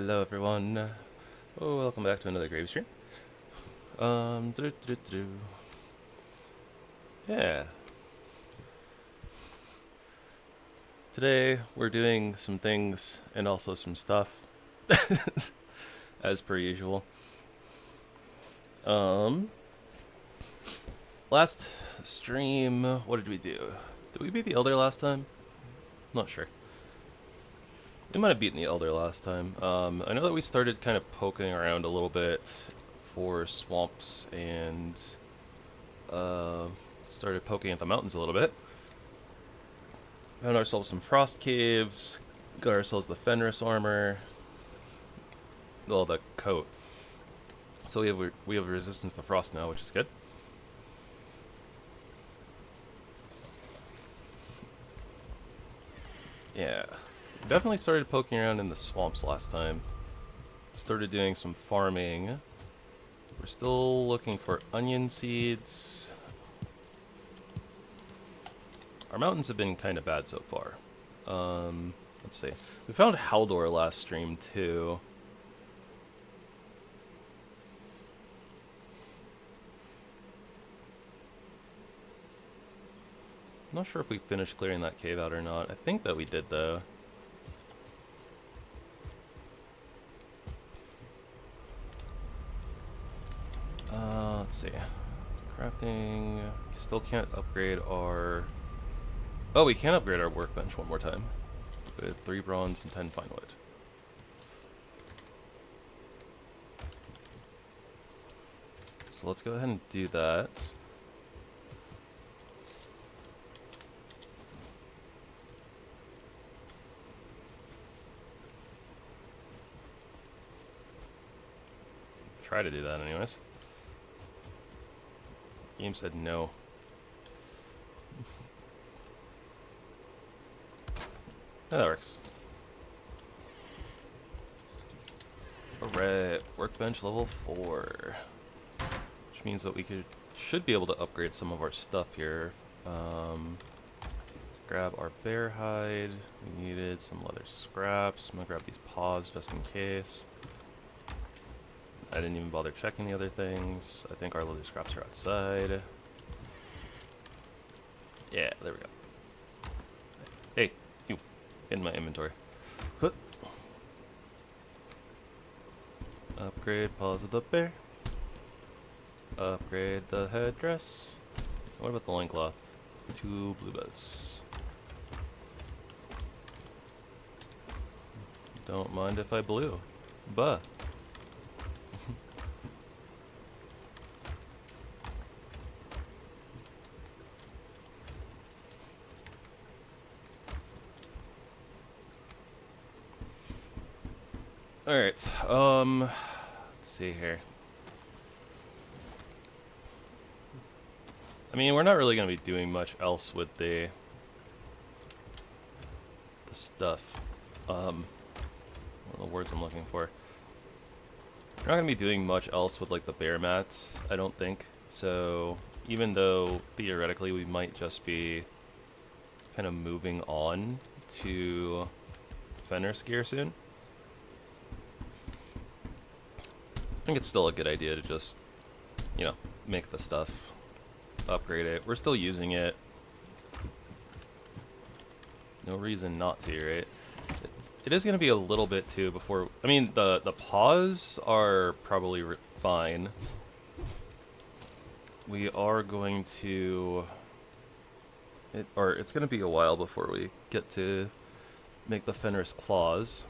Hello everyone. Oh, welcome back to another grave stream. Yeah. Today we're doing some things and also some stuff, as per usual. Last stream, what did we do? Did we beat the Elder last time? Not sure. We might have beaten the Elder last time. I know that we started kind of poking around a little bit for swamps and started poking at the mountains a little bit. Found ourselves some frost caves, got ourselves the Fenris armor, well, the coat. So we have resistance to frost now, which is good. Yeah, definitely started poking around in the swamps last time. Started doing some farming. We're still looking for onion seeds. Our mountains have been kind of bad so far. Let's see. We found Haldor last stream too. I'm not sure if we finished clearing that cave out or not. I think that we did though. Let's see. Crafting. We still can't upgrade our... Oh, we can upgrade our workbench one more time. With 3 bronze and 10 fine wood. So let's go ahead and do that. Try to do that anyways. Game said no. Yeah, that works. Alright, workbench level 4. Which means that we should be able to upgrade some of our stuff here. Grab our bear hide. We needed some leather scraps. I'm gonna grab these paws just in case. I didn't even bother checking the other things. I think our leather scraps are outside. Yeah, there we go. Hey, you, get in my inventory. Huh. Upgrade paws of the bear. Upgrade the headdress. What about the loincloth? 2 blue bows. Don't mind if I blew. Buh. Alright, let's see here. I mean, we're not really going to be doing much else with the stuff. What are the words I'm looking for? We're not going to be doing much else with, like, the bear mats, I don't think. So, even though, theoretically, we might just be kind of moving on to Fenris gear soon, I think it's still a good idea to just, you know, make the stuff, upgrade it. We're still using it. No reason not to, right? It is going to be a little bit too before... I mean, the paws are probably fine. We are going to... it's going to be a while before we get to make the Fenris claws.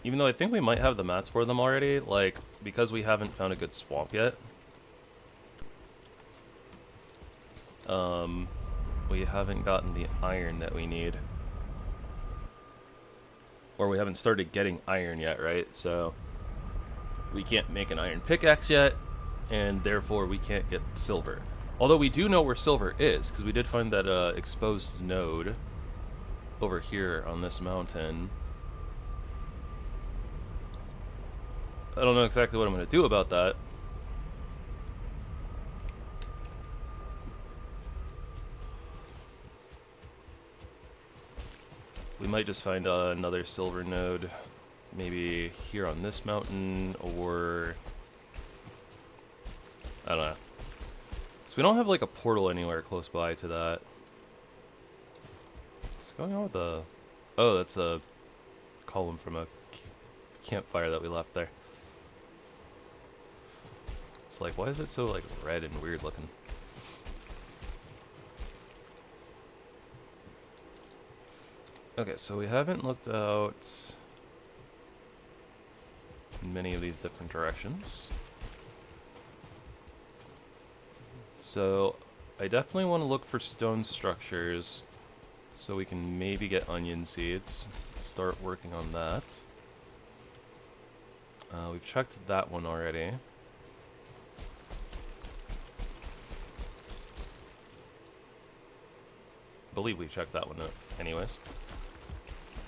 Even though I think we might have the mats for them already, like, because we haven't found a good swamp yet. We haven't gotten the iron that we need. Or we haven't started getting iron yet, right? So, we can't make an iron pickaxe yet, and therefore we can't get silver. Although we do know where silver is, because we did find that exposed node over here on this mountain. I don't know exactly what I'm going to do about that. We might just find another silver node maybe here on this mountain, or I don't know. So we don't have like a portal anywhere close by to that. What's going on with the... Oh, that's a column from a campfire that we left there. It's like, why is it so like red and weird looking? Okay, so we haven't looked out in many of these different directions. So I definitely want to look for stone structures so we can maybe get onion seeds. Start working on that. We've checked that one already. I believe we checked that one out anyways.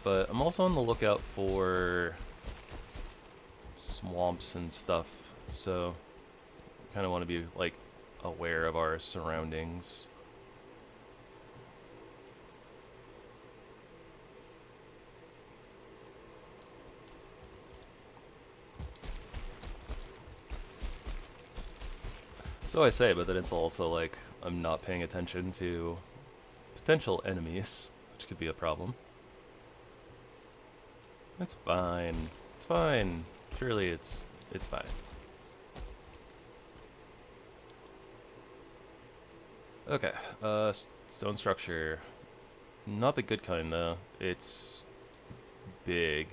But I'm also on the lookout for swamps and stuff, so I kind of want to be like aware of our surroundings. So I say, but then it's also like I'm not paying attention to potential enemies, which could be a problem. It's fine. It's fine. Surely it's fine. Okay, stone structure. Not the good kind though. It's big.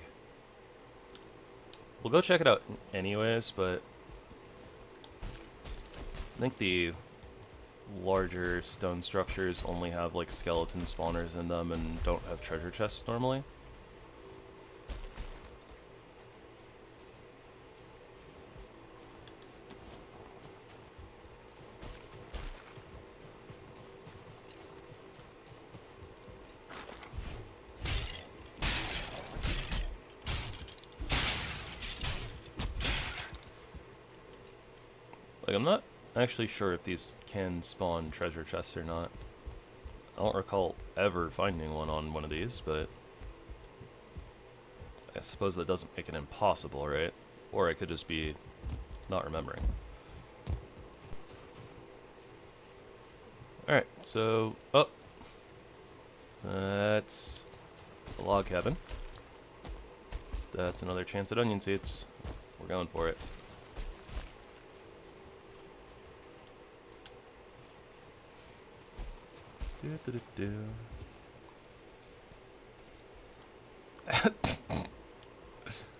We'll go check it out anyways, but I think the larger stone structures only have like skeleton spawners in them and don't have treasure chests normally. Like, I'm not actually sure if these can spawn treasure chests or not. I don't recall ever finding one on one of these, but I suppose that doesn't make it impossible, right? Or I could just be not remembering. Alright, so... Oh! That's a log cabin. That's another chance at onion seeds. We're going for it.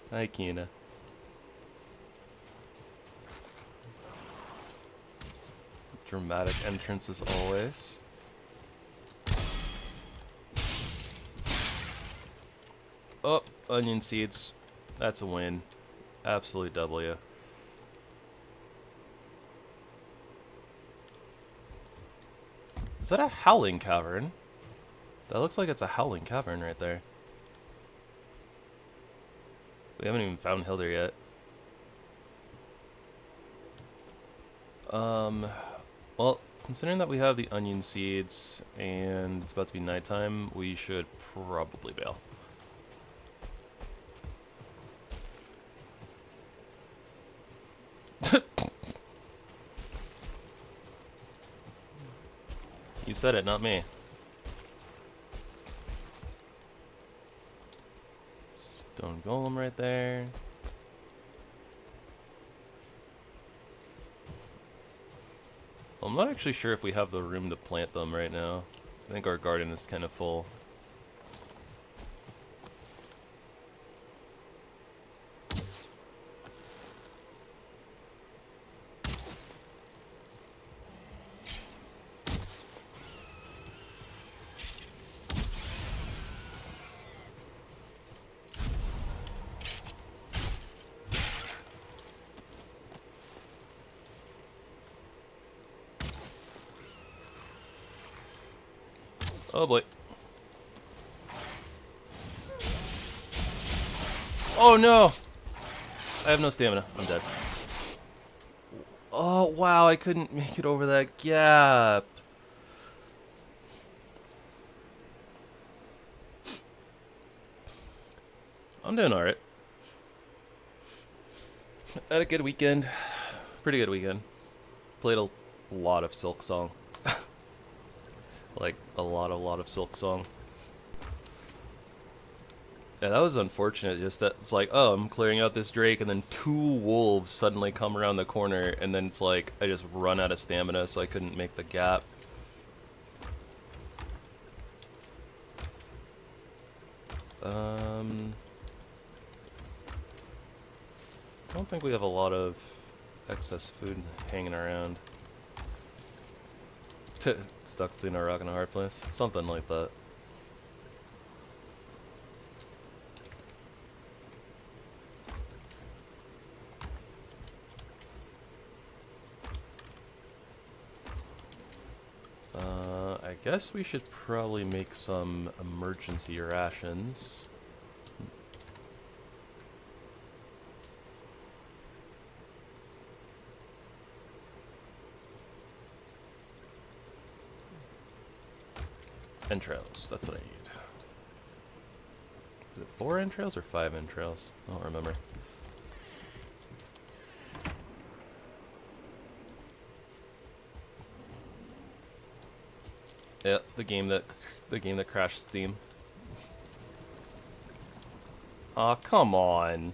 Hi, Kina. Dramatic entrance as always. Oh, onion seeds. That's a win. Absolute W. Is that a howling cavern? That looks like it's a howling cavern right there. We haven't even found Hilder yet. Well, considering that we have the onion seeds and it's about to be nighttime, we should probably bail. You said it, not me. Stone golem right there. Well, I'm not actually sure if we have the room to plant them right now. I think our garden is kind of full. Oh boy. Oh no! I have no stamina. I'm dead. Oh wow, I couldn't make it over that gap. I'm doing alright. Had a good weekend. Pretty good weekend. Played a lot of Silk Song. Like, a lot of Silk Song. Yeah, that was unfortunate, just that it's like, oh, I'm clearing out this Drake, and then 2 wolves suddenly come around the corner, and then it's like, I just run out of stamina, so I couldn't make the gap. I don't think we have a lot of excess food hanging around. Stuck between a rock and a hard place. Something like that. I guess we should probably make some emergency rations. Entrails, that's what I need. Is it 4 entrails or 5 entrails? I don't remember. Yeah, the game that crashed Steam. Aw, come on.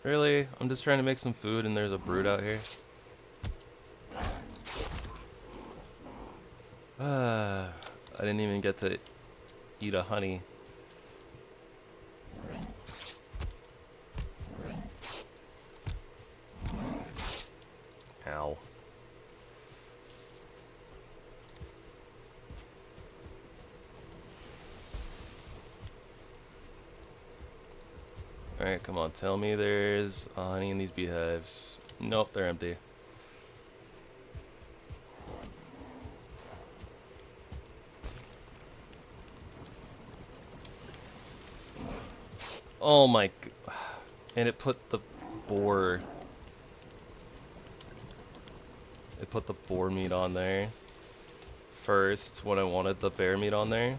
Really? I'm just trying to make some food and there's a brood out here. I didn't even get to eat a honey. Ow. Alright, come on, tell me there's honey in these beehives. Nope, they're empty. Oh my... And it put the boar... It put the boar meat on there first when I wanted the bear meat on there.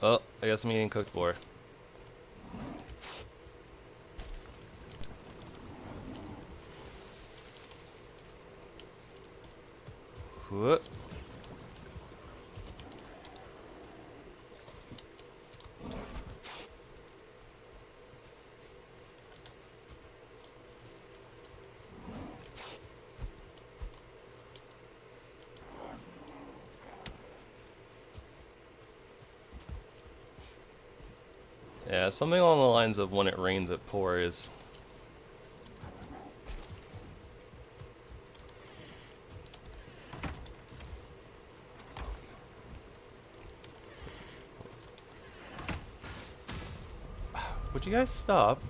Oh, I guess I'm eating cooked boar. What? Yeah, something along the lines of when it rains it pours. Would you guys stop?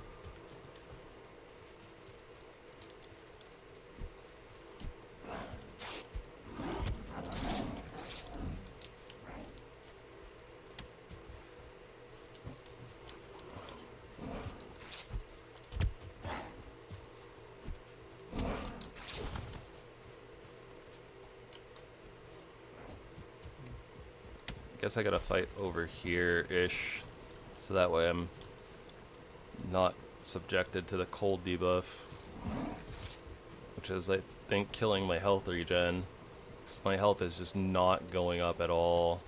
Guess I gotta fight over here-ish, so that way I'm not subjected to the cold debuff, which is, I think, killing my health regen. 'Cause my health is just not going up at all.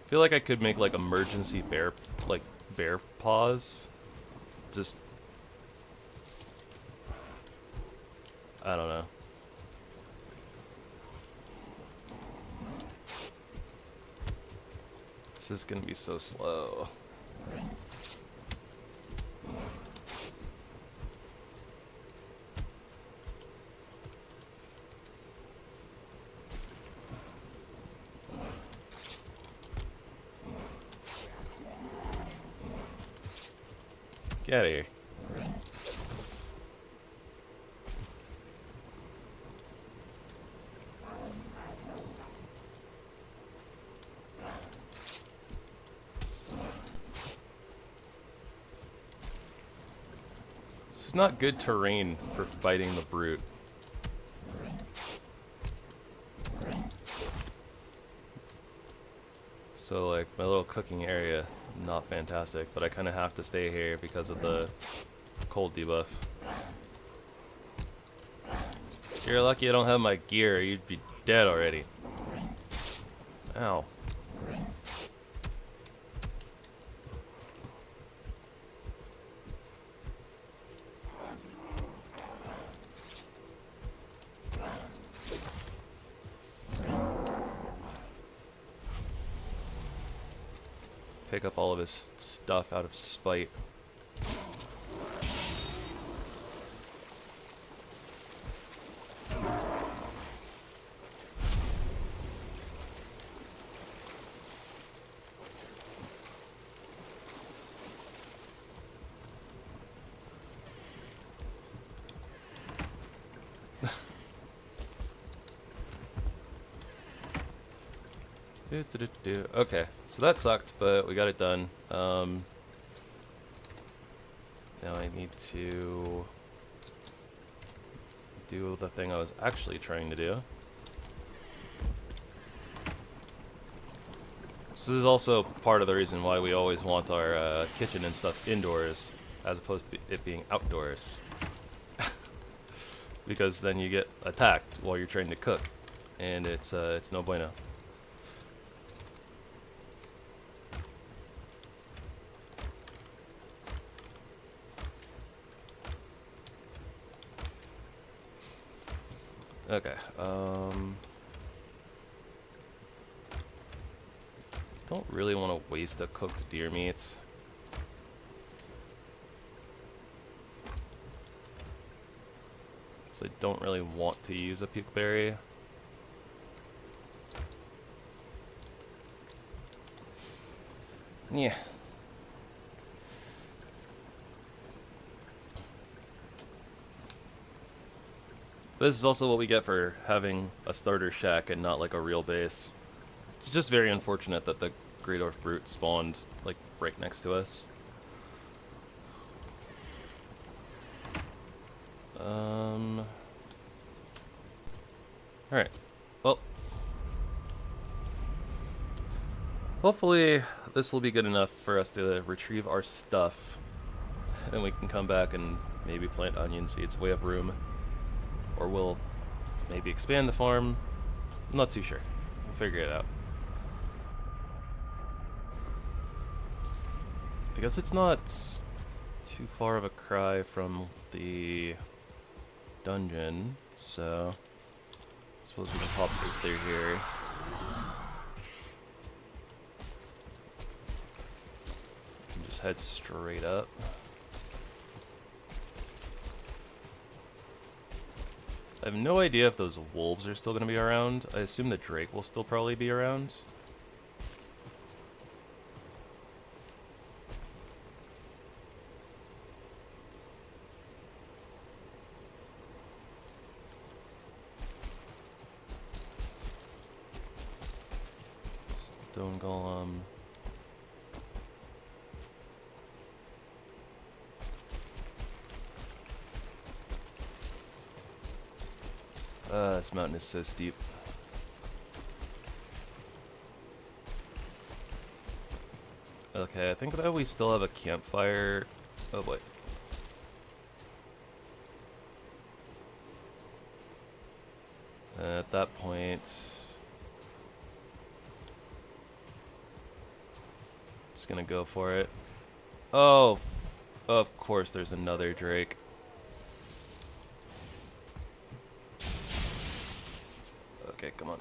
I feel like I could make like emergency bear paws. Just I don't know. This is gonna be so slow. Get out of here. This is not good terrain for fighting the brute. So like my little cooking area, not fantastic, but I kind of have to stay here because of the cold debuff. You're lucky I don't have my gear, you'd be dead already. Ow. Pick up all of his stuff out of spite. Okay, so that sucked, but we got it done. Now I need to do the thing I was actually trying to do. This is also part of the reason why we always want our kitchen and stuff indoors, as opposed to it being outdoors. Because then you get attacked while you're trying to cook, and it's no bueno. Okay, don't really want to waste a cooked deer meat. So I don't really want to use a puke berry. Yeah. This is also what we get for having a starter shack and not like a real base. It's just very unfortunate that the Great Dwarf Brute spawned like right next to us. Alright. Well, hopefully this will be good enough for us to retrieve our stuff. And we can come back and maybe plant onion seeds if we have room. Or we'll maybe expand the farm. I'm not too sure. We'll figure it out. I guess it's not too far of a cry from the dungeon, so I suppose we can pop through here. And just head straight up. I have no idea if those wolves are still going to be around. I assume the drake will still probably be around. Stone golem. This mountain is so steep. Okay, I think that we still have a campfire. Oh boy. At that point, just gonna go for it. Oh, of course there's another drake. Okay, come on.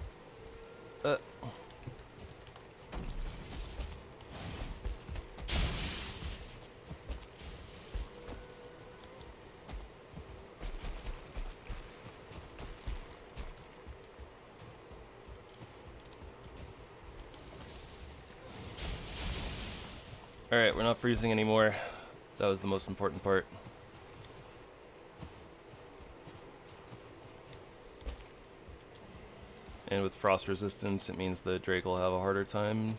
Alright, we're not freezing anymore. That was the most important part. And with frost resistance, it means the drake will have a harder time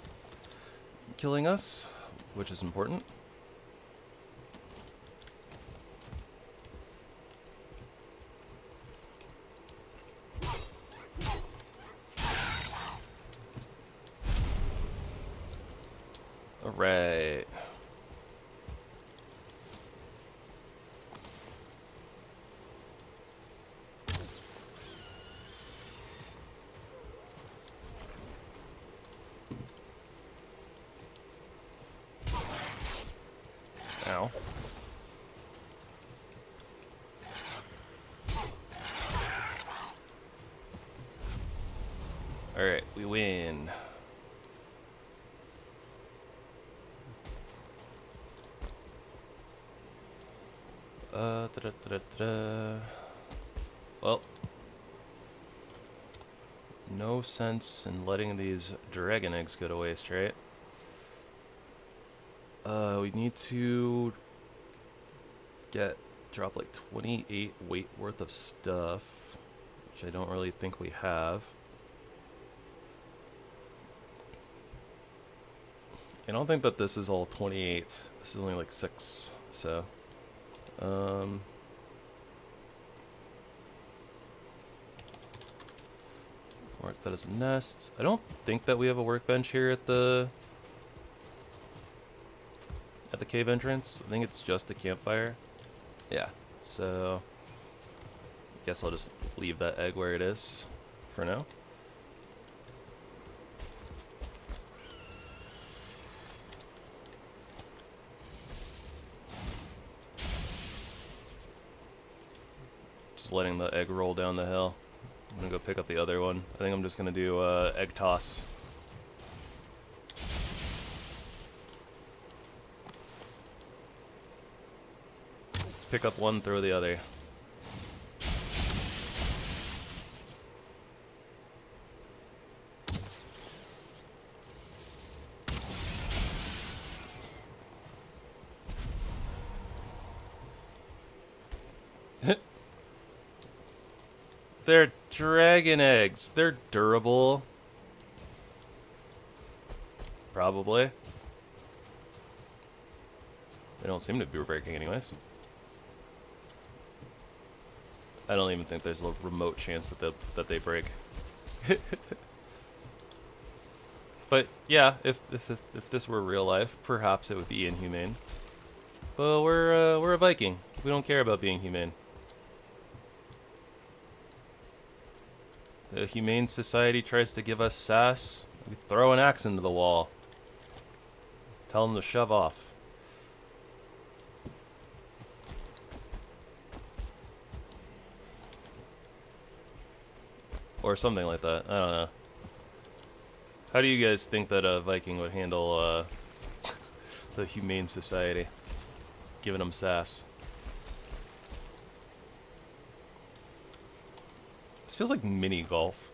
killing us, which is important. Alright. Ow. Alright, we win. Well, no sense in letting these dragon eggs go to waste, right? We need to drop like 28 weight worth of stuff, which I don't really think we have. I don't think that this is all 28. This is only like 6, so mark that as nests. I don't think that we have a workbench here at the cave entrance. I think it's just a campfire. Yeah, so I guess I'll just leave that egg where it is for now. Just letting the egg roll down the hill. I'm gonna go pick up the other one. I think I'm just gonna do egg toss. Pick up one, throw the other. They're dragon eggs. They're durable. Probably. They don't seem to be breaking anyways. I don't even think there's a remote chance that they break. But yeah, if this were real life, perhaps it would be inhumane. But we're a Viking. We don't care about being humane. The Humane Society tries to give us sass. We throw an axe into the wall. Tell them to shove off. Or something like that. I don't know. How do you guys think that a Viking would handle the Humane Society? Giving them sass. This feels like mini golf.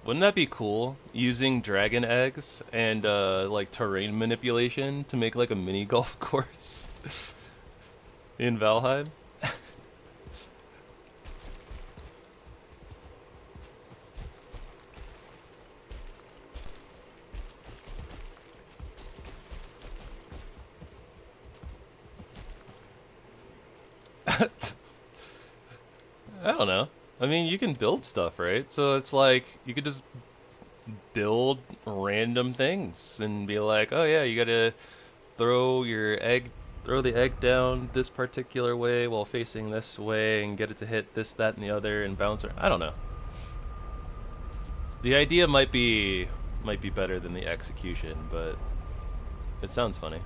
Wouldn't that be cool? Using dragon eggs and like terrain manipulation to make like a mini golf course in Valheim? I don't know. I mean, you can build stuff, right? So it's like you could just build random things and be like, oh yeah, you gotta throw the egg down this particular way while facing this way and get it to hit this, that, and the other and bounce around. I don't know. The idea might be better than the execution, but it sounds funny.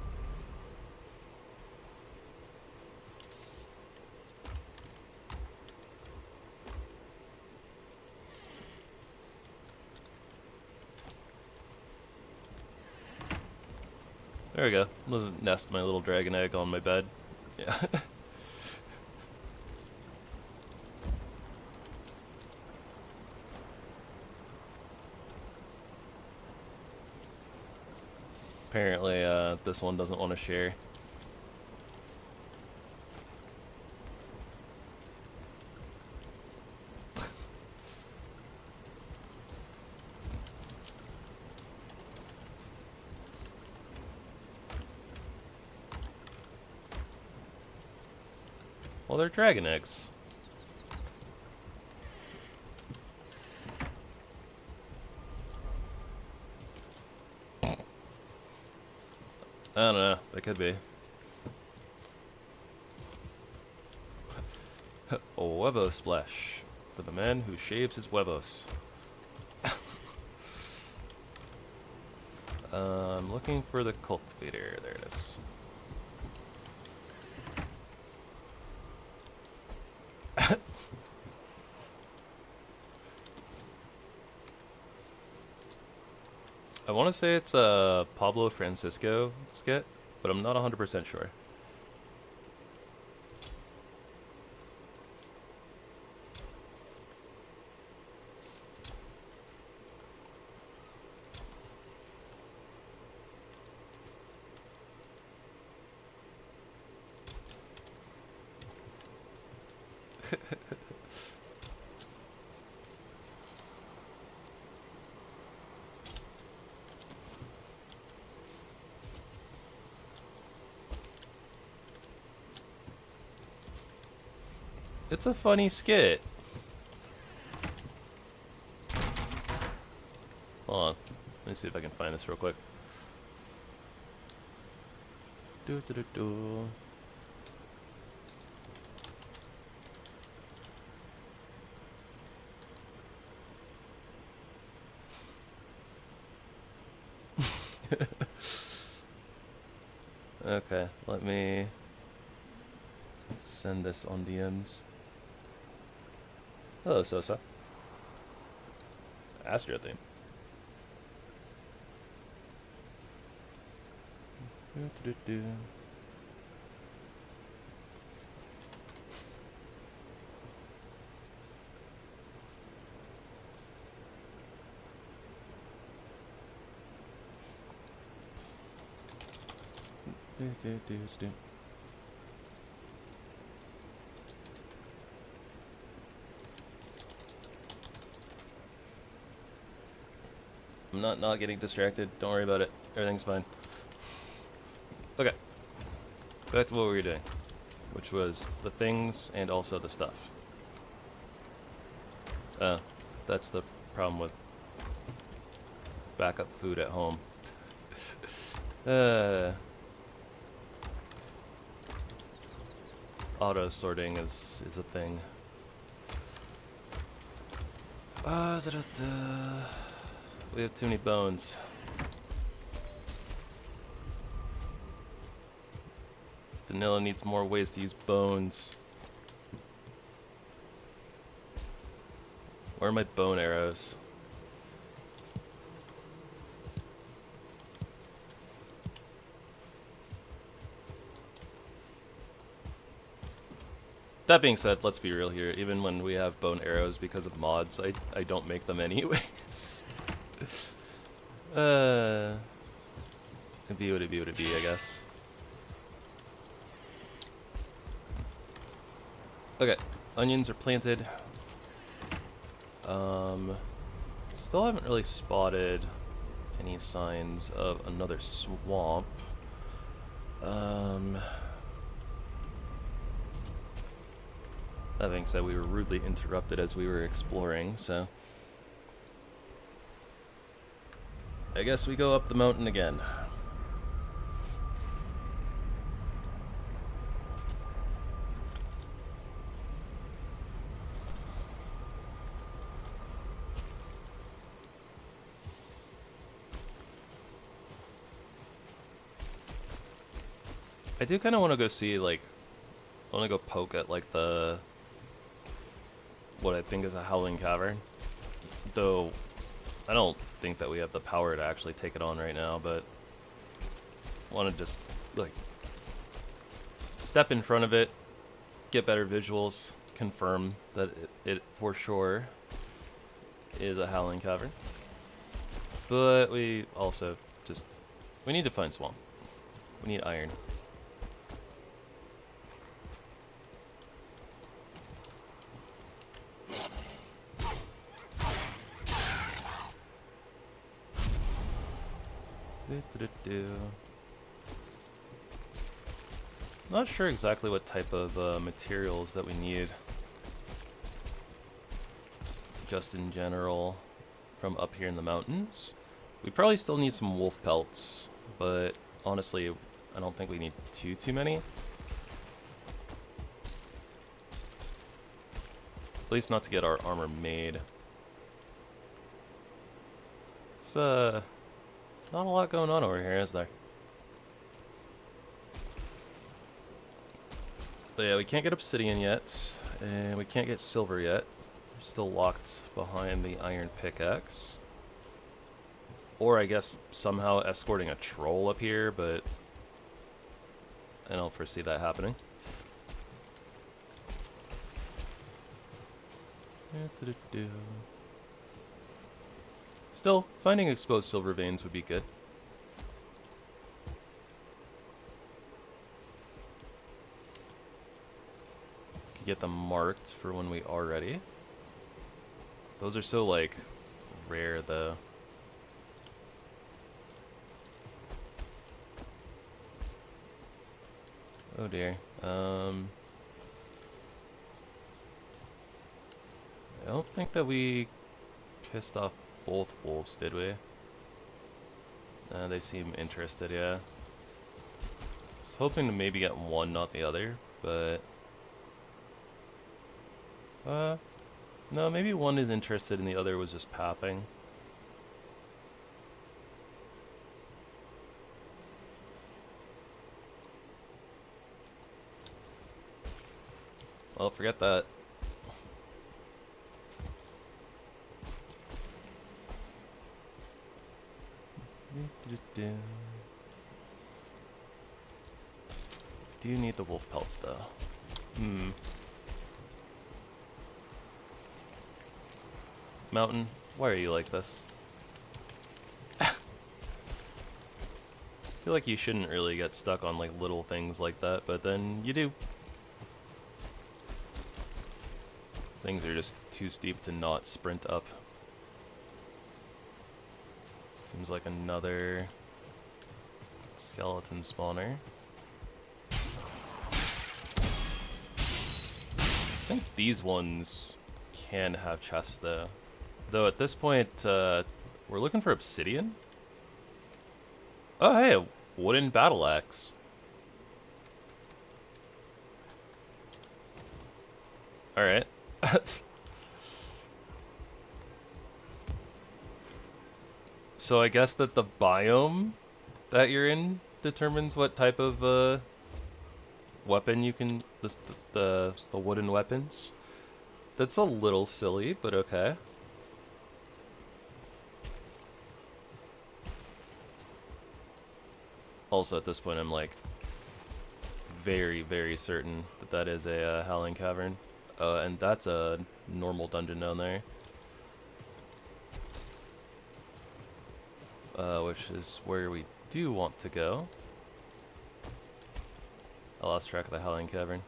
There we go. Let's nest my little dragon egg on my bed. Yeah. Apparently, this one doesn't want to share. Well, they're dragon eggs. I don't know. That could be. Huevo splash for the man who shaves his huevos. I'm looking for the cultivator. There it is. I want to say it's a Pablo Francisco skit, but I'm not 100% sure. It's a funny skit. Hold on. Let me see if I can find this real quick. Do do do do. Okay, let me send this on DMs. Hello, Sosa. Astro theme. Do. I'm not getting distracted. Don't worry about it. Everything's fine. Okay. Back to what we were doing, which was the things and also the stuff. That's the problem with backup food at home. Auto sorting is a thing. We have too many bones. Danilo needs more ways to use bones. Where are my bone arrows? That being said, let's be real here. Even when we have bone arrows because of mods, I don't make them anyways. It'd be what it be, I guess. Okay, onions are planted. Still haven't really spotted any signs of another swamp. That being said, we were rudely interrupted as we were exploring, so I guess we go up the mountain again. I do kind of want to go see, like, I want to go poke at, like, what I think is a howling cavern. Though, I don't think that we have the power to actually take it on right now, but I want to just, like, step in front of it, get better visuals, confirm that it for sure is a howling cavern. But we also just, we need to find swamp. We need iron. Not sure exactly what type of materials that we need, just in general, from up here in the mountains. We probably still need some wolf pelts, but honestly, I don't think we need too many. At least not to get our armor made. So, not a lot going on over here, is there? But yeah, we can't get obsidian yet, and we can't get silver yet. We're still locked behind the iron pickaxe. Or I guess somehow escorting a troll up here, but I don't foresee that happening. Still, finding exposed silver veins would be good. Could get them marked for when we are ready. Those are so, like, rare, though. Oh dear. I don't think that we pissed off both wolves, did we? They seem interested, yeah. I was hoping to maybe get one, not the other, but... no, maybe one is interested and the other was just pathing. Well, forget that. Do you need the wolf pelts, though? Mountain, why are you like this? I feel like you shouldn't really get stuck on like little things like that, but then you do. Things are just too steep to not sprint up. Seems like another skeleton spawner. I think these ones can have chests though. Though at this point, we're looking for obsidian. Oh hey, a wooden battle axe. Alright. So I guess that the biome that you're in determines what type of weapon you can, the wooden weapons. That's a little silly, but okay. Also at this point I'm like very certain that that is a Howling Cavern. And that's a normal dungeon down there. Which is where we do want to go. I lost track of the Howling Cavern.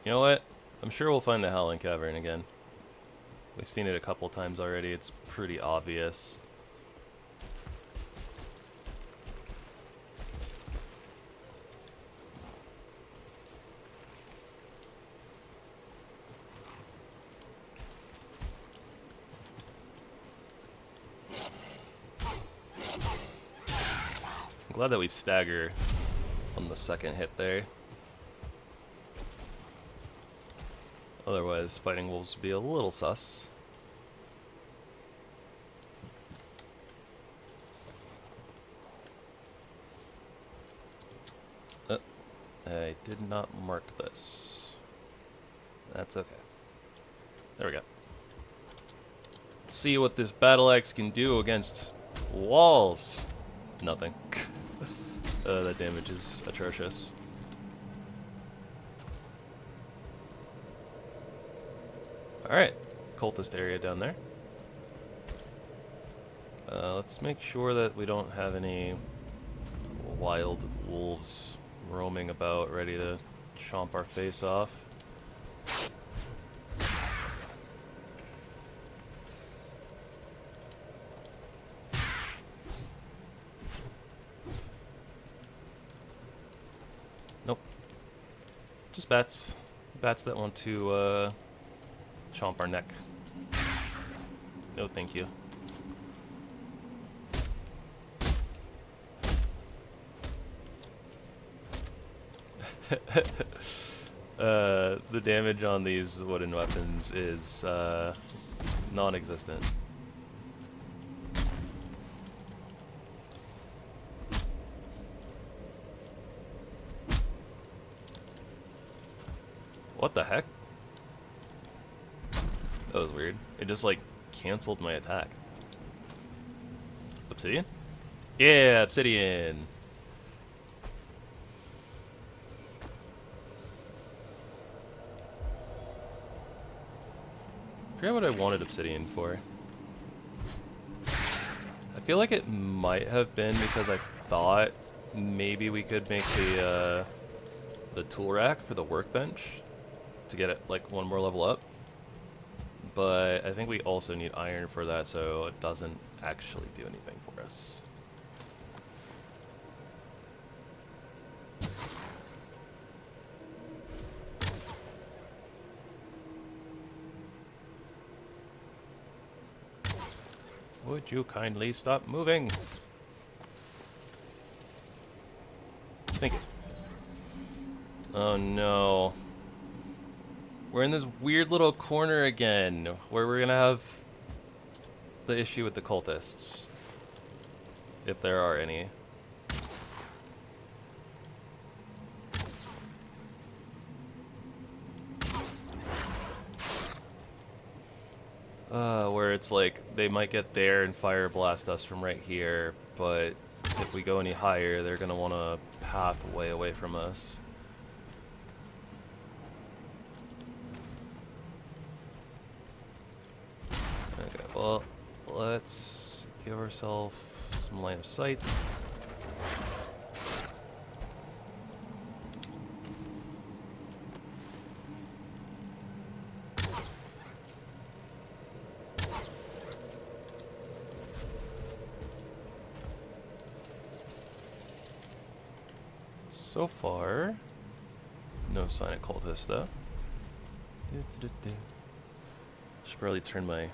You know what? I'm sure we'll find the Howling Cavern again. We've seen it a couple times already, it's pretty obvious. I'm glad that we stagger on the second hit there. Otherwise, fighting wolves would be a little sus. I did not mark this. That's okay. There we go. Let's see what this battle axe can do against walls. Nothing. That damage is atrocious. Alright, cultist area down there. Let's make sure that we don't have any wild wolves roaming about ready to chomp our face off. Nope. Just bats. Bats that want to chomp our neck. No thank you. The damage on these wooden weapons is non-existent. What the heck? That was weird. It just like canceled my attack. Obsidian? Yeah, obsidian! I forget what I wanted obsidian for. I feel like it might have been because I thought maybe we could make the tool rack for the workbench to get it like one more level up. But I think we also need iron for that, so it doesn't actually do anything for us. Would you kindly stop moving? Thank you. Oh no. We're in this weird little corner again, where we're gonna have the issue with the cultists. If there are any. Where it's like, they might get there and fire blast us from right here, but if we go any higher, they're gonna want a path way away from us. Okay, well, let's give ourselves some line of sight. So far, no sign of cultists though. Should probably turn my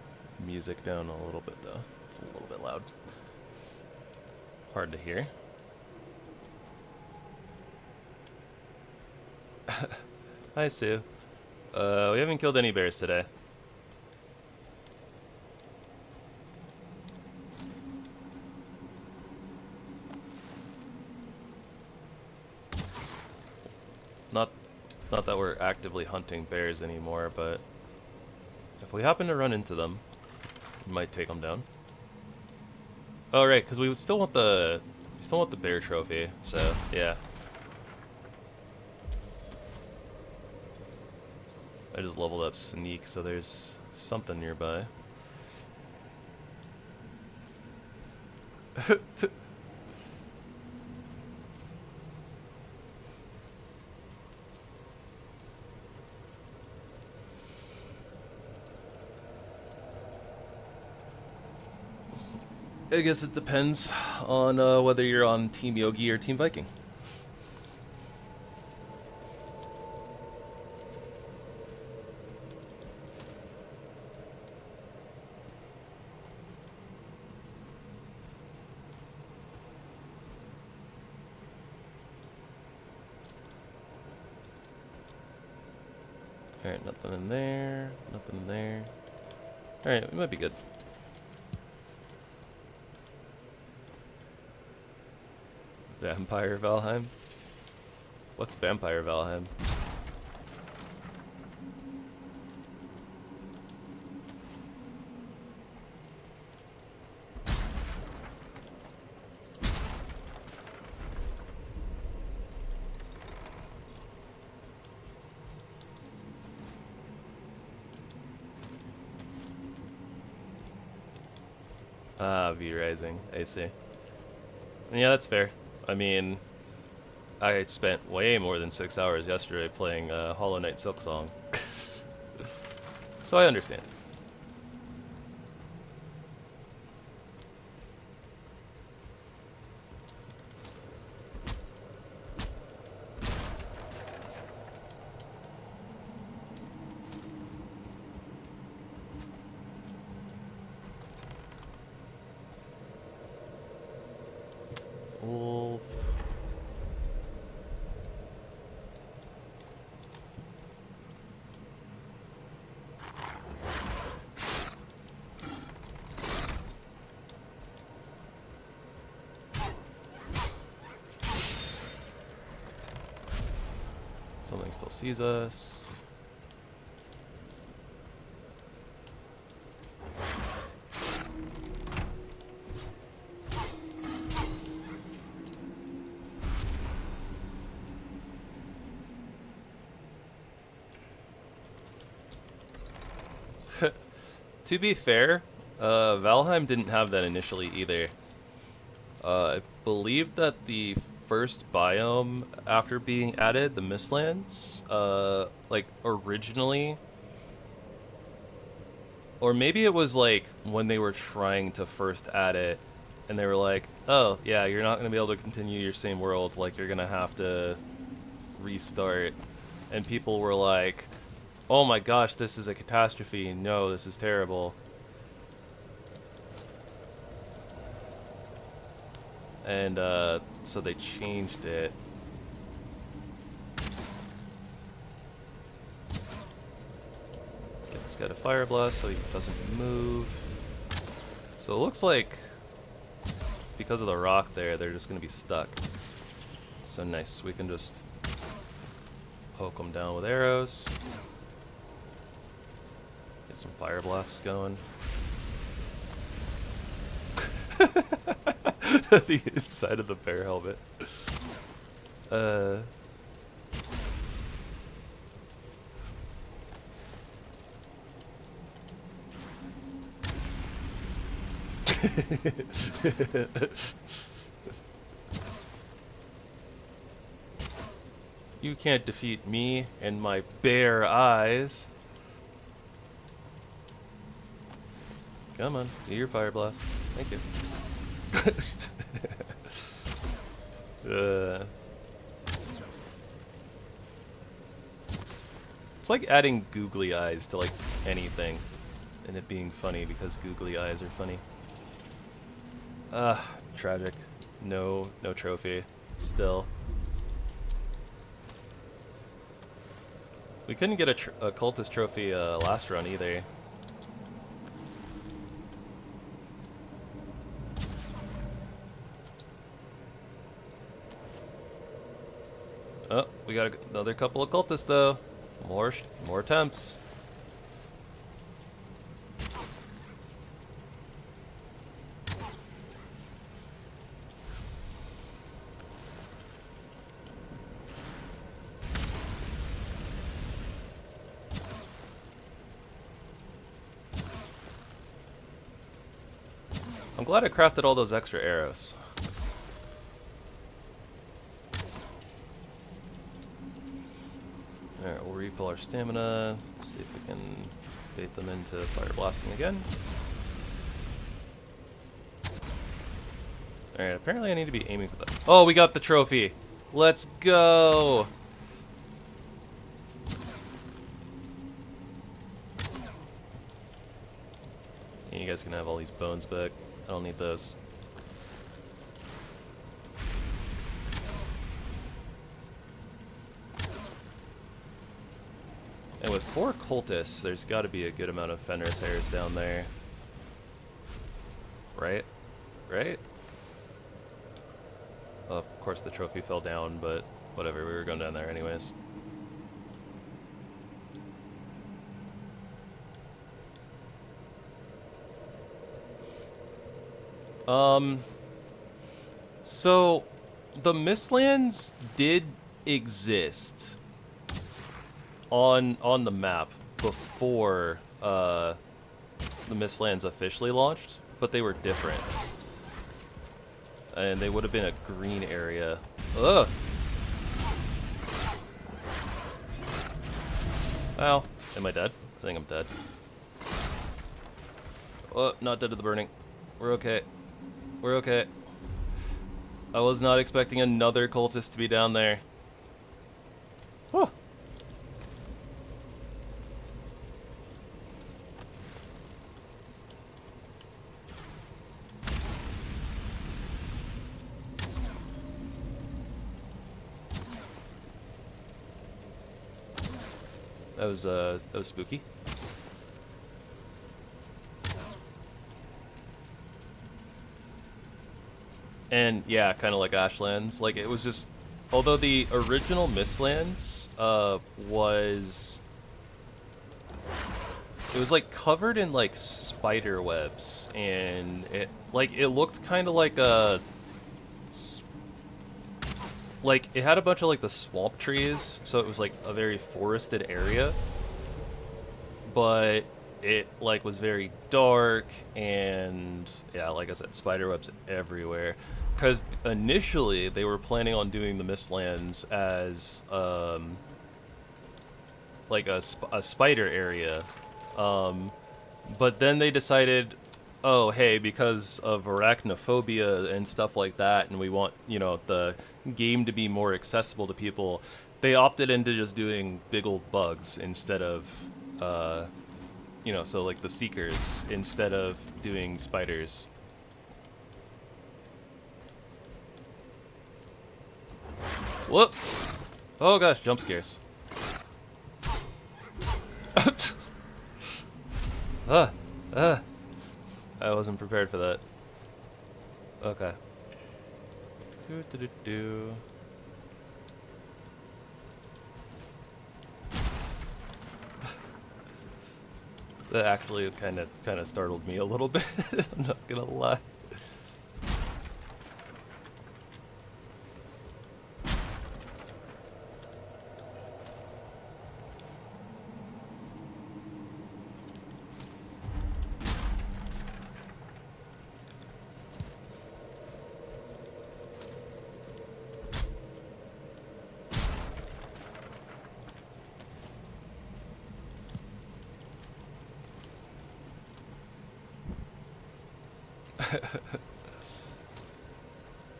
music down a little bit though. It's a little bit loud. Hard to hear. Hi Sue. We haven't killed any bears today. Not that we're actively hunting bears anymore, but if we happen to run into them, we might take them down. Oh right, because we still want the bear trophy. So yeah, I just leveled up sneak, so there's something nearby. I guess it depends on whether you're on Team Yogi or Team Viking. Alright, nothing in there, nothing in there. Alright, we might be good. Vampire Valheim? What's Vampire Valheim? Ah, V-Rising, I see. Yeah, that's fair. I mean, I spent way more than 6 hours yesterday playing Hollow Knight Silksong. So I understand. Wolf. Something still sees us. To be fair, Valheim didn't have that initially either. I believe that the first biome after being added, the Mistlands, like originally, or maybe it was like when they were trying to first add it, and they were like, oh yeah, you're not gonna be able to continue your same world, like you're gonna have to restart, and people were like, oh my gosh, this is a catastrophe, no, this is terrible. And so they changed it. Let's get this guy to Fire Blast so he doesn't move. So it looks like because of the rock there, they're just gonna be stuck. So nice, we can just poke them down with arrows. Get some Fire Blasts going. The inside of the bear helmet. You can't defeat me and my bare eyes. Come on, do your Fire Blast. Thank you. It's like adding googly eyes to like anything and it being funny because googly eyes are funny. Tragic. No trophy. Still. We couldn't get a cultist trophy last run either. Oh, we got another couple of cultists though. More attempts. I'm glad I crafted all those extra arrows. Alright, we'll refill our stamina, see if we can bait them into fire blasting again. Alright, apparently I need to be aiming for that. Oh, we got the trophy! Let's go! You guys can have all these bones back. I don't need those. And with 4 cultists, there's got to be a good amount of Fenris hairs down there. Right? Right? Well, of course the trophy fell down, but whatever, we were going down there anyways. So the Mistlands did exist on the map before the Mistlands officially launched, but they were different. And they would have been a green area. Ugh! Ow. Am I dead? I think I'm dead. Oh, not dead to the burning. We're okay. We're okay. I was not expecting another cultist to be down there. Whew. That was spooky. And yeah, kind of like Ashlands, like it was just although the original Mistlands was it was like covered in like spider webs, and it looked kind of like like it had a bunch of like the swamp trees, so it was like a very forested area, but it like was very dark, and yeah, like I said, spider webs everywhere. Because initially they were planning on doing the Mistlands as like a spider area, um, but then they decided, oh hey, because of arachnophobia and stuff like that, and we want, you know, the game to be more accessible to people, they opted into just doing big old bugs instead of, you know, so like the Seekers instead of doing spiders. Whoop! Oh gosh, jump scares. Ah, ah. I wasn't prepared for that. Okay. Do do do do. That actually kind of startled me a little bit. I'm not gonna lie.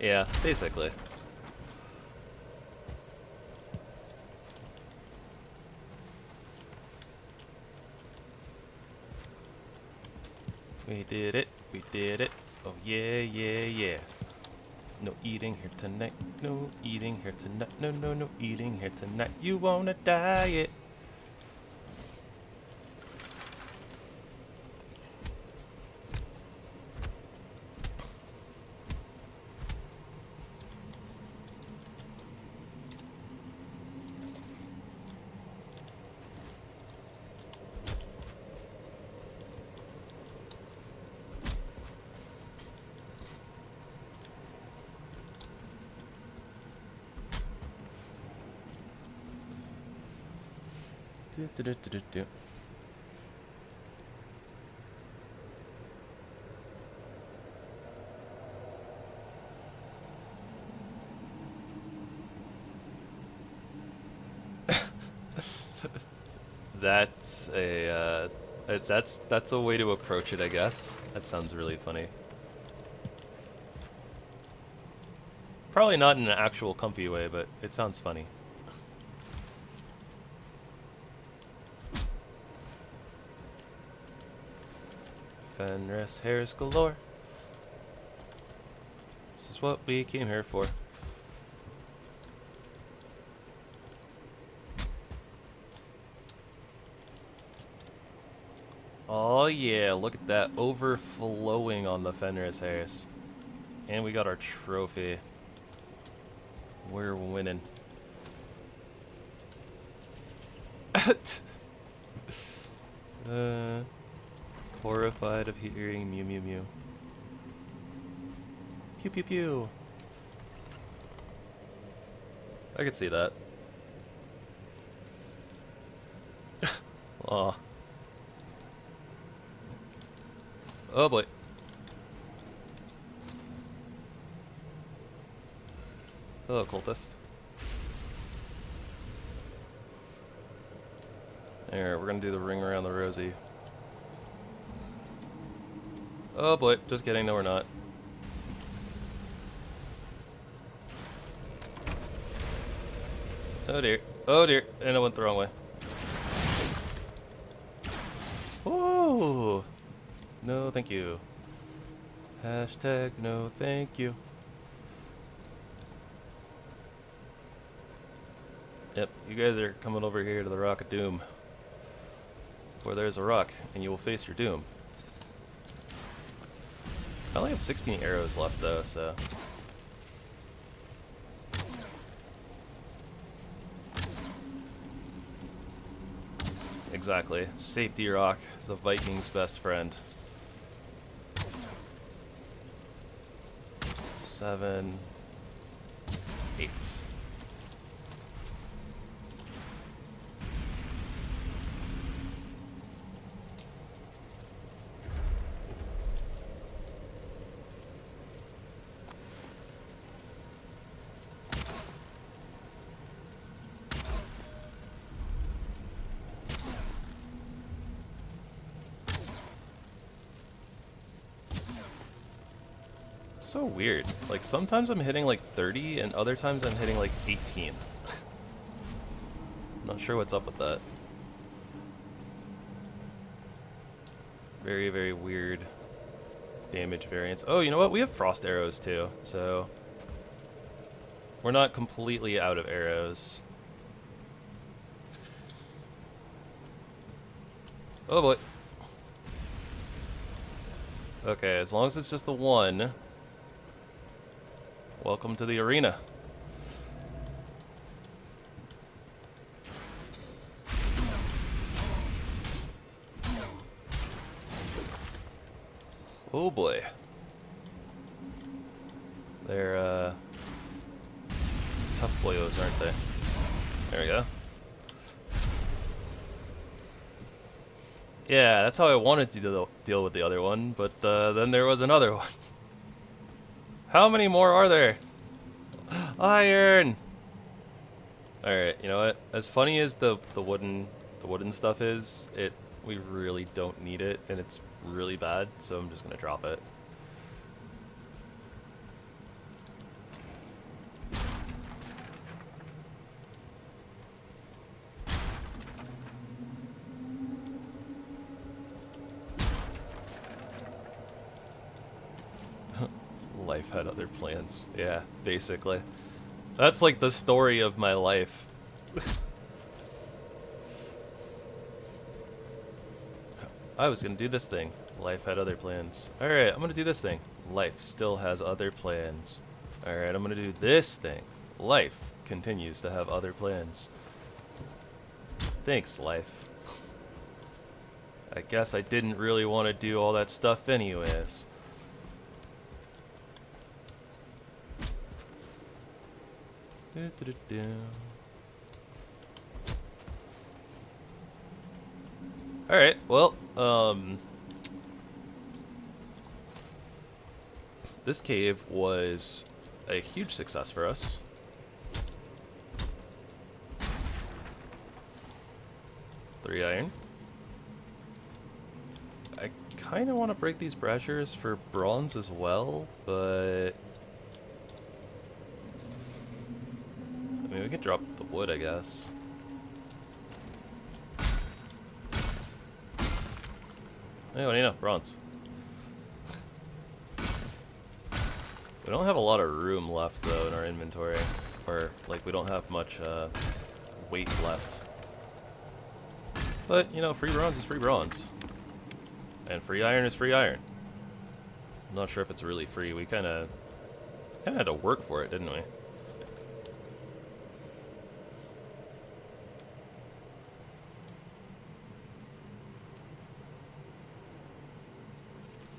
Yeah, basically. We did it. We did it. Oh yeah, yeah, yeah. No eating here tonight. No eating here tonight. No, no, no eating here tonight. You wanna diet? Do, do, do, do, do, do. That's that's a way to approach it, I guess. That sounds really funny. Probably not in an actual comfy way, but it sounds funny. Fenris hairs galore. This is what we came here for. Oh yeah, look at that overflowing on the Fenris hairs. And we got our trophy. We're winning. Horrified of hearing mew mew mew. Pew pew pew. I could see that. Aw. Oh boy. Hello, cultist. There, we're gonna do the ring around the rosy. Oh boy, just kidding, no we're not. Oh dear, and it went the wrong way. Ooh! No thank you. Hashtag no thank you. Yep, you guys are coming over here to the Rock of Doom, where there's a rock, and you will face your doom. I only have 16 arrows left though, so... exactly. Safety rock is a Viking's best friend. 7, 8. So weird. Like sometimes I'm hitting like 30 and other times I'm hitting like 18. Not sure what's up with that. Very, very weird damage variance. Oh, you know what? We have frost arrows too, so we're not completely out of arrows. Oh boy. Okay, as long as it's just the one. Welcome to the arena. Oh boy. They're tough boyos, aren't they? There we go. Yeah, that's how I wanted to deal with the other one, but then there was another one. How many more are there? Iron! Alright, you know what? As funny as the wooden stuff is, we really don't need it, and it's really bad, so I'm just gonna drop it. Life had other plans. Yeah, basically. That's like the story of my life. I was gonna do this thing. Life had other plans. Alright, I'm gonna do this thing. Life still has other plans. Alright, I'm gonna do this thing. Life continues to have other plans. Thanks, life. I guess I didn't really want to do all that stuff anyways. Alright, well, this cave was a huge success for us. Three iron. I kind of want to break these braziers for bronze as well, but I mean, we could drop the wood, I guess. Hey, what do you know? Bronze. We don't have a lot of room left, though, in our inventory. Or, like, we don't have much weight left. But, you know, free bronze is free bronze. And free iron is free iron. I'm not sure if it's really free. We kind of had to work for it, didn't we?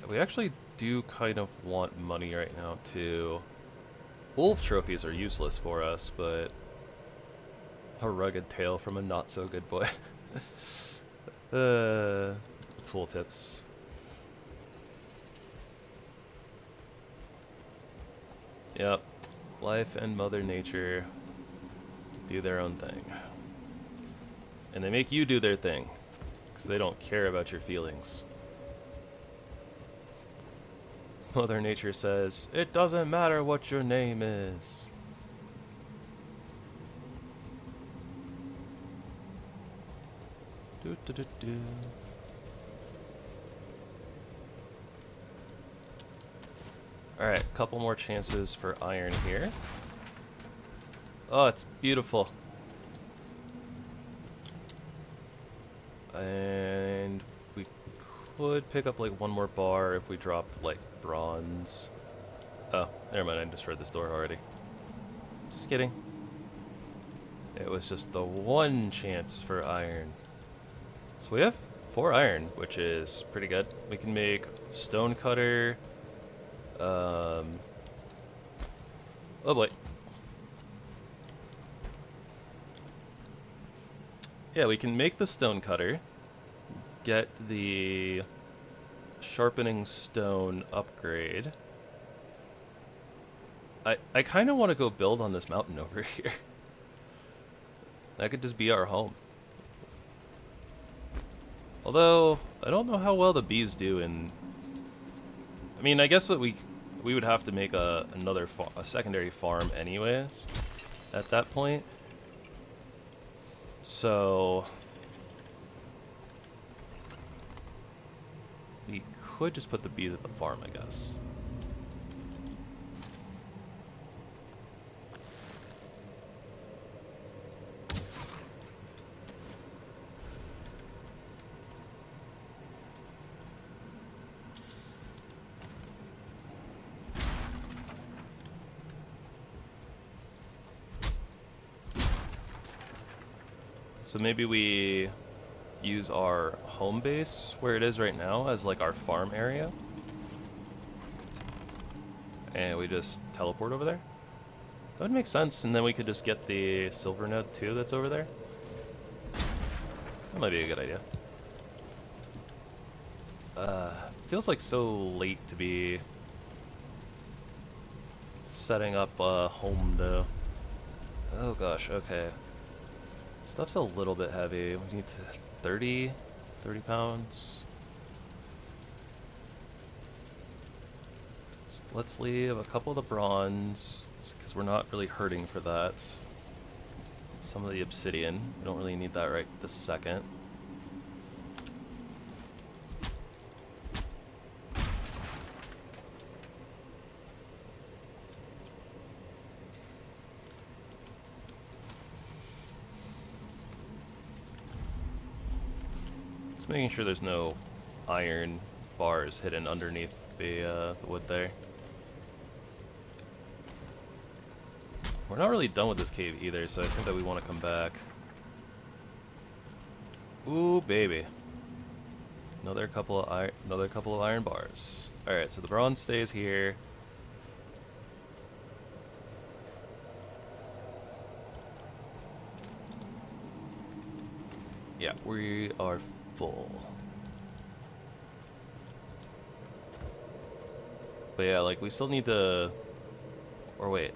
We actually do kind of want money right now, too. Wolf trophies are useless for us, but a rugged tale from a not-so-good boy. Tooltips. Yep. Life and Mother Nature do their own thing. And they make you do their thing, because they don't care about your feelings. Mother Nature says, "It doesn't matter what your name is." Do do do do. Alright, a couple more chances for iron here. Oh, it's beautiful. And we could pick up like one more bar if we drop like bronze. Oh, never mind, I just read this door already. Just kidding. It was just the one chance for iron. So we have 4 iron, which is pretty good. We can make stone cutter. Um, oh boy. Yeah, we can make the stone cutter, get the sharpening stone upgrade. I kind of want to go build on this mountain over here. That could just be our home. Although, I don't know how well the bees do in... I mean, I guess what we would have to make a secondary farm anyways at that point. So we could just put the bees at the farm, I guess. So maybe we use our home base where it is right now as like our farm area. And we just teleport over there. That would make sense, and then we could just get the silver node too that's over there. That might be a good idea. Feels like so late to be setting up a home though. Oh gosh, okay. Stuff's a little bit heavy. We need to 30 pounds. So let's leave a couple of the bronze, because we're not really hurting for that. Some of the obsidian. We don't really need that right this second. Making sure there's no iron bars hidden underneath the wood there. We're not really done with this cave either, so I think that we want to come back. Ooh, baby. Another couple of iron bars. All right, so the bronze stays here. Yeah, we are full. But yeah, like we still need to... Or wait.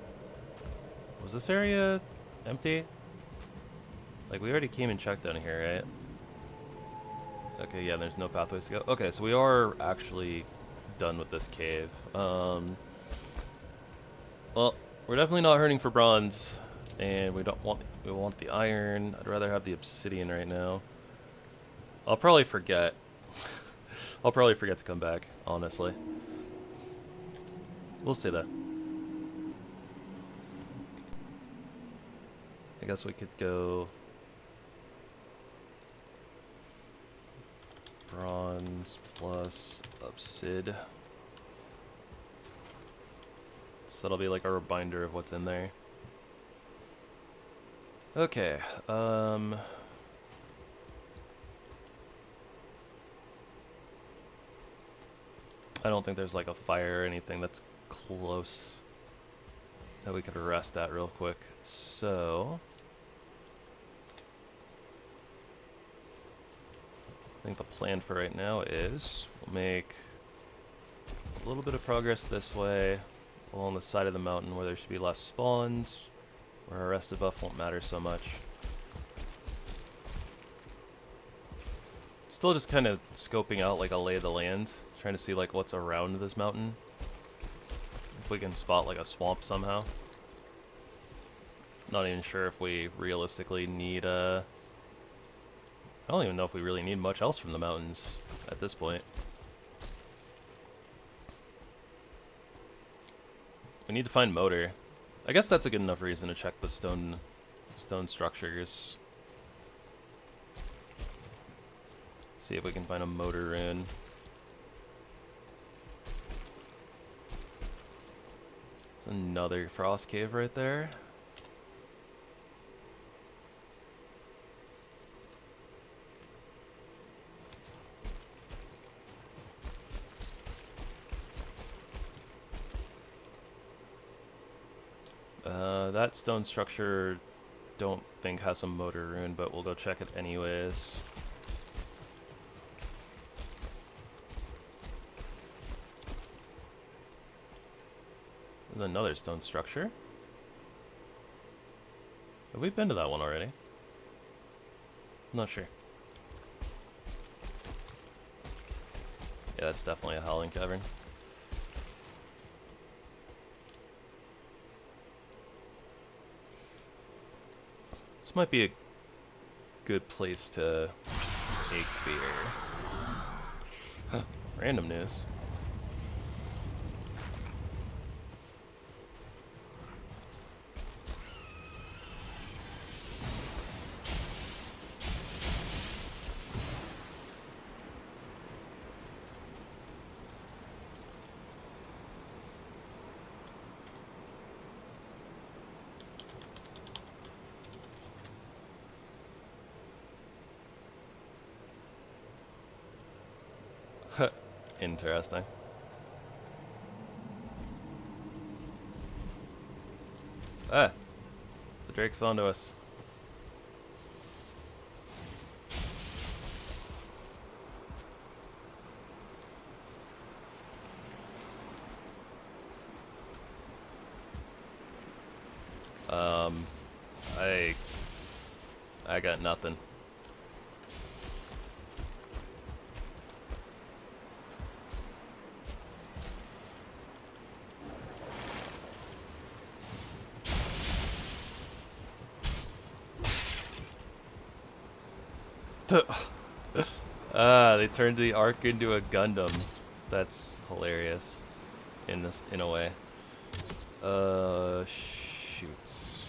Was this area empty? Like we already came and checked down here, right? Okay, yeah, there's no pathways to go. Okay, so we are actually done with this cave. Well, we're definitely not hurting for bronze. And we want the iron. I'd rather have the obsidian right now. I'll probably forget. I'll probably forget to come back, honestly. We'll see that. I guess we could go bronze plus obsid. So that'll be like a reminder of what's in there. Okay, I don't think there's like a fire or anything that's close that we could rest at real quick. So I think the plan for right now is we'll make a little bit of progress this way along the side of the mountain where there should be less spawns, where our rested buff won't matter so much. Still just kind of scoping out like a lay of the land, trying to see like what's around this mountain. If we can spot like a swamp somehow. Not even sure if we realistically need I don't even know if we really need much else from the mountains at this point. We need to find motor. I guess that's a good enough reason to check the stone structures. See if we can find a motor rune. Another frost cave right there. That stone structure don't think has a motor rune, but we'll go check it anyways. There's another stone structure. Have we been to that one already? I'm not sure. Yeah, that's definitely a Howling Cavern. This might be a good place to make beer. Huh. Random news. Interesting. Ah! The Drake's onto us. I got nothing. They turned the Ark into a Gundam. That's hilarious. In a way. Shoots.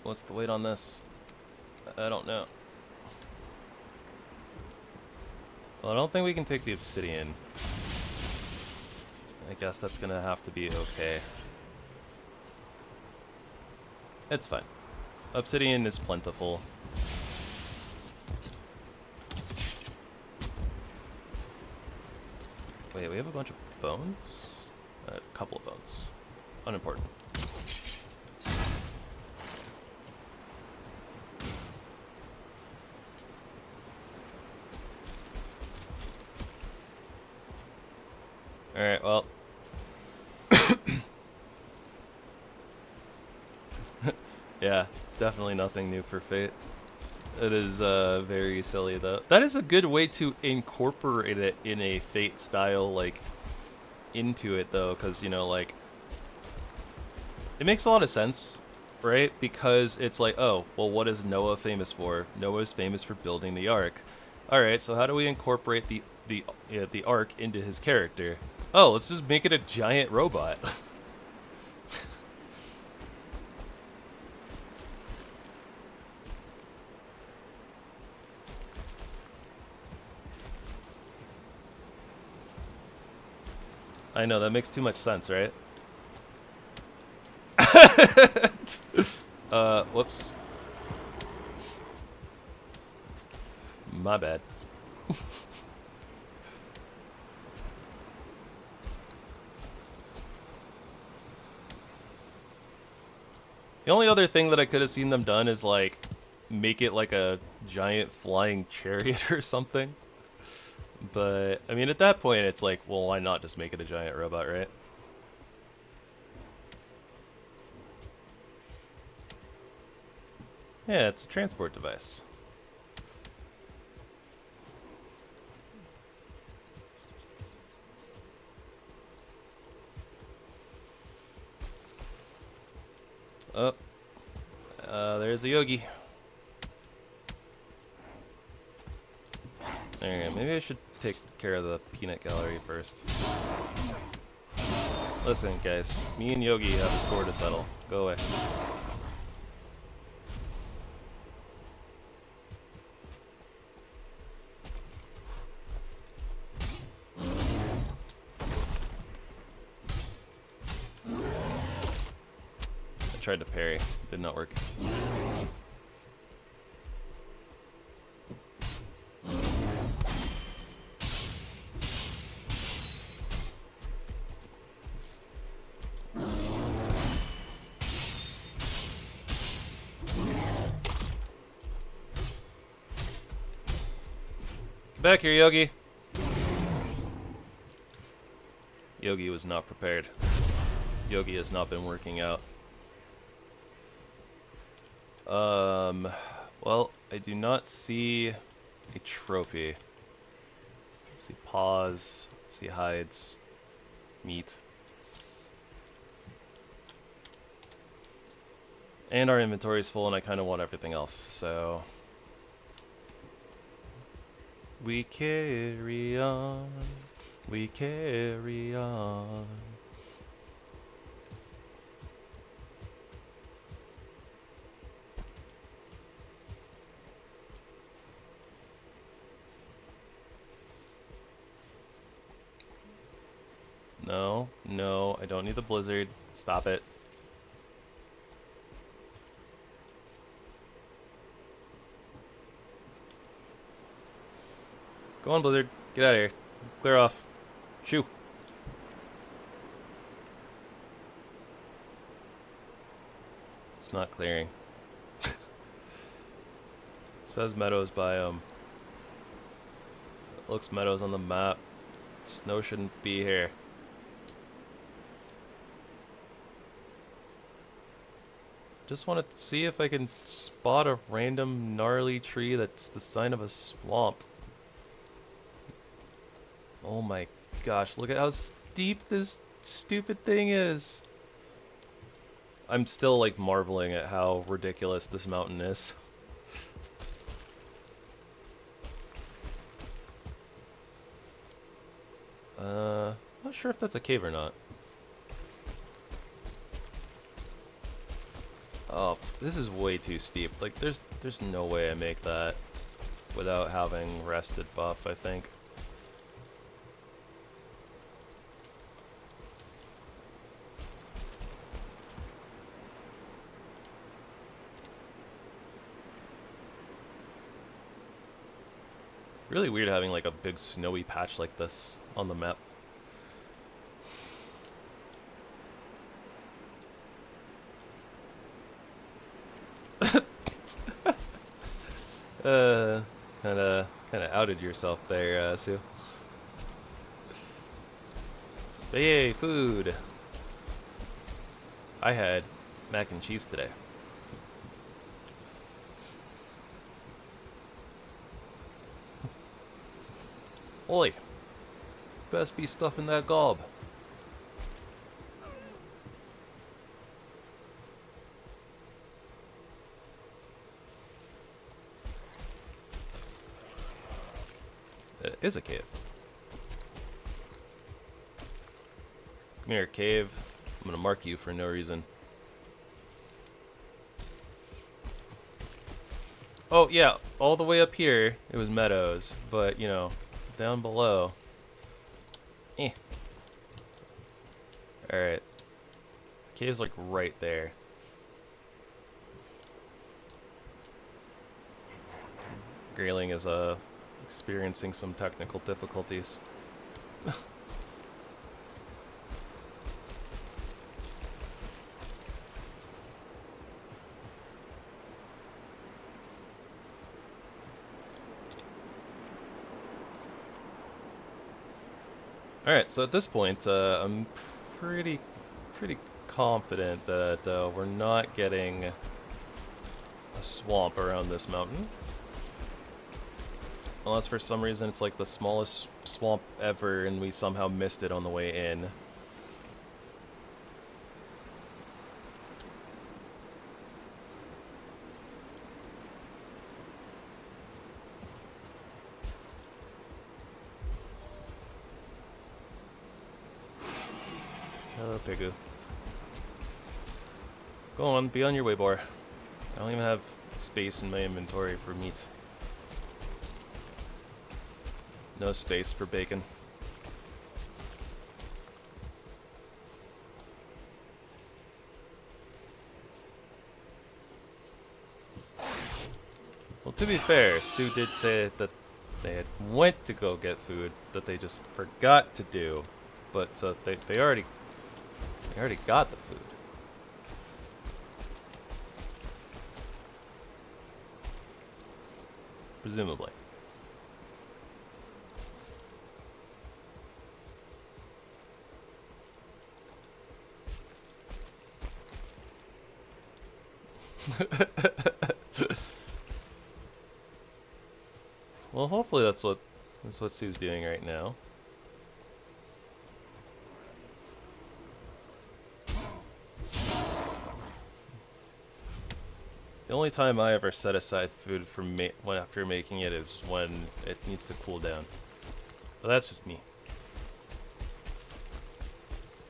What's the weight on this? I don't know. Well, I don't think we can take the obsidian. I guess that's gonna have to be okay. It's fine. Obsidian is plentiful. Wait, we have a bunch of bones? A couple of bones. Unimportant. Alright, well. Yeah, definitely nothing new for Fate. It is very silly though. That is a good way to incorporate it in a Fate style, like, into it though, because, you know, like, it makes a lot of sense, right? Because it's like, oh, well, what is Noah famous for? Noah is famous for building the Ark. Alright, so how do we incorporate the Ark into his character? Oh, let's just make it a giant robot. I know, that makes too much sense, right? Whoops. My bad. The only other thing that I could have seen them done is, like, make it like a giant flying chariot or something. But, I mean, at that point, it's like, well, why not just make it a giant robot, right? Yeah, it's a transport device. Oh. There's the Yogi. Alright, maybe I should take care of the peanut gallery first. Listen, guys, me and Yogi have a score to settle. Go away. tried to parry. Did not work. Back here, Yogi. Yogi was not prepared. Yogi has not been working out. Well, I do not see a trophy. See paws, see hides, meat. And our inventory is full and I kind of want everything else, so... We carry on, we carry on. No, no, I don't need the blizzard. Stop it. Go on, blizzard. Get out of here. Clear off. Shoo. It's not clearing. It says meadows biome. It looks meadows on the map. Snow shouldn't be here. Just want to see if I can spot a random gnarly tree that's the sign of a swamp. Oh my gosh, look at how steep this stupid thing is. I'm still like marveling at how ridiculous this mountain is. Not sure if that's a cave or not. Oh, this is way too steep. Like there's no way I make that without having rested buff, I think. Really weird having like a big snowy patch like this on the map. Kinda outed yourself there, Sue. But yay, food! I had mac and cheese today. Oi! Best be stuffing that gob. It is a cave. Come here, cave. I'm gonna mark you for no reason. Oh yeah, all the way up here it was meadows, but you know, down below. Eh. Alright. The cave's like right there. Grayling is experiencing some technical difficulties. Alright, so at this point, I'm pretty confident that we're not getting a swamp around this mountain. Unless for some reason it's like the smallest swamp ever and we somehow missed it on the way in. Hello, Pigu. Go on, be on your way, boy. I don't even have space in my inventory for meat. No space for bacon. Well, to be fair, Sue did say that they had went to go get food that they just forgot to do, but so they already got the food. Presumably. Well, hopefully that's what Sue's doing right now. The only time I ever set aside food for after making it is when it needs to cool down. But that's just me.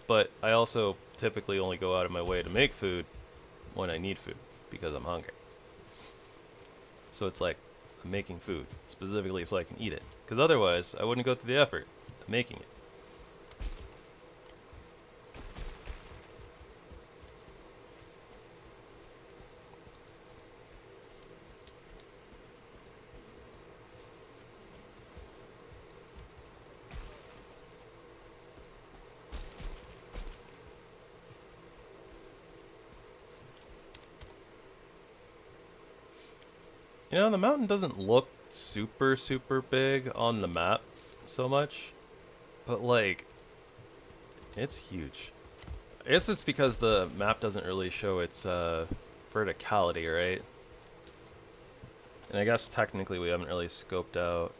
But I also typically only go out of my way to make food when I need food because I'm hungry. So it's like I'm making food specifically so I can eat it, because otherwise I wouldn't go through the effort of making it. You know, the mountain doesn't look super big on the map so much, but like, it's huge. I guess it's because the map doesn't really show its verticality, right? And I guess technically we haven't really scoped out.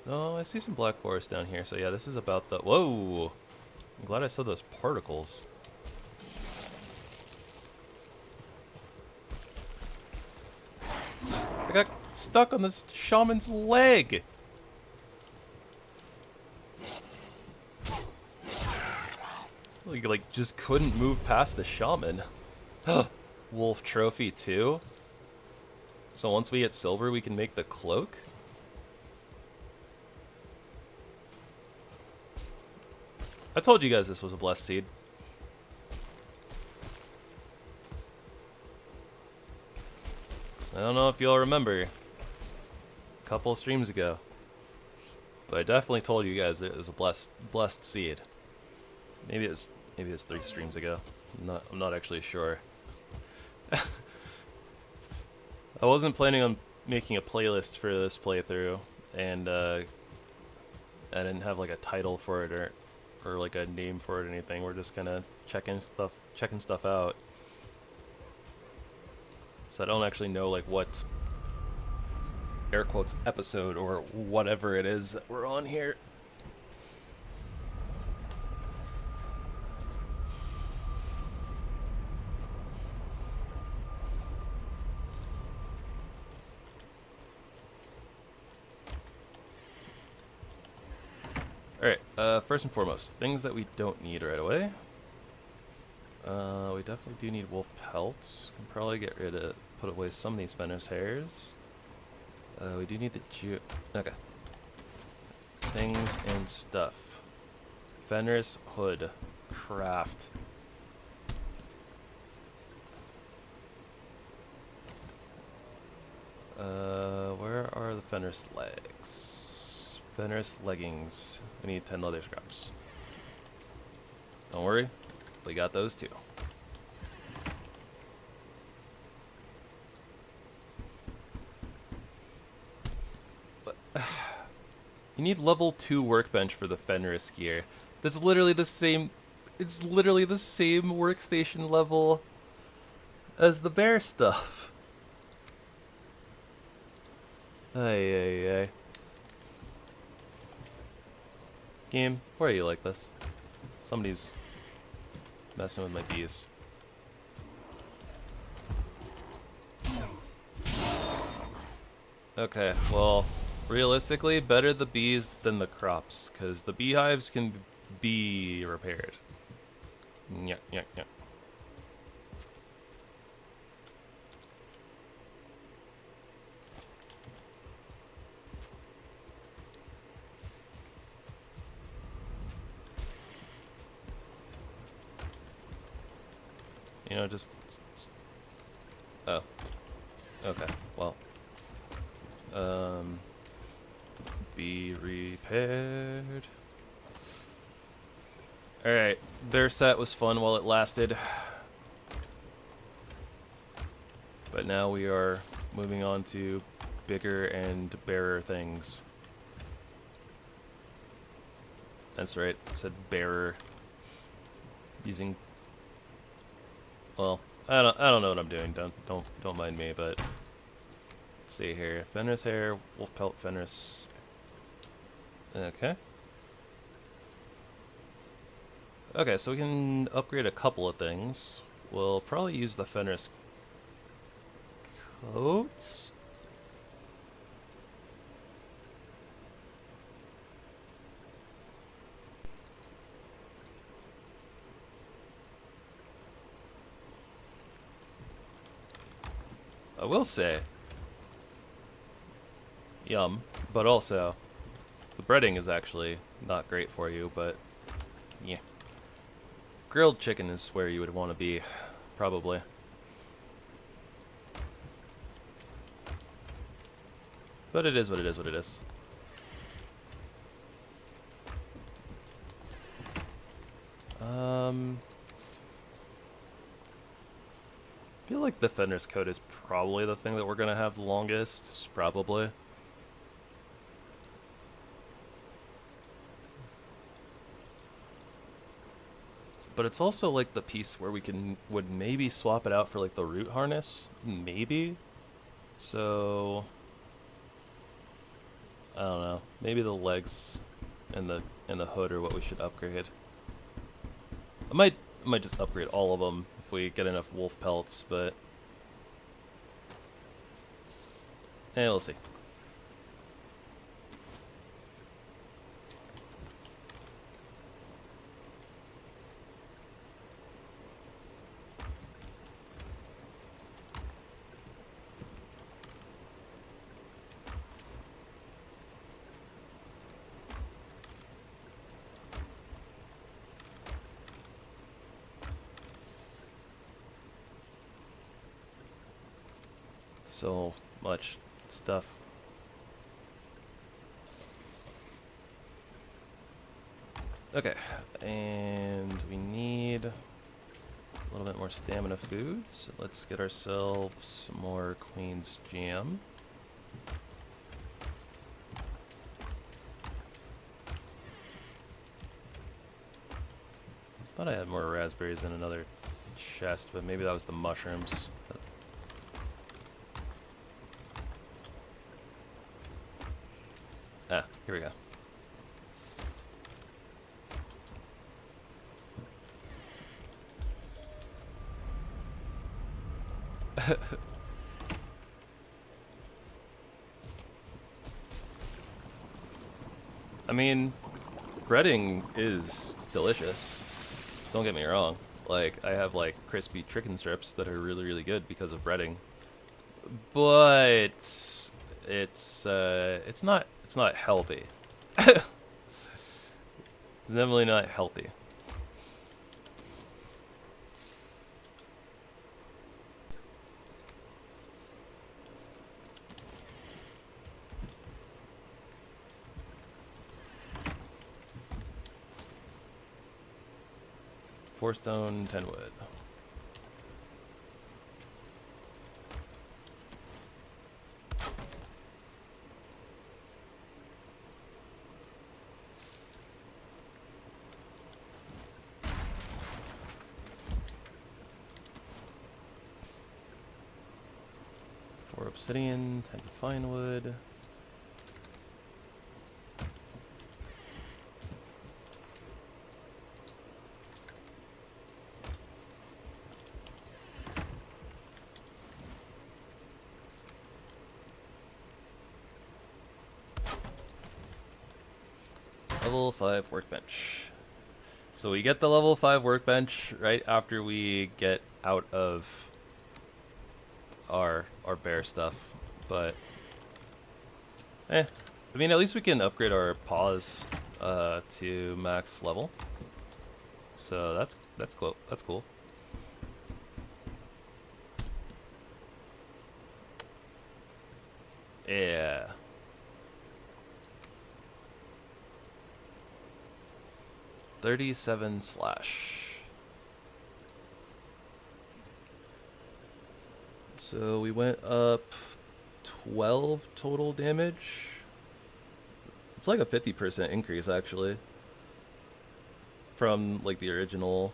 No, I see some black forest down here, so yeah, this is about the... Whoa! I'm glad I saw those particles. I got stuck on this shaman's leg! Like, just couldn't move past the shaman. Wolf trophy too? So once we get silver, we can make the cloak? I told you guys this was a blessed seed. I don't know if y'all remember, a couple streams ago, but I definitely told you guys it was a blessed seed. Maybe it's 3 streams ago. I'm not actually sure. I wasn't planning on making a playlist for this playthrough, and I didn't have like a title for it or like a name for it or anything. We're just kind of checking stuff out. So I don't actually know like what air quotes episode or whatever it is that we're on here. Alright, first and foremost, things that we don't need right away. We definitely do need wolf pelts. Can probably put away some of these Fenris hairs. We do need the okay. Things and stuff. Fenris hood. Craft. Where are the Fenris legs? Fenris leggings. We need 10 leather scraps. Don't worry, we got those too. But you need level 2 workbench for the Fenris gear. That's literally the same. It's literally the same workstation level as the bear stuff. Ay. Game, why are you like this? Somebody's messing with my bees. Okay, well, realistically, better the bees than the crops, because the beehives can be repaired. Yeah. You know, just... Oh. Okay, well. Be repaired. Alright, bear set was fun while it lasted. But now we are moving on to bigger and barer things. That's right, it said bearer. Using, well, I don't know what I'm doing. Don't mind me, but let's see here. Fenris hair, wolf pelt, Fenris. Okay. Okay, so we can upgrade a couple of things. We'll probably use the Fenris coats. I will say, yum, but also, the breading is actually not great for you, but yeah. Grilled chicken is where you would want to be, probably. But it is what it is what it is. I feel like the Fenris coat is probably the thing that we're gonna have the longest, probably. But it's also like the piece where we would maybe swap it out for like the root harness, maybe. So I don't know. Maybe the legs and the hood are what we should upgrade. I might just upgrade all of them if we get enough wolf pelts, but we'll see. So much stuff. Okay, and we need a little bit more stamina food, so let's get ourselves some more Queen's Jam. Thought I had more raspberries in another chest, but maybe that was the mushrooms. Ah, here we go. I mean, breading is delicious. Don't get me wrong. Like, I have like crispy chicken strips that are really, really good because of breading. But it's not healthy. It's definitely not healthy. Four stone, 10 wood. Four obsidian, 10 fine wood. Level 5 workbench. So we get the level 5 workbench right after we get out of our bear stuff, but I mean, at least we can upgrade our paws to max level. So that's cool. That's cool. Yeah. $37 slash. So we went up 12 total damage. It's like a 50% increase actually from like the original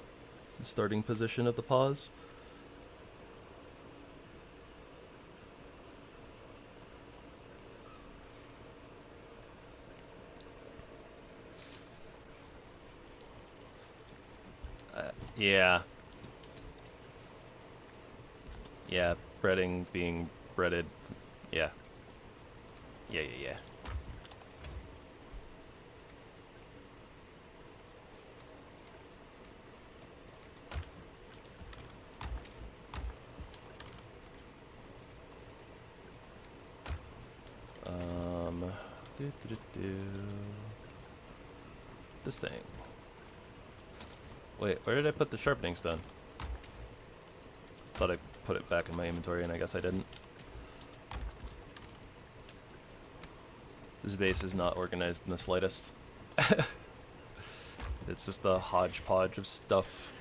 starting position of the pause. Yeah. Yeah, breading being breaded. Yeah. Yeah. Um, do. This thing. Wait, where did I put the sharpening stone? Thought I put it back in my inventory, and I guess I didn't. This base is not organized in the slightest. It's just a hodgepodge of stuff.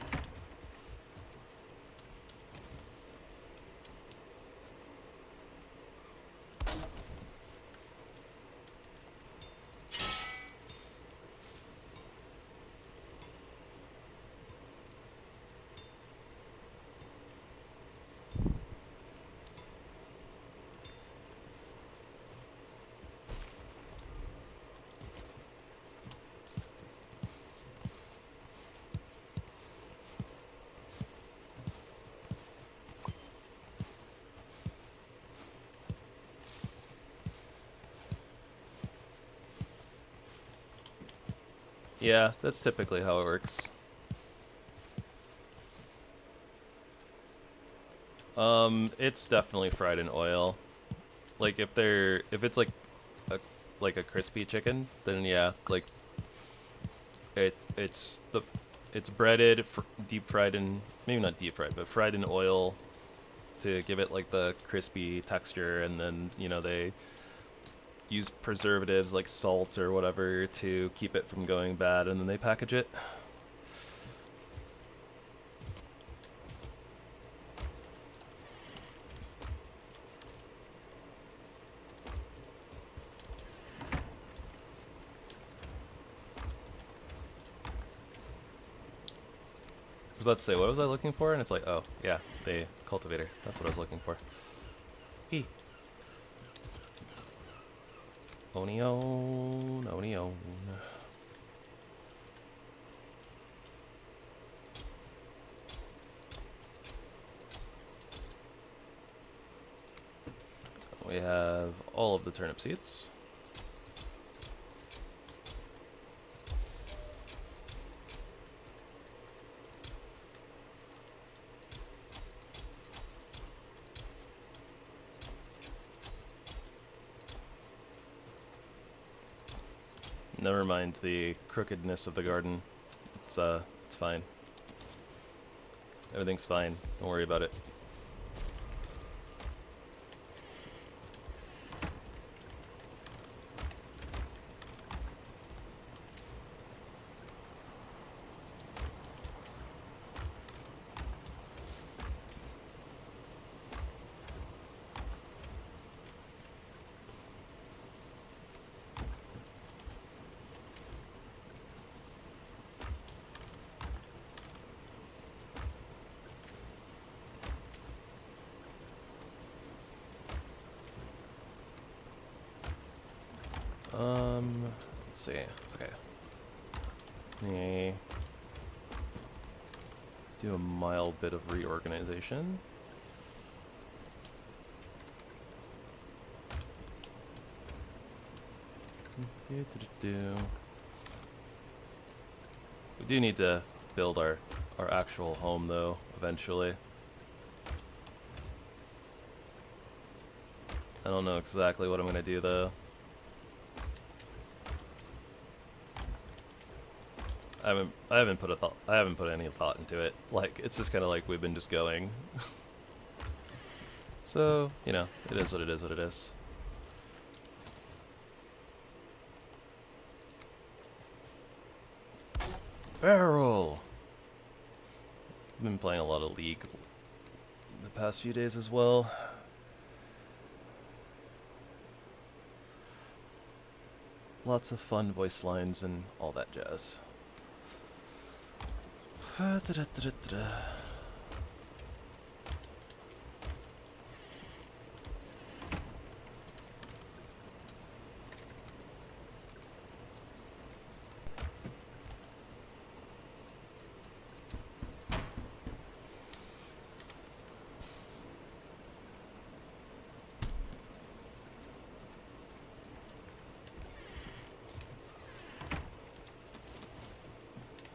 Yeah, that's typically how it works. It's definitely fried in oil. Like if it's like a crispy chicken, then yeah, like it's breaded, deep fried in, maybe not deep fried, but fried in oil to give it like the crispy texture, and then you know they use preservatives like salt or whatever to keep it from going bad, and then they package it. I was about to say, what was I looking for? And it's like, oh, yeah, the cultivator. That's what I was looking for. E. Onion, onion. We have all of the turnip seeds. Never mind the crookedness of the garden. It's fine. Everything's fine. Don't worry about it. Let's see. Okay. Let me do a mild bit of reorganization. We do need to build our actual home though, eventually. I don't know exactly what I'm gonna do though. I haven't put any thought into it. Like, it's just kind of like we've been just going. So, you know, it is what it is. Barrel! I've been playing a lot of League the past few days as well. Lots of fun voice lines and all that jazz.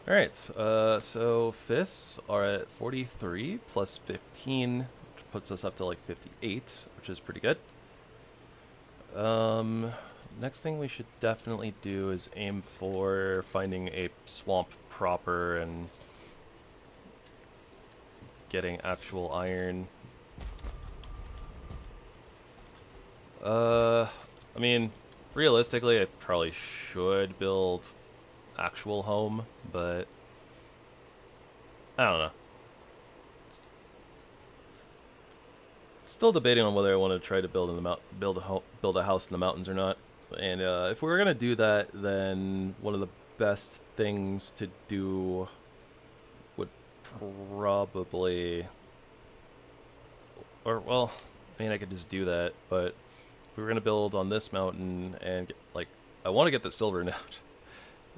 Alright, so fists are at 43 plus 15, which puts us up to like 58, which is pretty good. Next thing we should definitely do is aim for finding a swamp proper and getting actual iron. I mean, realistically, I probably should build actual home, but I don't know. Still debating on whether I want to try to build a house in the mountains or not. And if we were gonna do that, then one of the best things to do would probably, or well, I mean I could just do that, but if we were gonna build on this mountain and get, like, I want to get the silver note.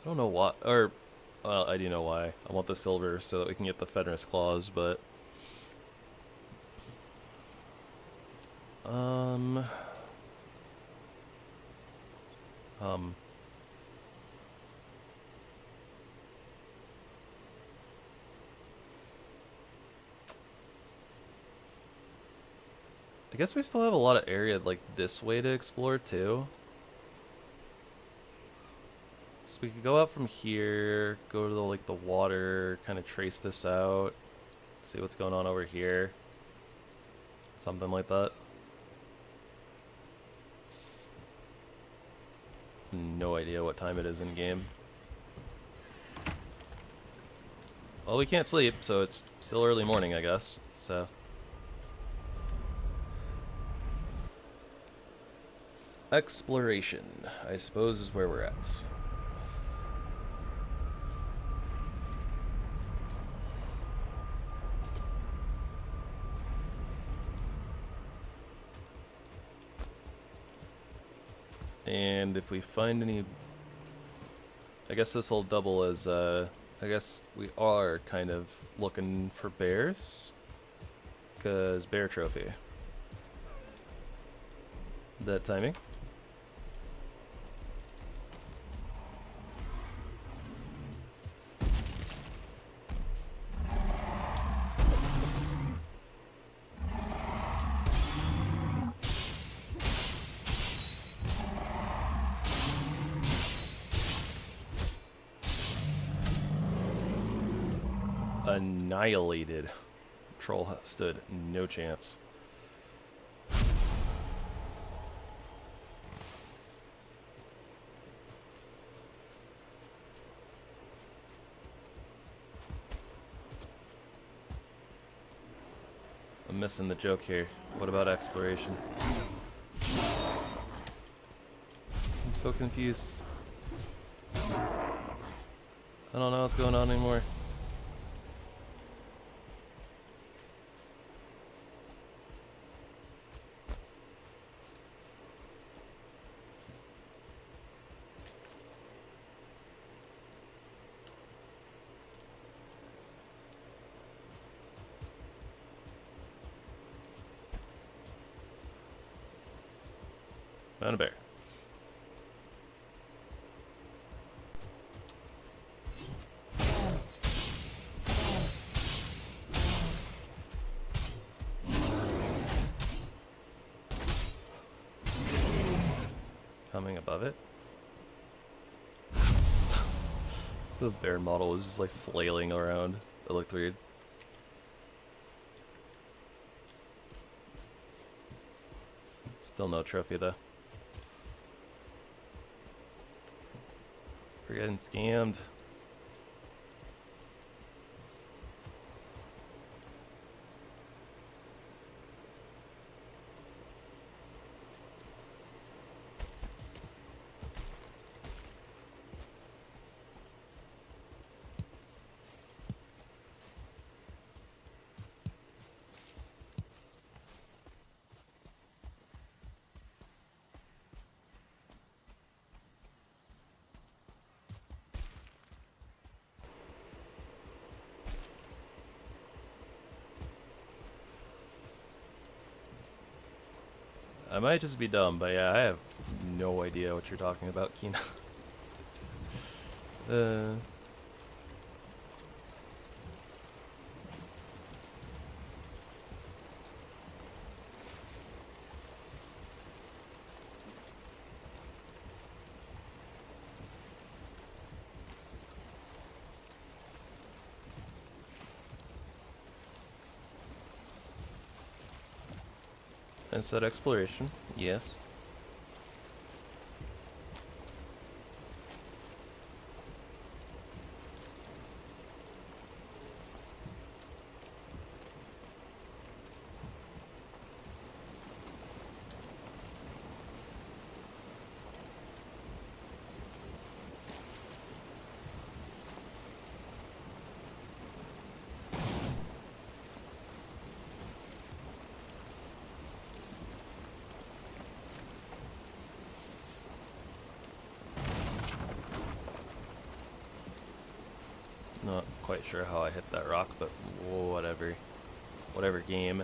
I don't know why, or well, I do know why. I want the silver so that we can get the Fenris claws, but um I guess we still have a lot of area like this way to explore too. So we could go out from here, go to the water, kind of trace this out, see what's going on over here. Something like that. No idea what time it is in game. Well, we can't sleep, so it's still early morning, I guess. So exploration, I suppose, is where we're at. And if we find any, I guess this will double as, I guess we are kind of looking for bears, because bear trophy. That timing. Annihilated. Troll stood no chance. I'm missing the joke here. What about exploration? I'm so confused. I don't know what's going on anymore. Found a bear. Coming above it. The bear model was just like flailing around. It looked weird. Still no trophy though. We're getting scammed. I might just be dumb, but yeah, I have no idea what you're talking about, Kina. uh... Instead exploration, yes. Not quite sure how I hit that rock, but whatever. Whatever game.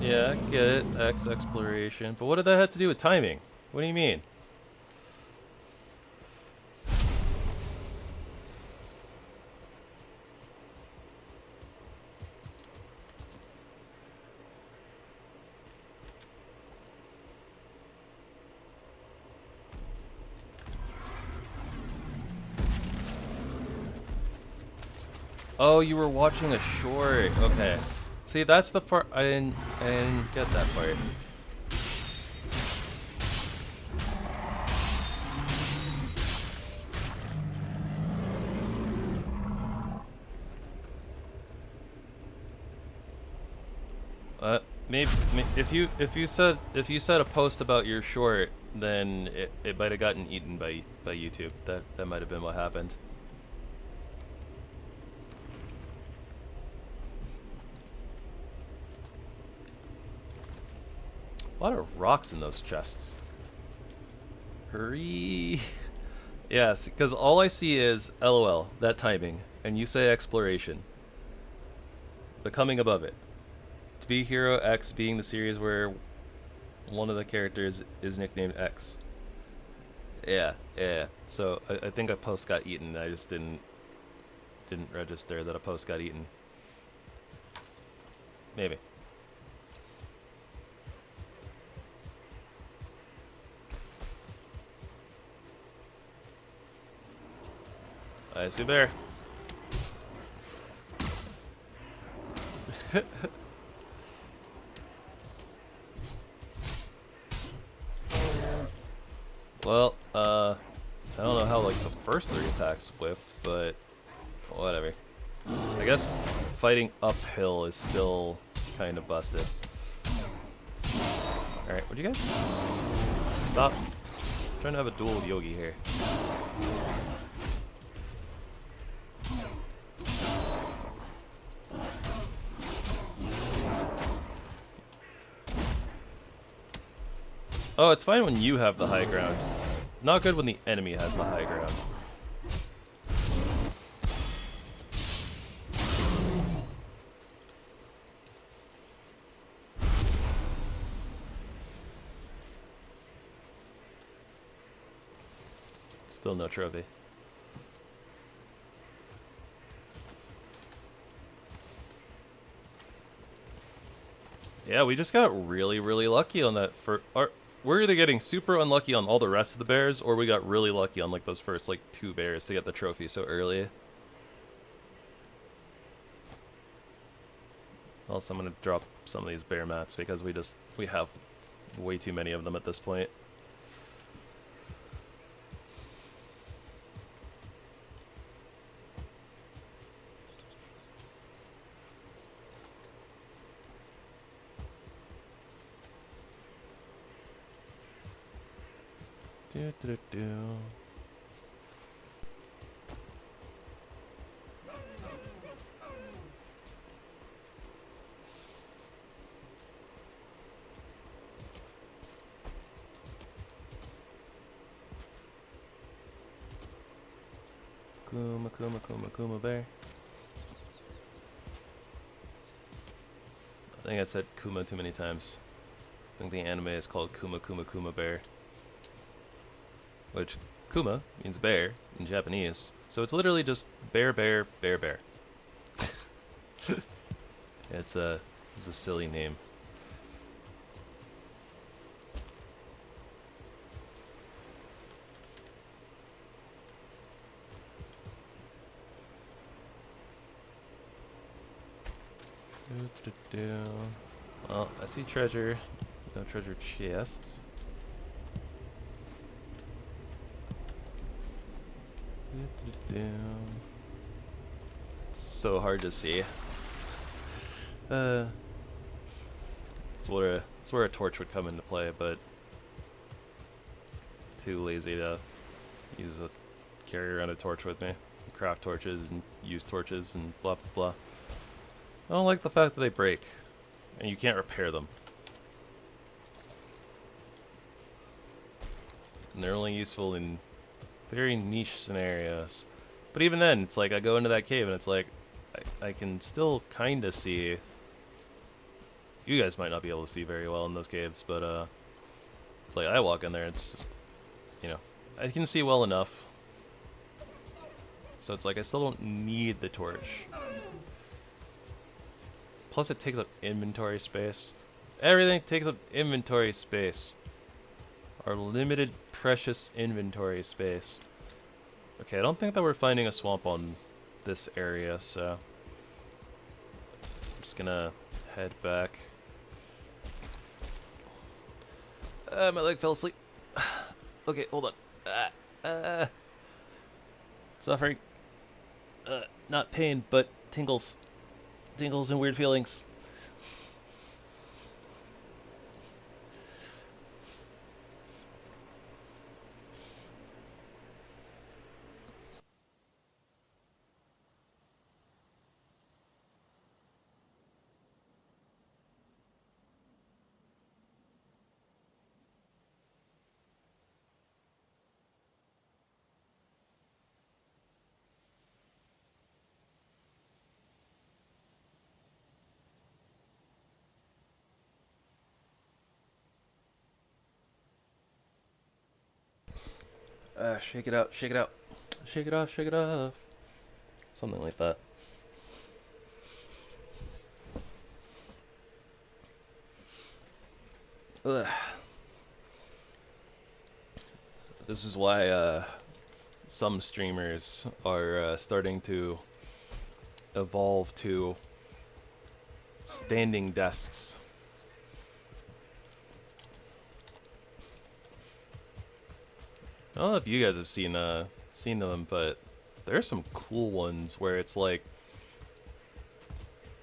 Yeah, I get it. X exploration. But what did that have to do with timing? What do you mean? Oh, you were watching a short. Okay. See, that's the part I didn't get that part. Maybe if you said a post about your short, then it might have gotten eaten by YouTube. That might have been what happened. A lot of rocks in those chests. Hurry! Yes, because all I see is LOL, that timing, and you say exploration. The coming above it. To be Hero X being the series where one of the characters is nicknamed X. Yeah, yeah. So I think a post got eaten. I just didn't register that a post got eaten. Maybe. I see bear. Well, I don't know how like the first 3 attacks whiffed, but whatever. I guess fighting uphill is still kind of busted. Alright, would you guys stop? I'm trying to have a duel with Yogi here. Oh, it's fine when you have the high ground. It's not good when the enemy has the high ground. Still no trophy. Yeah, we just got really, really lucky on that. We're either getting super unlucky on all the rest of the bears, or we got really lucky on like those first like 2 bears to get the trophy so early. Also, I'm gonna drop some of these bear mats because we have way too many of them at this point. Do, do, do. Kuma, Kuma, Kuma, Kuma bear. I think I said Kuma too many times. I think the anime is called Kuma, Kuma, Kuma bear. Which, Kuma means bear in Japanese. So it's literally just bear, bear, bear, bear. It's a silly name. Well, I see treasure. No treasure chests. It's so hard to see. It's where a torch would come into play, but too lazy to carry around a torch with me. Craft torches and use torches and blah blah blah. I don't like the fact that they break and you can't repair them. And they're only useful in very niche scenarios. But even then, it's like I go into that cave and it's like I can still kinda see. You guys might not be able to see very well in those caves, but it's like I walk in there, it's just, you know, I can see well enough. So it's like I still don't need the torch. Plus it takes up inventory space. Everything takes up inventory space. Our limited precious inventory space. Okay, I don't think that we're finding a swamp on this area, so I'm just gonna head back. My leg fell asleep. Okay, hold on. Suffering. Not pain, but tingles. Tingles and weird feelings. Shake it out, shake it out. Shake it off, shake it off. Something like that. Ugh. This is why some streamers are starting to evolve to standing desks. I don't know if you guys have seen them, but there are some cool ones where it's like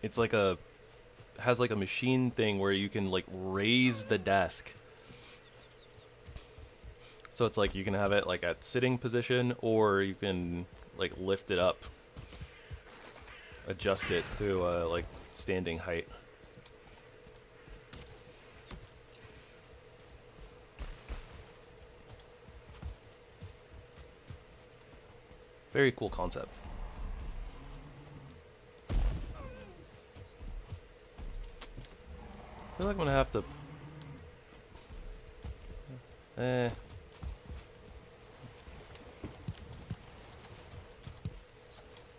has like a machine thing where you can like raise the desk. So it's like you can have it like at sitting position, or you can like lift it up, adjust it to like standing height. Very cool concept. I feel like I'm gonna have to.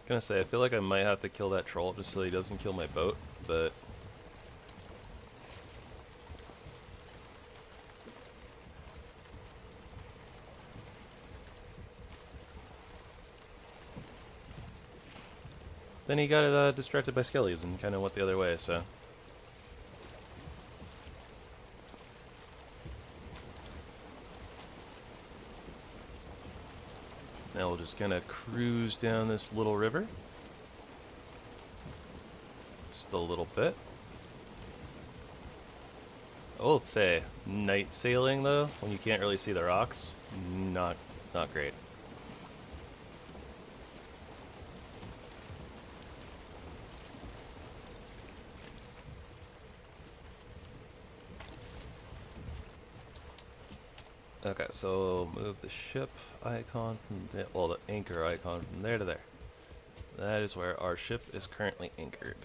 Gonna say, I feel like I might have to kill that troll just so he doesn't kill my boat, but. Then he got distracted by skellies and kind of went the other way, so. Now we'll just kind of cruise down this little river. Just a little bit. will say, night sailing though, when you can't really see the rocks, not great. Okay, so move the ship icon from there, well, the anchor icon from there to there. That is where our ship is currently anchored.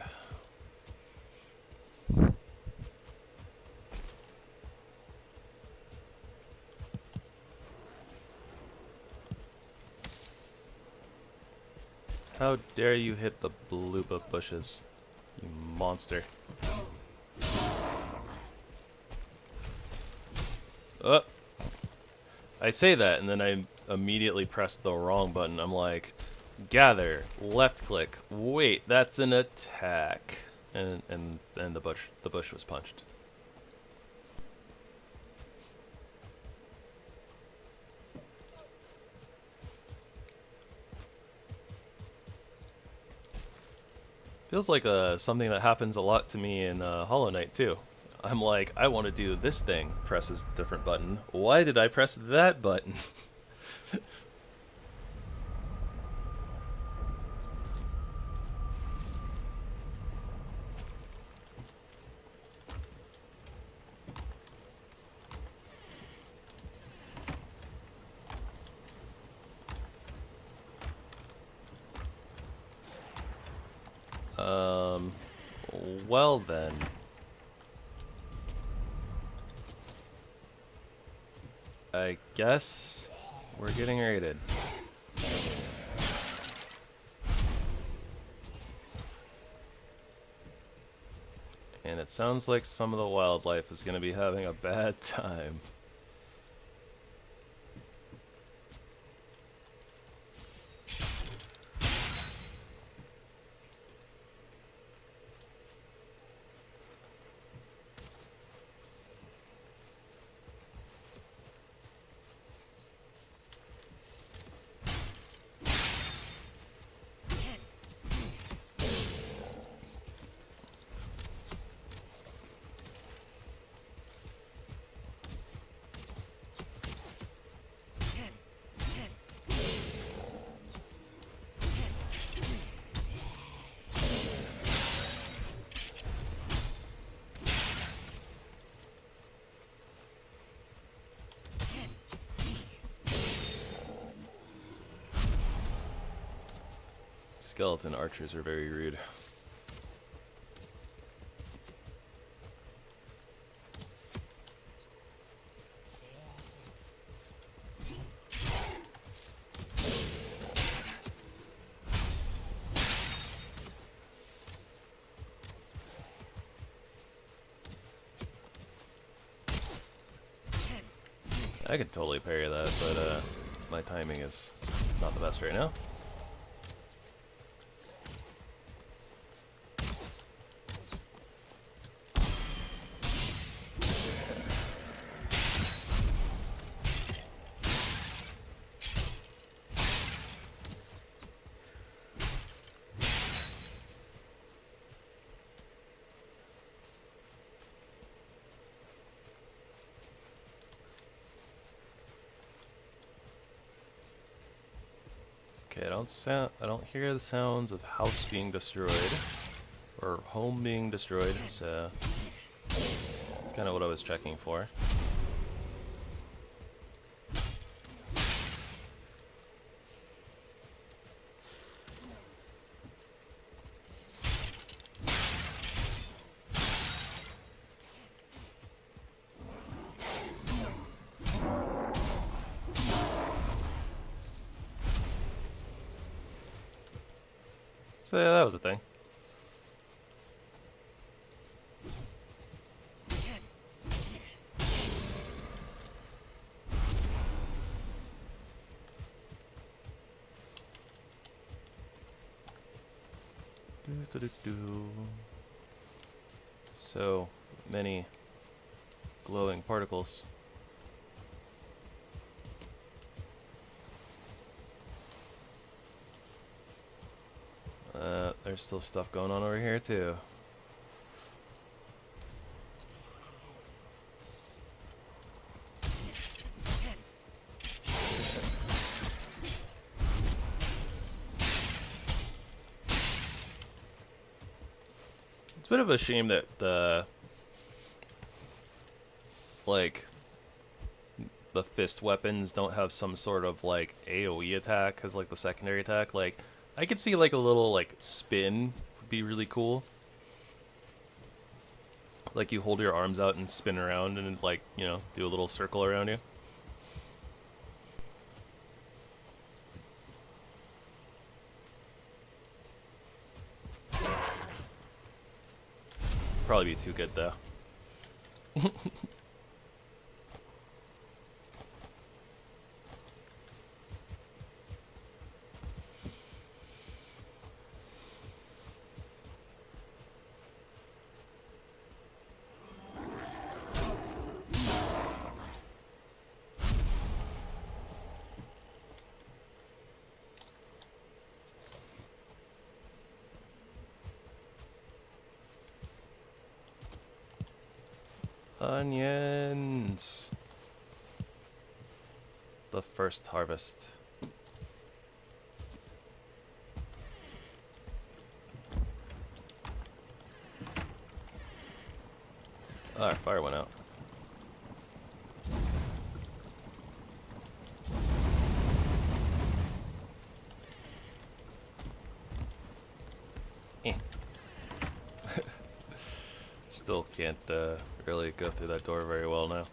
How dare you hit the bloopa bushes, you monster. Oh! I say that, and then I immediately press the wrong button. I'm like, gather, left click, wait, that's an attack. And the bush was punched. Feels like something that happens a lot to me in Hollow Knight too. I'm like, I want to do this thing, presses a different button. Why did I press that button? Well then. I guess we're getting raided. And it sounds like some of the wildlife is going to be having a bad time. Skeleton archers are very rude. I could totally parry that, but my timing is not the best right now. Okay, I don't hear the sounds of house being destroyed or home being destroyed. So kind of what I was checking for. So yeah, that was a thing. So many glowing particles. There's still stuff going on over here too. It's a bit of a shame that like the fist weapons don't have some sort of like AoE attack as like the secondary attack. Like I could see like a little like spin would be really cool. Like you hold your arms out and spin around and like, you know, do a little circle around you. Probably be too good though. Onions. The first harvest. Our fire went out. Eh. Still can't really go through that door very well now.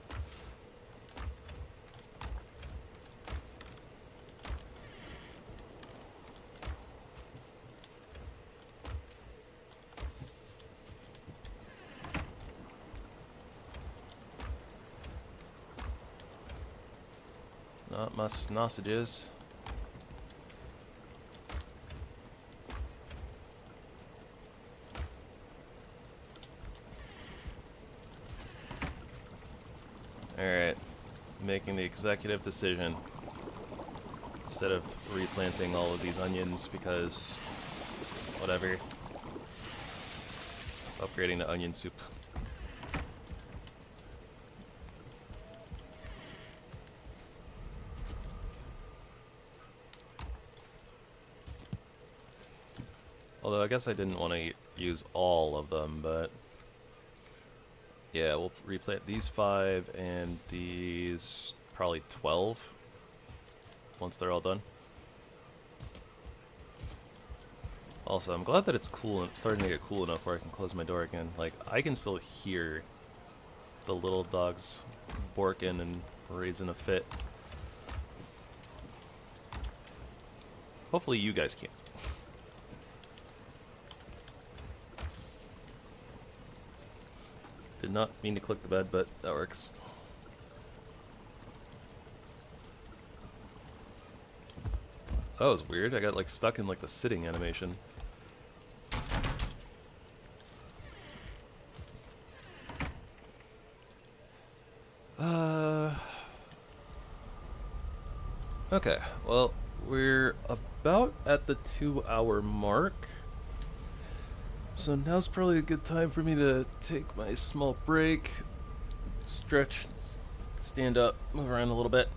Not much sausages. Alright, making the executive decision. Instead of replanting all of these onions because whatever. Upgrading to onion soup. Although I guess I didn't want to use all of them, but yeah, we'll replant these 5 and these probably 12 once they're all done. Also, I'm glad that it's cool and it's starting to get cool enough where I can close my door again. Like, I can still hear the little dogs borking and raising a fit. Hopefully you guys can't. Did not mean to click the bed, but that works. That was weird. I got like stuck in like the sitting animation. Okay, well, we're about at the 2-hour mark. So now's probably a good time for me to take my small break, stretch, stand up, move around a little bit.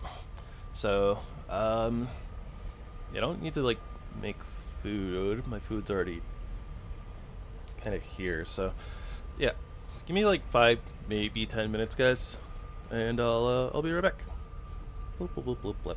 So, you don't need to like make food. My food's already kind of here. So, yeah, give me like 5, maybe 10 minutes, guys, and I'll be right back. Bloop, bloop, bloop, bloop, bloop.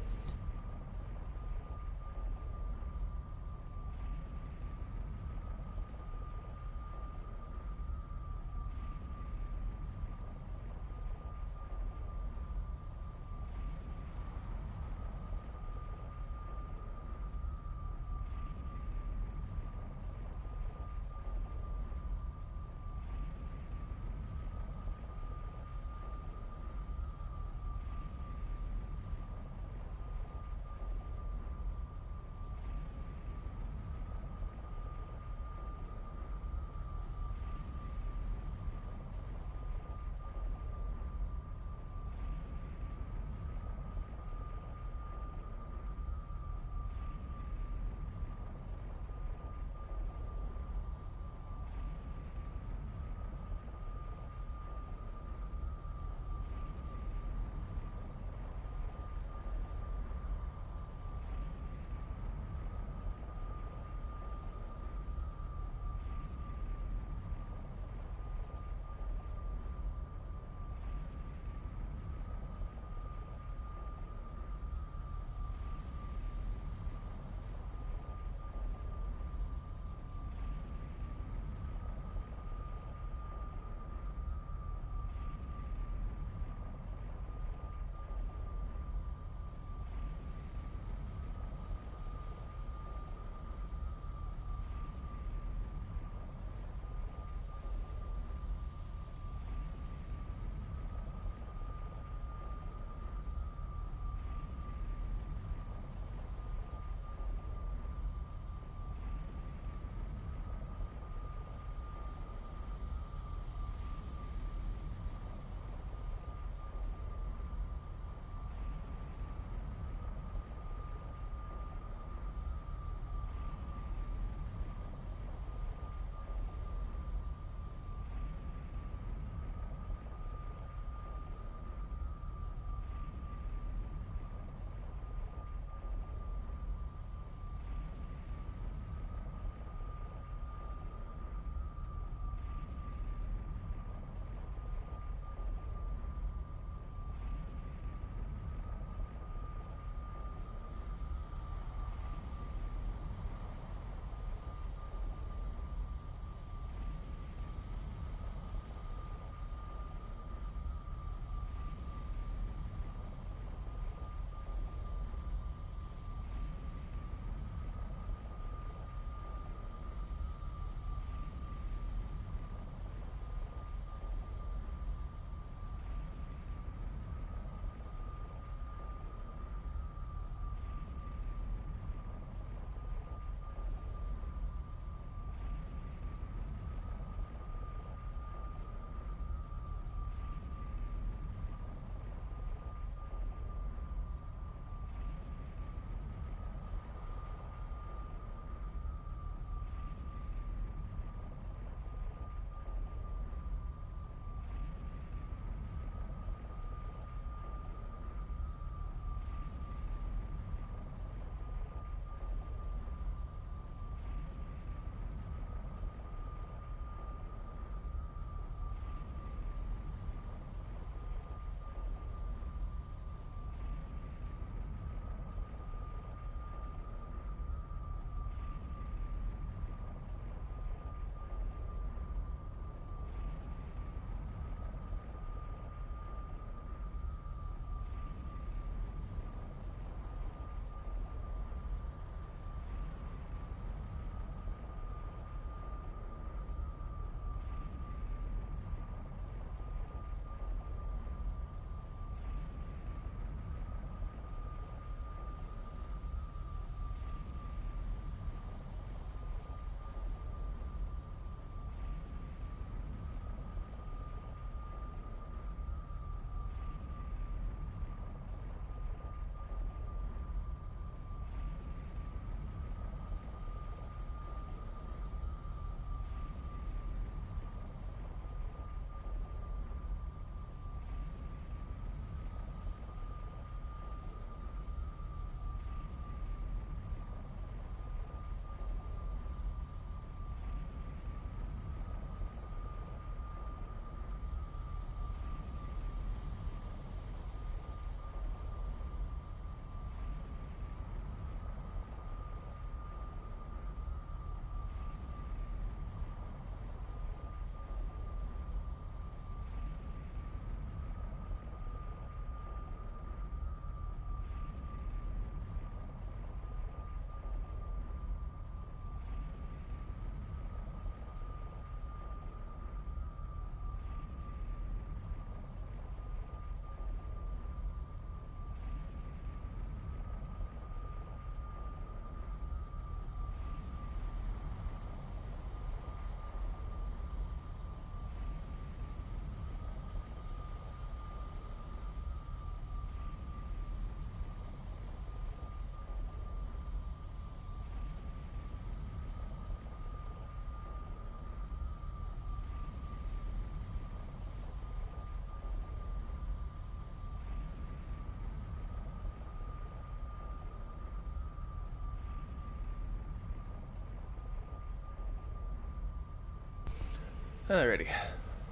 Alrighty.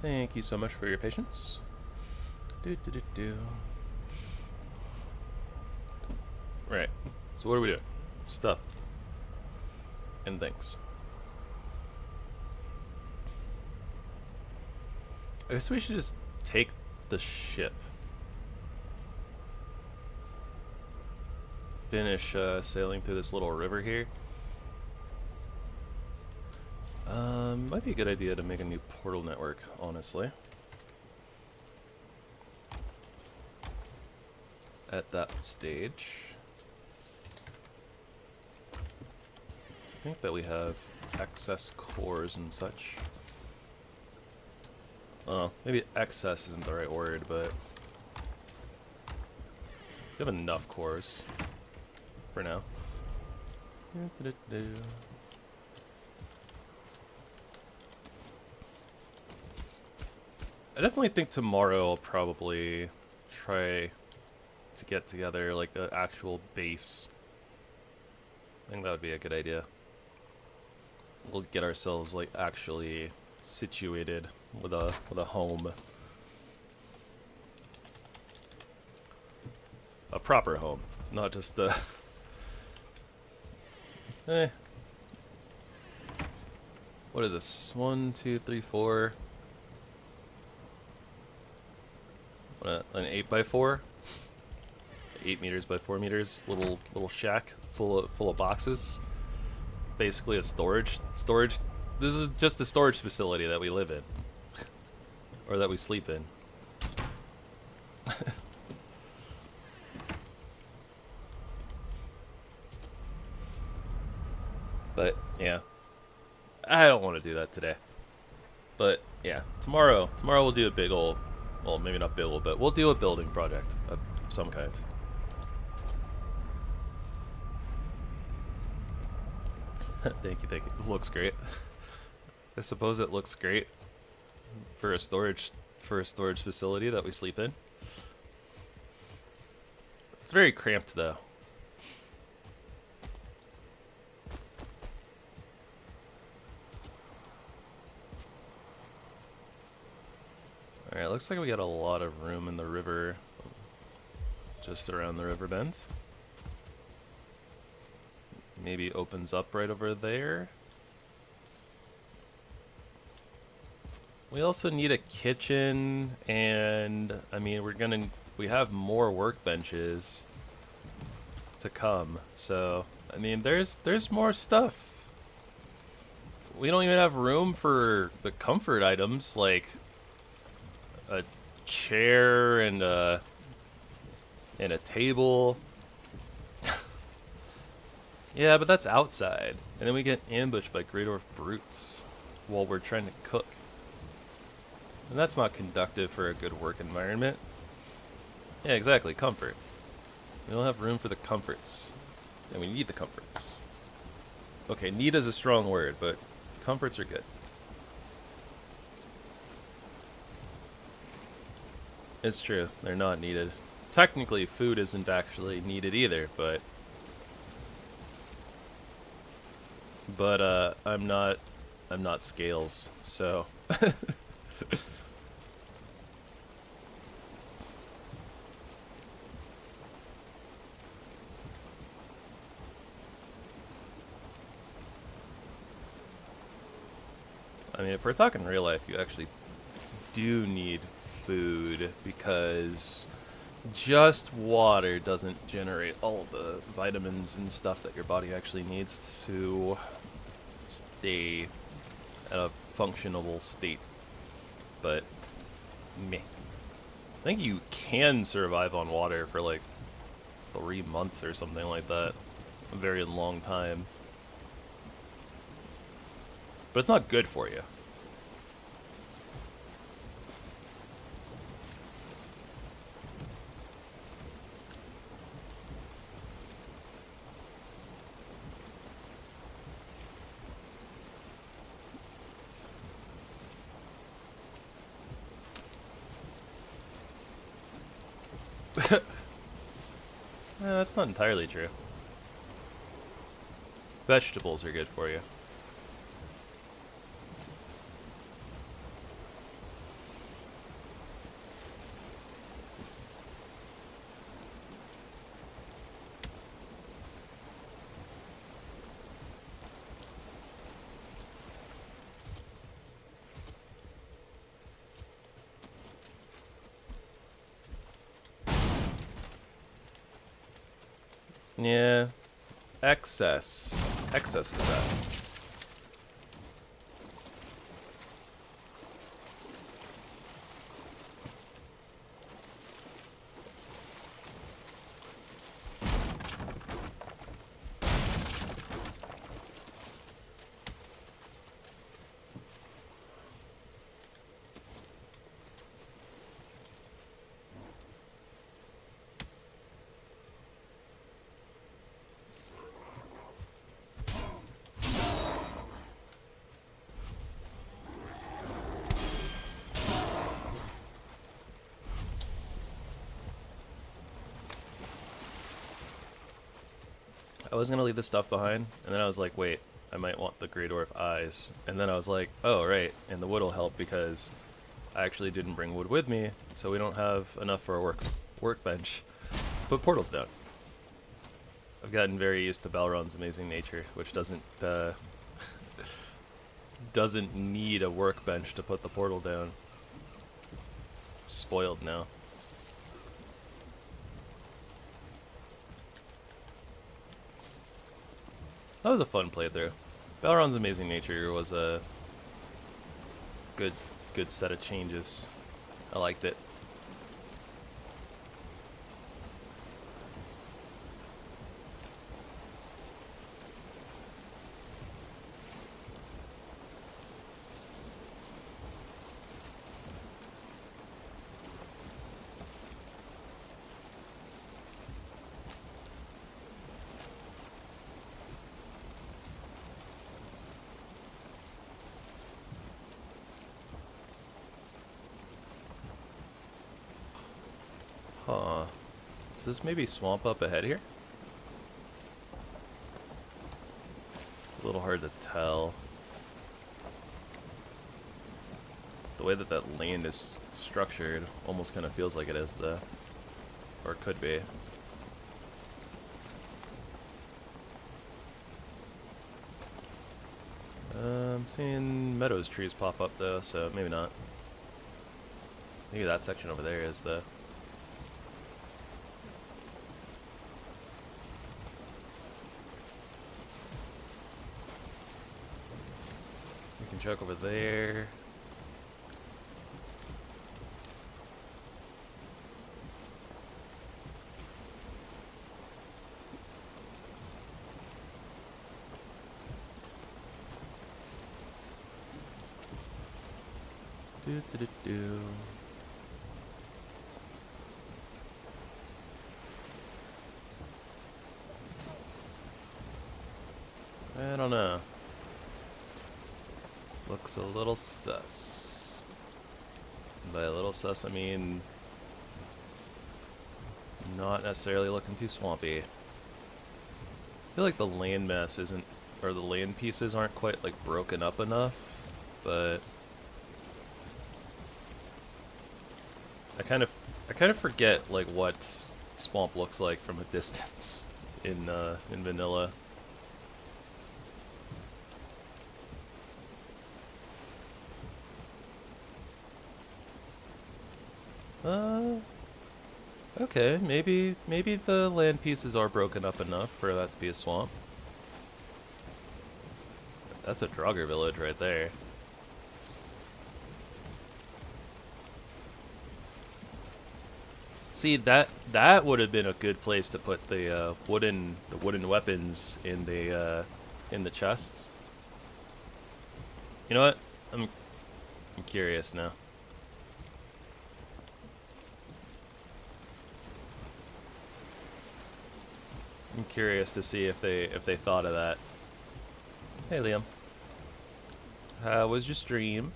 Thank you so much for your patience. Right. So what are we doing? Stuff. And things. I guess we should just take the ship. Finish sailing through this little river here. Might be a good idea to make a new portal network, honestly. At that stage. I think that we have excess cores and such. Maybe excess isn't the right word, but we have enough cores for now. I definitely think tomorrow I'll probably try to get together like an actual base. I think that would be a good idea. We'll get ourselves like actually situated with a home. A proper home, not just the What is this? 1, 2, 3, 4. What, an 8x4? 8 meters by 4 meters. Little shack full of boxes. Basically a storage. This is just a storage facility that we live in, or that we sleep in. But yeah, I don't want to do that today. But yeah, tomorrow we'll do a big old, well, maybe not big old, but we'll do a building project of some kind. Thank you. It looks great. I suppose it looks great for a storage facility that we sleep in. It's very cramped though. Alright, looks like we got a lot of room in the river, just around the river bend. Maybe opens up right over there. We also need a kitchen, and I mean we have more workbenches to come. So I mean there's more stuff. We don't even have room for the comfort items like a chair and a table. Yeah, but that's outside, and then we get ambushed by Great Orc brutes while we're trying to cook. And that's not conductive for a good work environment. Yeah, exactly, comfort. We don't have room for the comforts, and we need the comforts. Okay, need is a strong word, but comforts are good. It's true, they're not needed. Technically, food isn't actually needed either, but I'm not Scales, so I mean, if we're talking real life, you actually do need food, because just water doesn't generate all the vitamins and stuff that your body actually needs to stay at a functionable state. But meh. I think you can survive on water for like 3 months or something like that. A very long time. But it's not good for you. That's not entirely true. Vegetables are good for you. Yeah. Excess. Excess is bad. I was gonna leave this stuff behind, and then I was like, wait, I might want the Grey Dwarf eyes. And then I was like, oh, right, and the wood will help because I actually didn't bring wood with me, so we don't have enough for a workbench to put portals down. I've gotten very used to Balron's amazing nature, which doesn't doesn't need a workbench to put the portal down. Spoiled now. That was a fun playthrough. Balron's amazing nature was a good set of changes. I liked it. Huh. Is this maybe swamp up ahead here? A little hard to tell. The way that that land is structured almost kind of feels like it is, though. Or it could be. I'm seeing meadows trees pop up, though, so maybe not. Maybe that section over there is the... We can check over there. Do. I don't know. Looks a little sus. By a little sus, I mean not necessarily looking too swampy. I feel like the land mass isn't, or the land pieces aren't quite like broken up enough, but I kind of forget like what swamp looks like from a distance in vanilla. Okay, maybe the land pieces are broken up enough for that to be a swamp. That's a Draugr village right there. See, that would have been a good place to put the wooden weapons in the chests. You know what? I'm curious now. I'm curious to see if they thought of that. Hey Liam. How was your stream?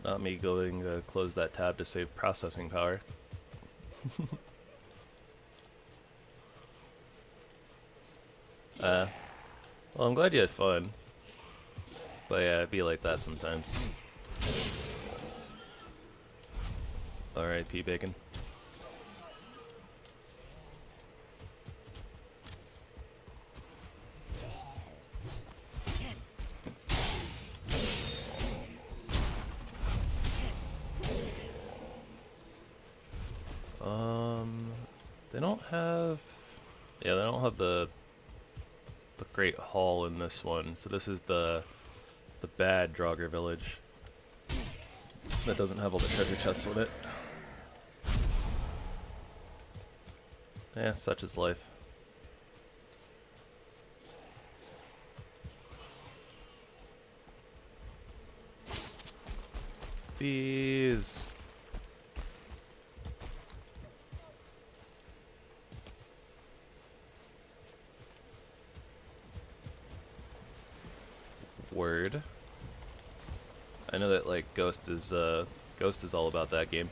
Not me going to close that tab to save processing power. Well, I'm glad you had fun. But yeah, it'd be like that sometimes. Alright, P. Bacon. They don't have... Yeah, they don't have the Great Hall in this one. So this is the bad Draugr village. That doesn't have all the treasure chests with it. Yeah, such is life. Bees! Word. I know that like Ghost is all about that game.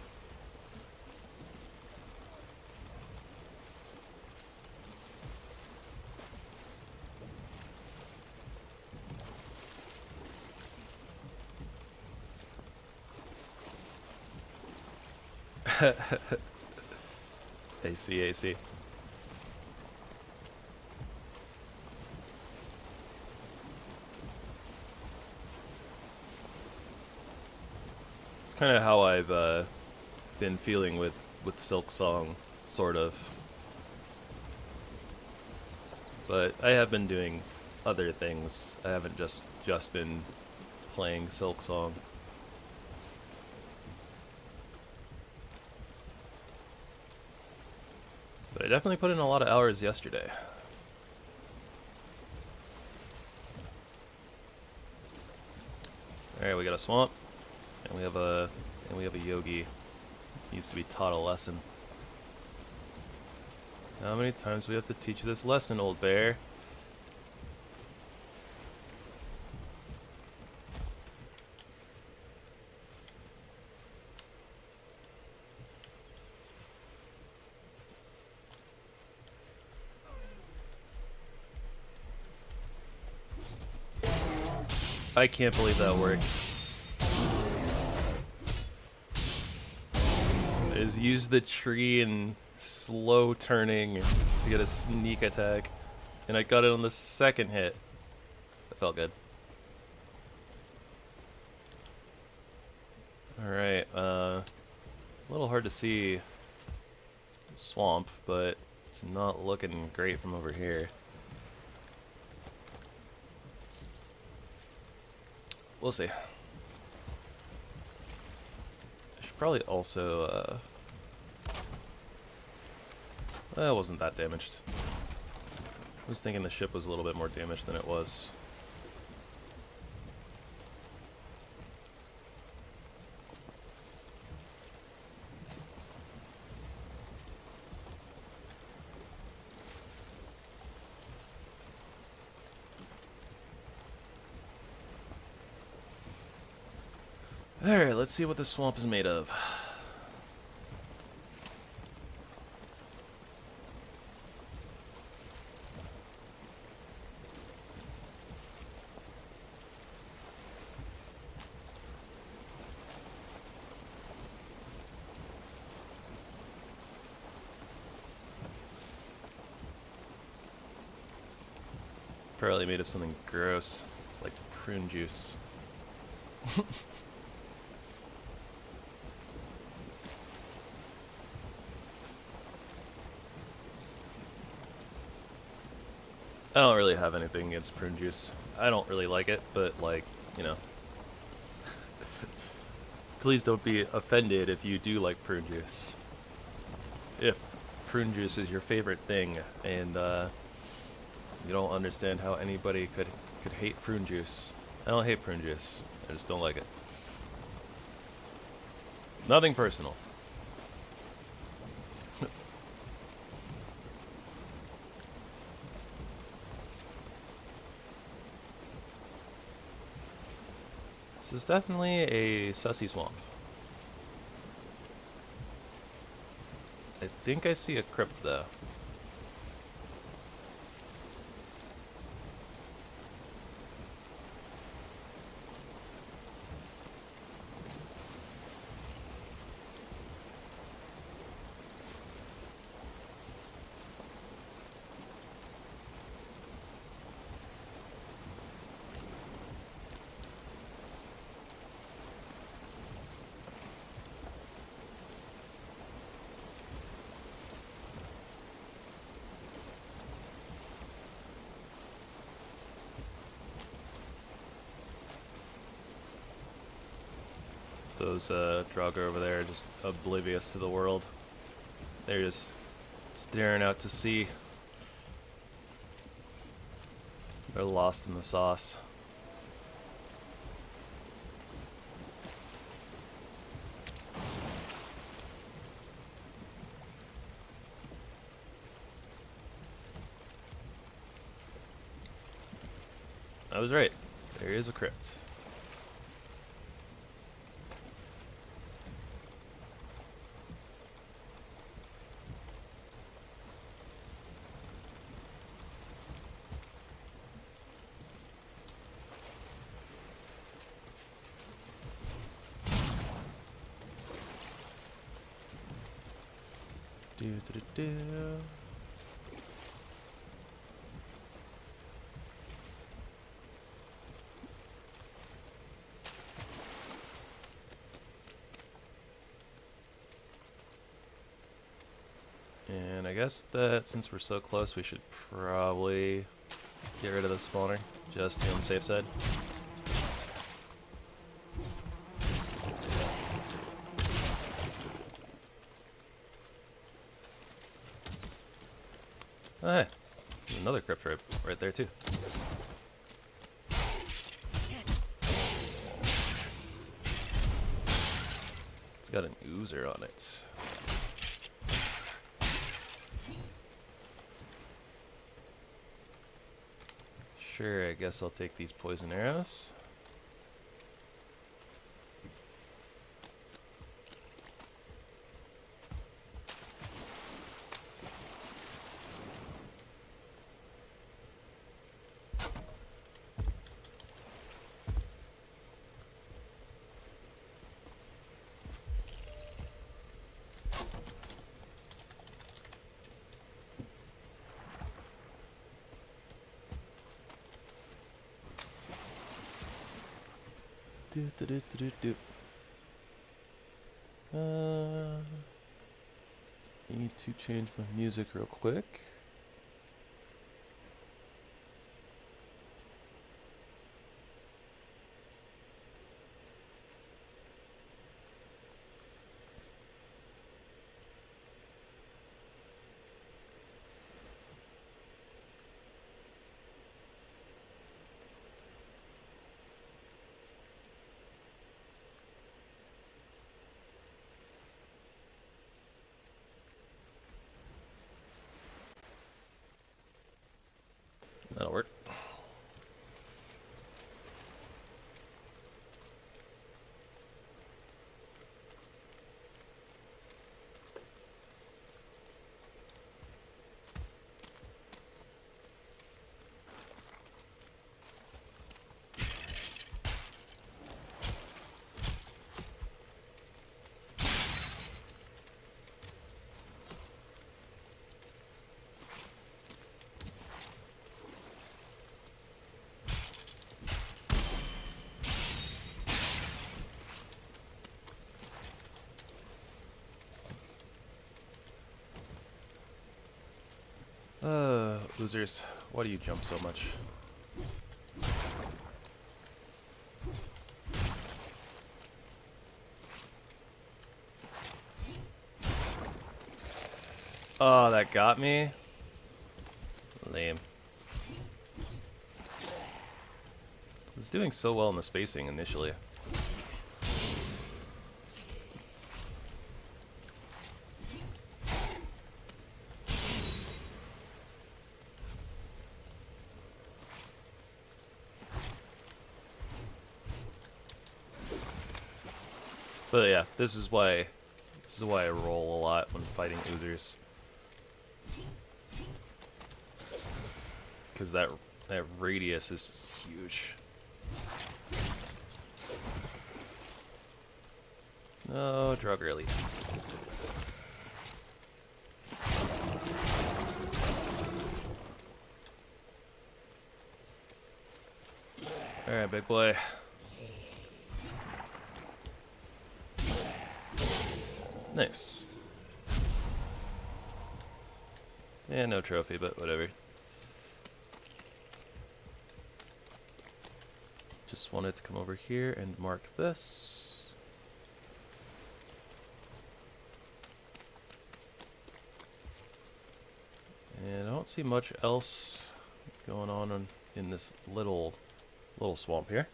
I see, I see. It's kind of how I've been feeling with Silk Song, sort of. But I have been doing other things. I haven't just been playing Silk Song. But I definitely put in a lot of hours yesterday. Alright, we got a swamp, and we have a yogi. He needs to be taught a lesson. How many times do we have to teach you this lesson, old bear? I can't believe that worked. Is use the tree and slow turning to get a sneak attack, and I got it on the second hit. That felt good. Alright, a little hard to see swamp, but it's not looking great from over here. We'll see. I should probably also, that wasn't that damaged. I was thinking the ship was a little bit more damaged than it was. Alright, let's see what this swamp is made of. Probably made of something gross, like prune juice. I don't really have anything against prune juice. I don't really like it, but like, you know. Please don't be offended if you do like prune juice. If prune juice is your favorite thing, and you don't understand how anybody could hate prune juice. I don't hate prune juice. I just don't like it. Nothing personal. This is definitely a sussy swamp. I think I see a crypt though. Those Draugr over there are just oblivious to the world. They're just staring out to sea. They're lost in the sauce. I was right. There is a crypt. Do do do do. And I guess that since we're so close, we should probably get rid of the spawner, just to be on the safe side. Oh, hey, there's another crypt right there too. It's got an oozer on it. Sure, I guess I'll take these poison arrows. Do, do, do, do, do, do. Need to change my music real quick. That'll work. Losers, why do you jump so much? Oh, that got me? Lame. I was doing so well in the spacing initially. But yeah, this is why I roll a lot when fighting oozers. Because that radius is just huge. No, Draugr Elite. Alright, big boy. Nice. Yeah, no trophy, but whatever. Just wanted to come over here and mark this. see much else going on in this little swamp here.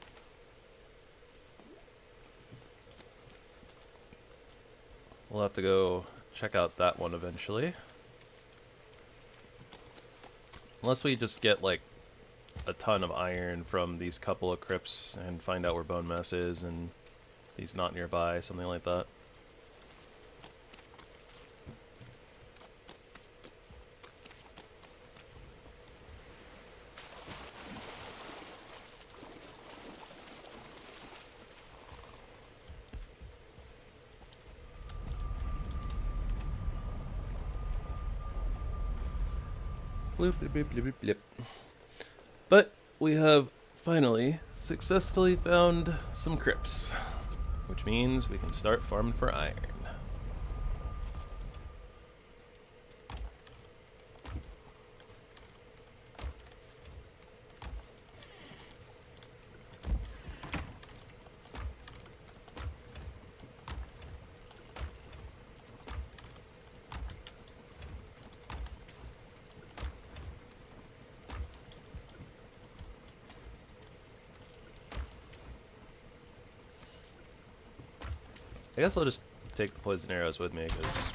We'll have to go check out that one eventually. Unless we just get like a ton of iron from these couple of crypts and find out where Bone Mess is and he's not nearby, something like that. Bloop, bloop, bloop, bloop, bloop. But we have finally successfully found some crypts, which means we can start farming for iron. I guess I'll just take the poison arrows with me because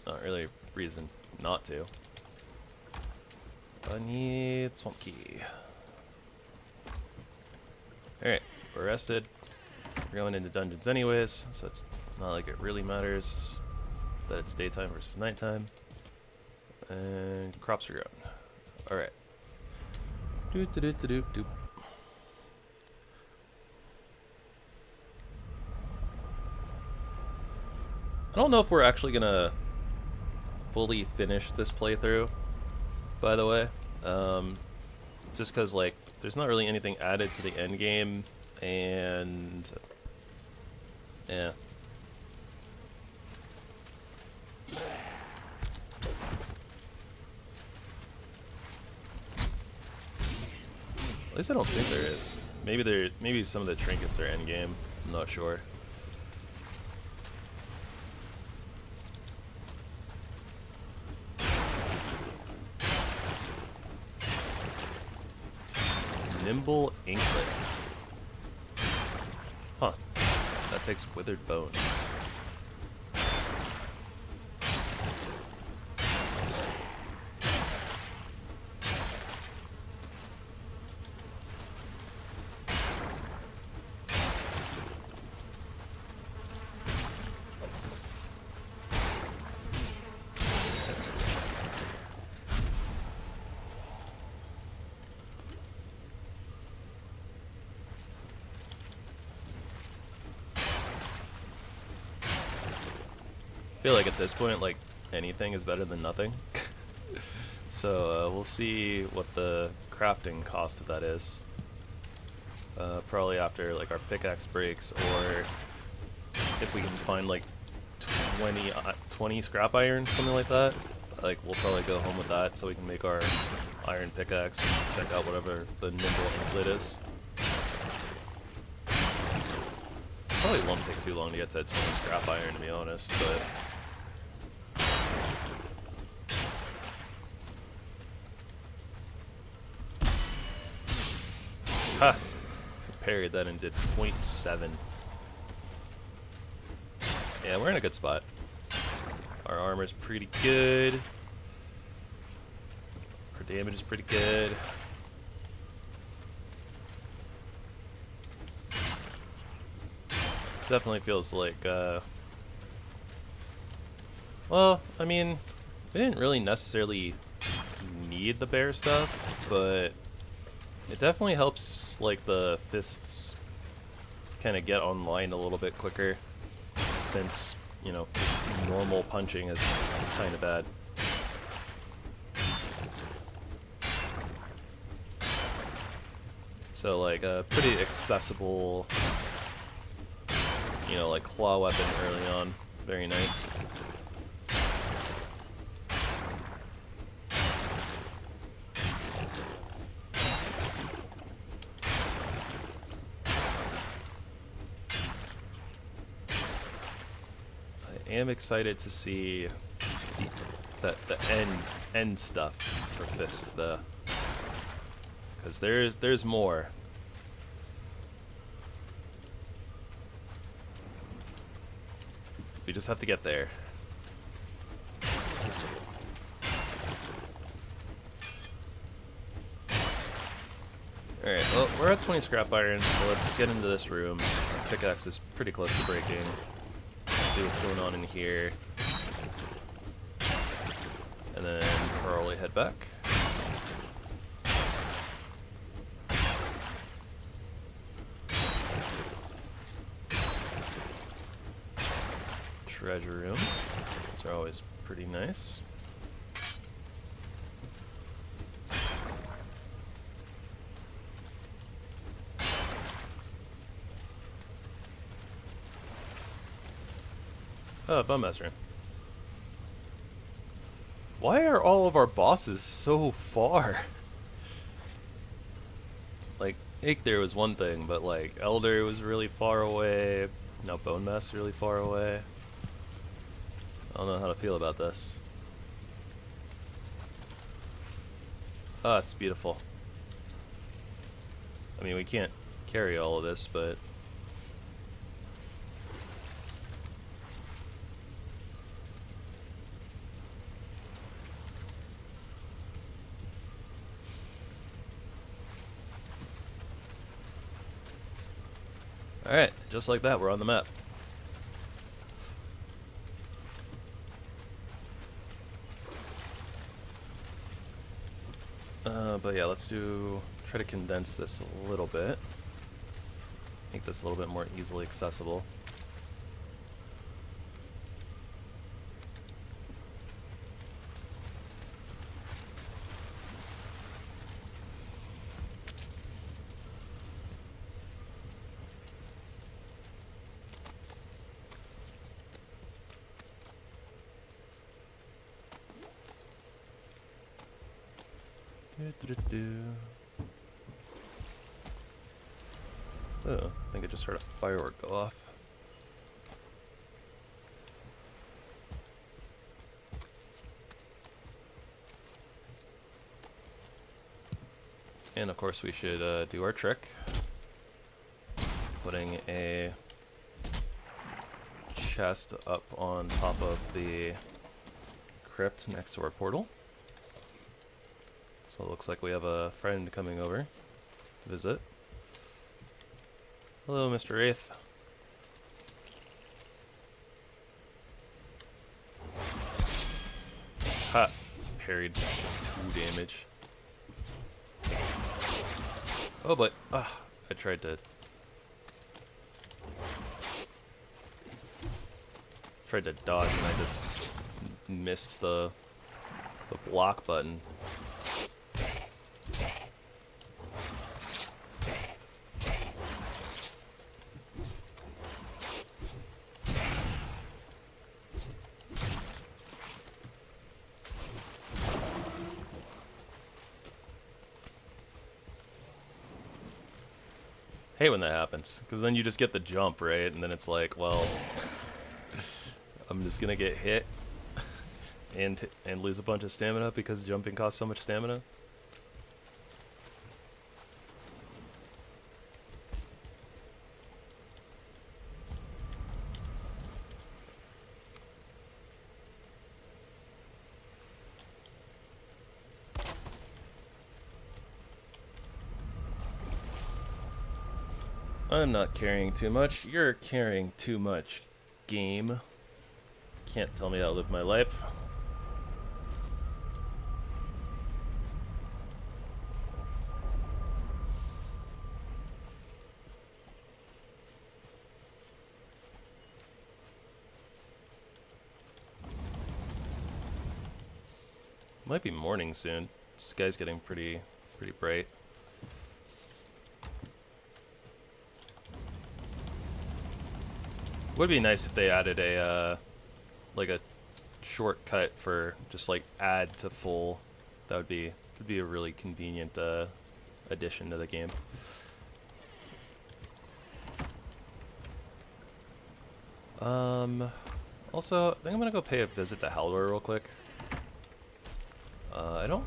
not really a reason not to. I need swamp key. Alright, we're rested. We're going into dungeons anyways, so it's not like it really matters that it's daytime versus nighttime. And crops are grown. Alright. Doop doop doop doop doop. I don't know if we're actually gonna fully finish this playthrough, by the way. Just because, like, there's not really anything added to the end game, and yeah. At least I don't think there is. Maybe some of the trinkets are end game. I'm not sure. Nimble Inklet. Huh. That takes withered bones. I feel like at this point, like, anything is better than nothing. So we'll see what the crafting cost of that is. Probably after like our pickaxe breaks, or if we can find like 20 scrap iron, something like that. Like, we'll probably go home with that so we can make our iron pickaxe and check out whatever the nimble inklet is. Probably won't take too long to get to 20 scrap iron, to be honest, but ha! Parried that and did 0.7. Yeah, we're in a good spot. Our armor's pretty good. Our damage is pretty good. Definitely feels like, well, I mean, we didn't really necessarily need the bear stuff, but it definitely helps, like, the fists kind of get online a little bit quicker, since, you know, just normal punching is kind of bad. So, like, a pretty accessible, you know, like, claw weapon early on. Very nice. I am excited to see the end stuff for fists though, because there's more. We just have to get there. Alright, well, we're at 20 scrap iron, so let's get into this room. Our pickaxe is pretty close to breaking. Let's see what's going on in here. And then probably head back. Treasure room. Those are always pretty nice. Oh, Bummaster. Why are all of our bosses so far? Like, Aether was one thing, but like, Elder was really far away. Now Bone Mass really far away. I don't know how to feel about this. Ah, it's beautiful. I mean, we can't carry all of this, but... Alright, just like that, we're on the map. But yeah, let's try to condense this a little bit. Make this a little bit more easily accessible. Oh, I think I just heard a firework go off. And of course we should do our trick. Putting a chest up on top of the crypt next to our portal. So it looks like we have a friend coming over to visit. Hello, Mr. Wraith. Ha! Parried 2 damage. Oh, but I tried to dodge and I just missed the block button. Hate when that happens, because then you just get the jump, right? And then it's like, well, I'm just gonna get hit and lose a bunch of stamina because jumping costs so much stamina. I'm not carrying too much. You're carrying too much, game. Can't tell me how to live my life. Might be morning soon. The sky's getting pretty bright. Would be nice if they added a like a shortcut for just like add to full. Would be a really convenient addition to the game. Also, I think I'm gonna go pay a visit to Haldor real quick. I don't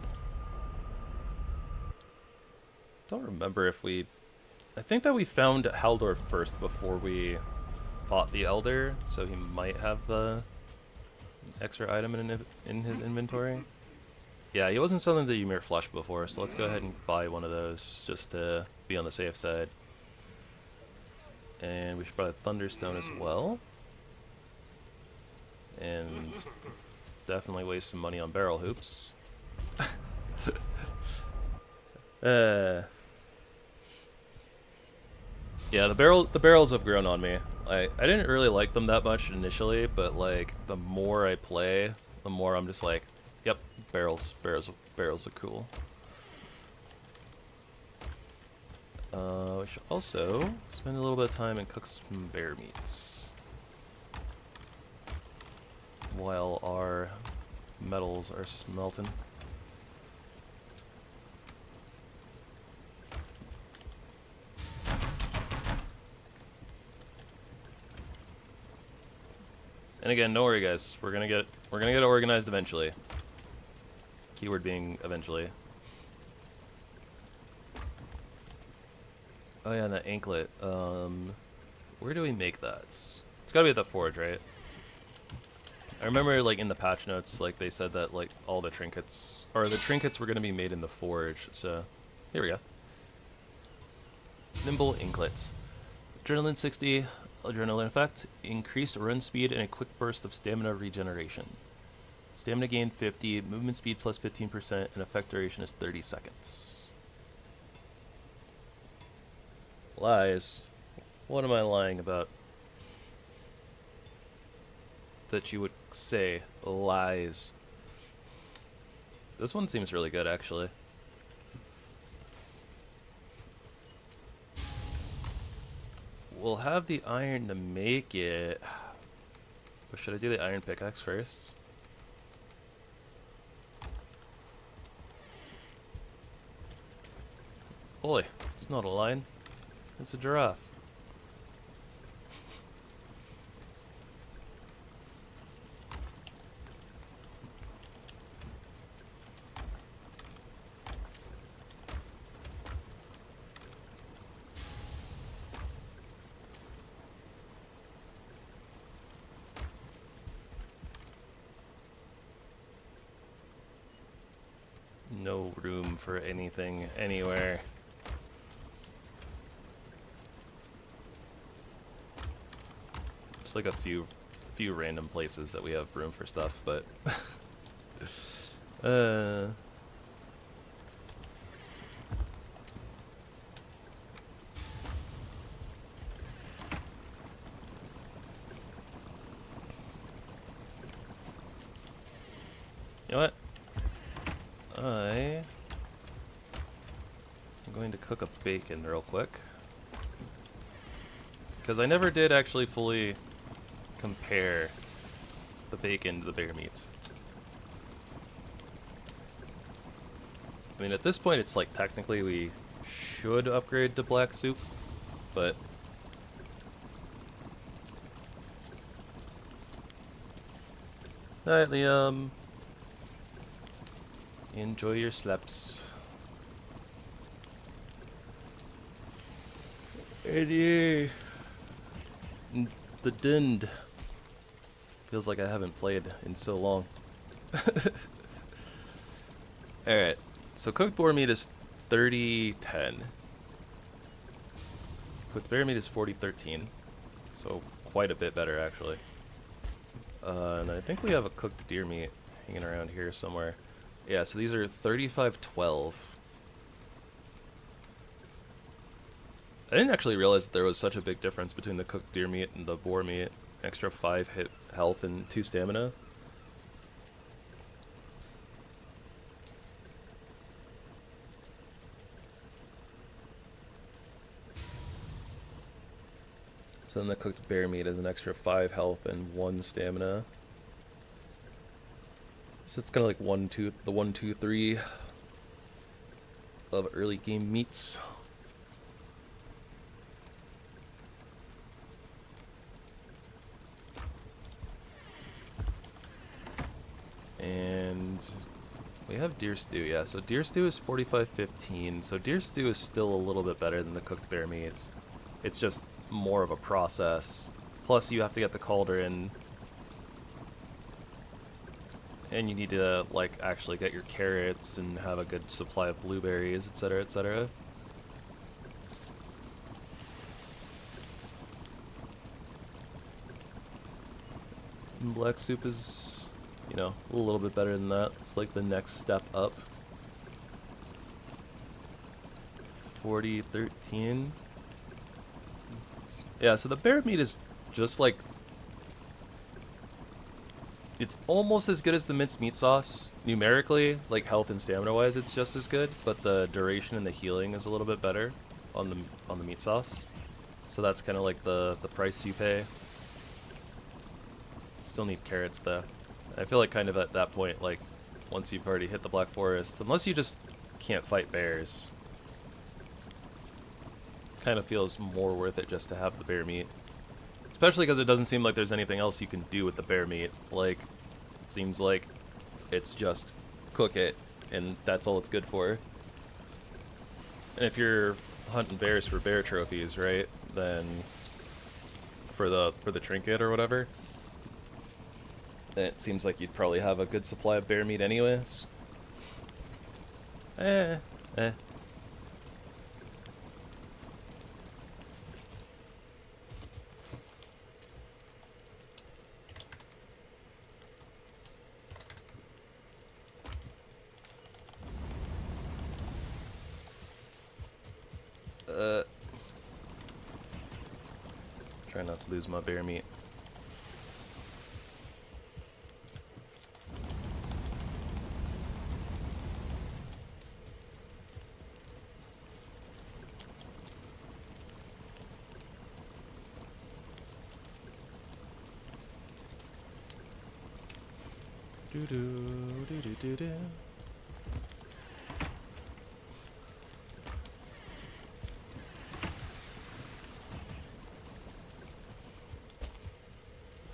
remember if we... I think that we found Haldor first before we fought the Elder, so he might have the extra item in his inventory. Yeah, he wasn't selling the Ymir Flush before, so let's go ahead and buy one of those just to be on the safe side. And we should buy a Thunderstone as well. And definitely waste some money on barrel hoops. Yeah, the barrels have grown on me. I didn't really like them that much initially, but like the more I play, the more I'm just like, yep, barrels are cool. We should also spend a little bit of time and cook some bear meats while our metals are smelting. And again, don't worry guys, we're gonna get organized eventually. Keyword being eventually. Oh yeah, and that anklet. Where do we make that? It's gotta be at the forge, right? I remember like in the patch notes, like they said that like all the trinkets were gonna be made in the forge. So here we go. Nimble anklet. Adrenaline 60. Adrenaline effect, increased run speed and a quick burst of stamina regeneration. Stamina gain 50, movement speed plus 15%, and effect duration is 30 seconds. Lies. What am I lying about? That you would say lies. This one seems really good actually. We'll have the iron to make it. Or should I do the iron pickaxe first? Holy, it's not a lion. It's a giraffe. No room for anything anywhere. Just like a few random places that we have room for stuff, but you know what? I'm going to cook a bacon real quick. Because I never did actually fully compare the bacon to the bear meats. I mean, at this point, it's like technically we should upgrade to black soup, but alright, Liam. Enjoy your sleps. Eddie. The Dind. Feels like I haven't played in so long. Alright, so cooked boar meat is 30-10. Cooked bear meat is 40-13. So quite a bit better actually. And I think we have a cooked deer meat hanging around here somewhere. Yeah, so these are 35-12. I didn't actually realize that there was such a big difference between the cooked deer meat and the boar meat. Extra 5 hit health and 2 stamina. So then the cooked bear meat is an extra 5 health and 1 stamina. So it's kind of like 1, 2, the 1, 2, 3 of early game meats. And we have have deer stew, yeah. So deer stew is 45.15. So deer stew is still a little bit better than the cooked bear meats. It's just more of a process. Plus you have to get the cauldron. And you need to, like, actually get your carrots and have a good supply of blueberries, etc., etc. Black soup is, you know, a little bit better than that. It's like the next step up. 40.13. Yeah, so the bear meat is just like, it's almost as good as the minced meat sauce. Numerically, like health and stamina wise, it's just as good, but the duration and the healing is a little bit better on the meat sauce. So that's kind of like the price you pay. Still need carrots though. I feel like kind of at that point, like once you've already hit the Black Forest, unless you just can't fight bears, kind of feels more worth it just to have the bear meat. Especially because it doesn't seem like there's anything else you can do with the bear meat. Like, it seems like it's just cook it, and that's all it's good for. And if you're hunting bears for bear trophies, right, then for the trinket or whatever, then it seems like you'd probably have a good supply of bear meat anyways. Eh. Try not to lose my bear meat. Do.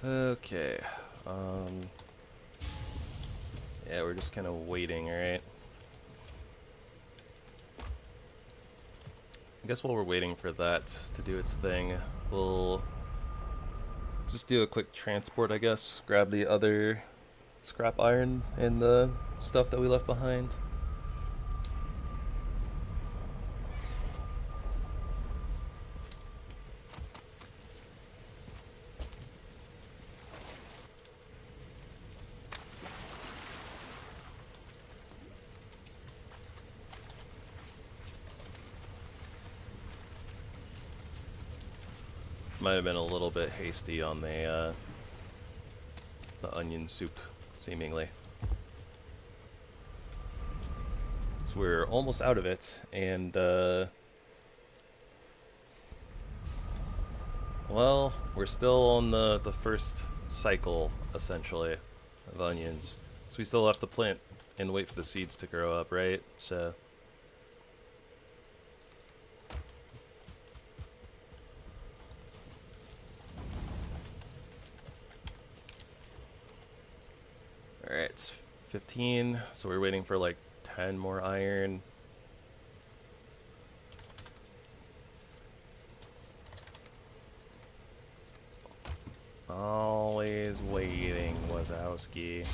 Okay. Yeah, we're just kind of waiting, right? I guess while we're waiting for that to do its thing, we'll just do a quick transport, I guess. Grab the other scrap iron and the stuff that we left behind. Might have been a little bit hasty on the onion soup, seemingly. So we're almost out of it, and well, we're still on the first cycle, essentially, of onions. So we still have to plant and wait for the seeds to grow up, right? So alright, it's 15, so we're waiting for like 10 more iron. Always waiting, Wazowski.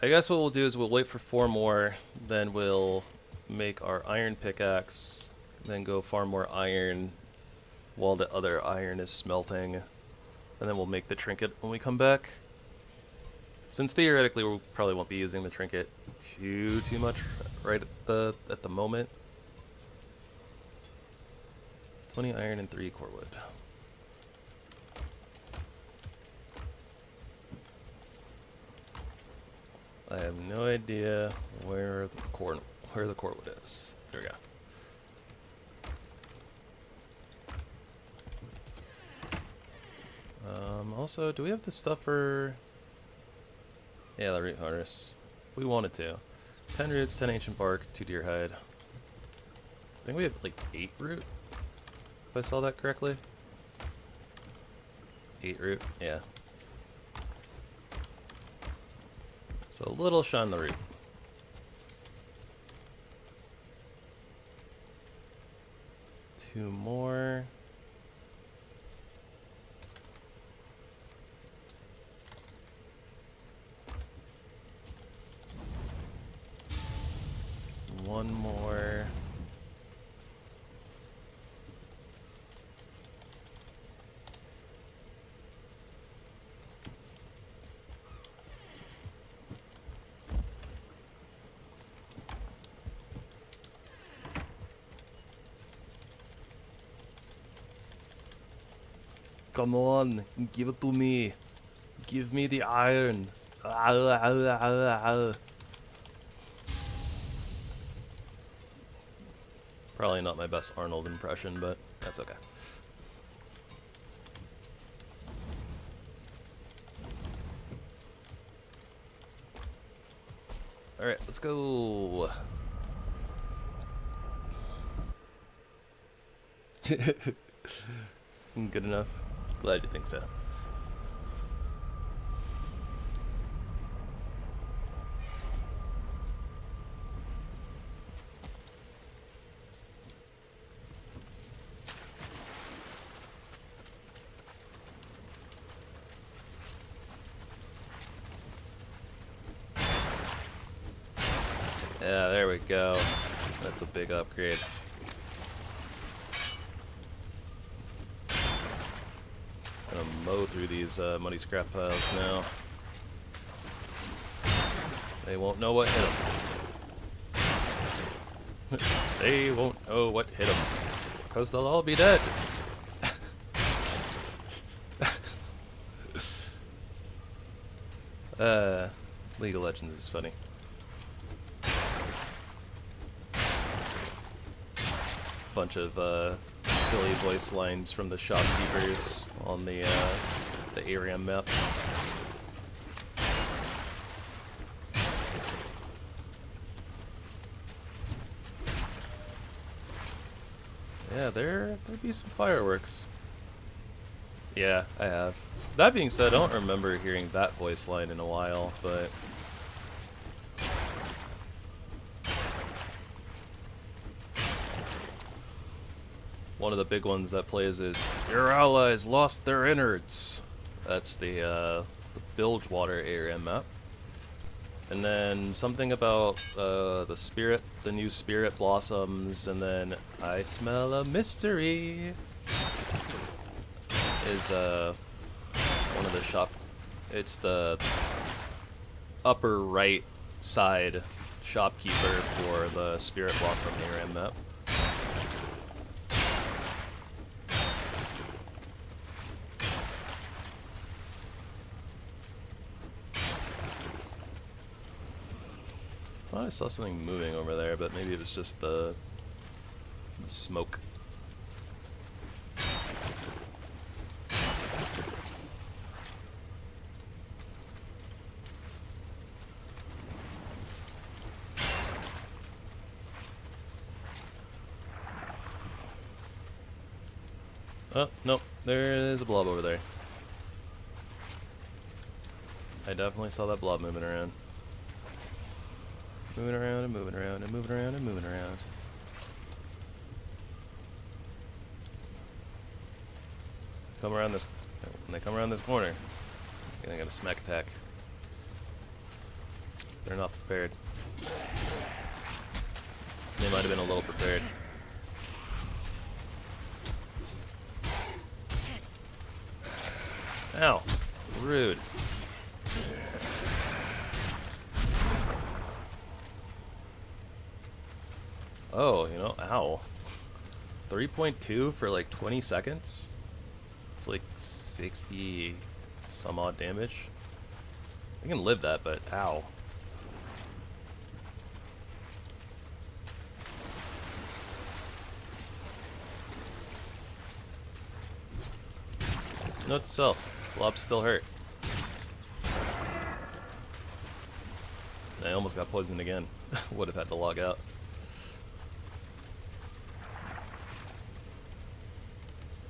I guess what we'll do is we'll wait for 4 more, then we'll make our iron pickaxe, then go farm more iron while the other iron is smelting, and then we'll make the trinket when we come back. Since theoretically we probably won't be using the trinket too much right at the moment. 20 iron and 3 core wood. I have no idea where the core wood is. There we go. Also, do we have the stuff for? Yeah, the root harness. If we wanted to. 10 roots, 10 ancient bark, 2 deer hide. I think we have like 8 root, if I saw that correctly. 8 root, yeah. So a little shy on the root. Two more. One more. Come on, give it to me. Give me the iron. Probably not my best Arnold impression, but that's okay. Alright, let's go. Good enough? Glad you think so. Yeah, there we go. That's a big upgrade. Gonna mow through these muddy scrap piles now. They won't know what hit them. They won't know what hit them. Because they'll all be dead. League of Legends is funny. Bunch of silly voice lines from the shopkeepers on the area maps. Yeah, there'd be some fireworks. Yeah, I have. That being said, I don't remember hearing that voice line in a while, but one of the big ones that plays is "Your allies lost their innards." That's the Bilgewater area map. And then something about the new spirit blossoms, and then "I smell a mystery" is one of the it's the upper right side shopkeeper for the Spirit Blossom area map. I thought I saw something moving over there, but maybe it was just the smoke. Oh, nope, there is a blob over there. I definitely saw that blob moving around. Moving around and moving around and moving around and moving around. Come around this, when they come around this corner, you're gonna get a smack attack. They're not prepared. They might have been a little prepared. Ow, rude. Oh, you know, ow. 3.2 for like 20 seconds? It's like 60 some odd damage. I can live that, but ow. Note to self, blobs still hurt. I almost got poisoned again. Would have had to log out.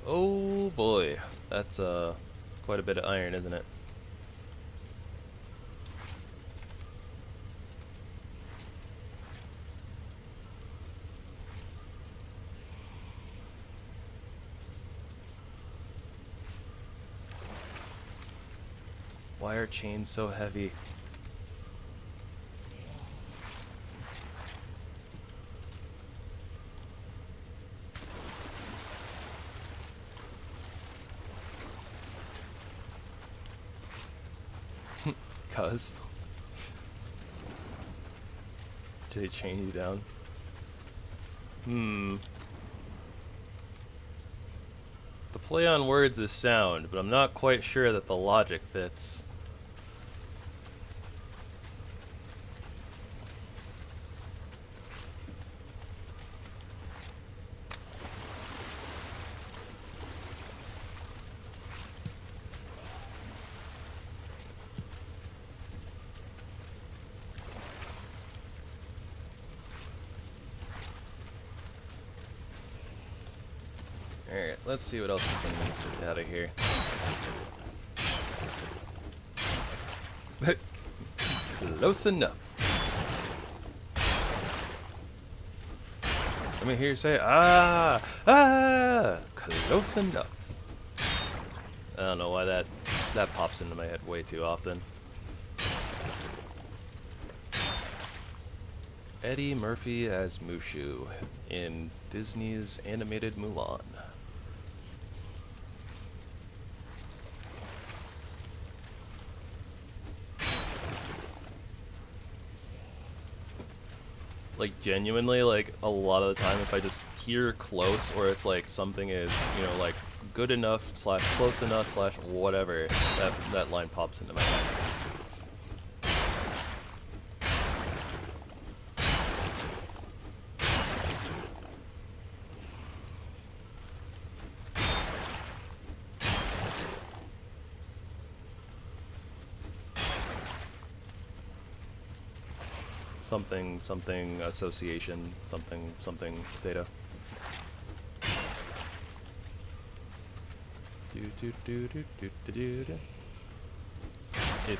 Oh boy, that's quite a bit of iron, isn't it? Why are chains so heavy? Cuz. Do they chain you down? Hmm. The play on words is sound, but I'm not quite sure that the logic fits. Alright, let's see what else we can get out of here. Close enough. Let me hear you say, ah, ah, close enough. I don't know why that pops into my head way too often. Eddie Murphy as Mushu in Disney's animated Mulan. Like genuinely, like a lot of the time if I just hear close or it's like something is, you know, like good enough slash close enough slash whatever, that line pops into my head. Something, something, association, something, something, data. If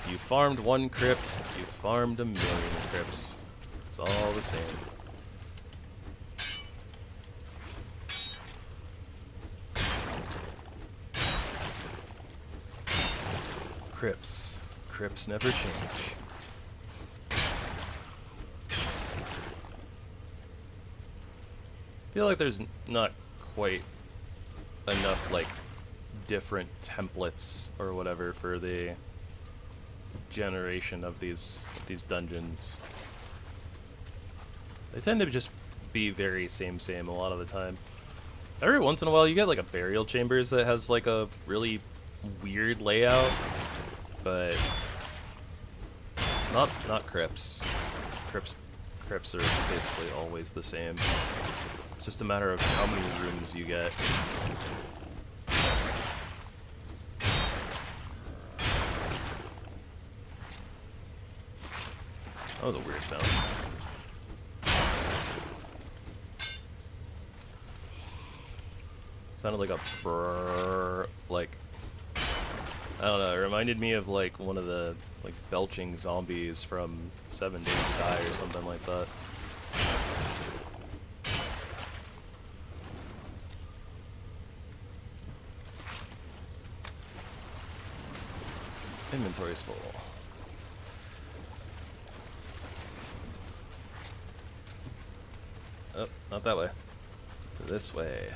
you farmed one crypt, you farmed a million crypts. It's all the same. Crypts. Crypts never change. I feel like there's not quite enough like different templates or whatever for the generation of these dungeons. They tend to just be very same a lot of the time. Every once in a while you get like a burial chambers that has like a really weird layout, but not crypts. Crypts are basically always the same. It's just a matter of how many rooms you get. That was a weird sound. Sounded like a brrrr, like, I don't know, it reminded me of like one of the like belching zombies from 7 Days to Die or something like that. Inventory's full. Oh, not that way. This way.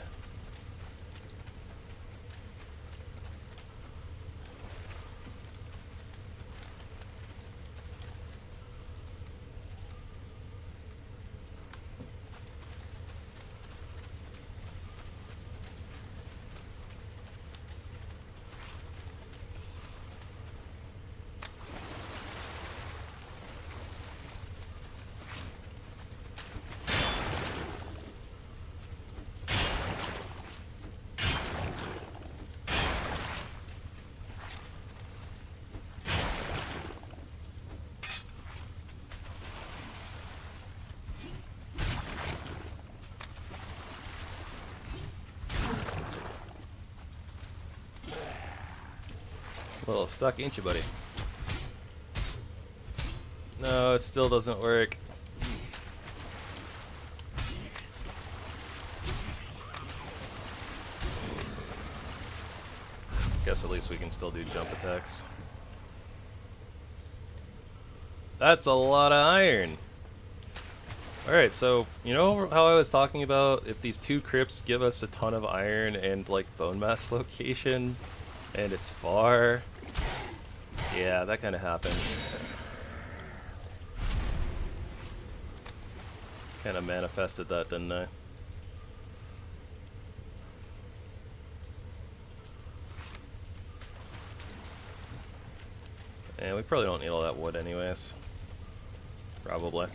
A little stuck, ain't you, buddy? No, it still doesn't work. Guess at least we can still do jump attacks. That's a lot of iron! Alright, so, you know how I was talking about if these two crypts give us a ton of iron and, like, bone mass location, and it's far? Yeah, that kind of happened. Kind of manifested that, didn't I? And we probably don't need all that wood anyways. Probably.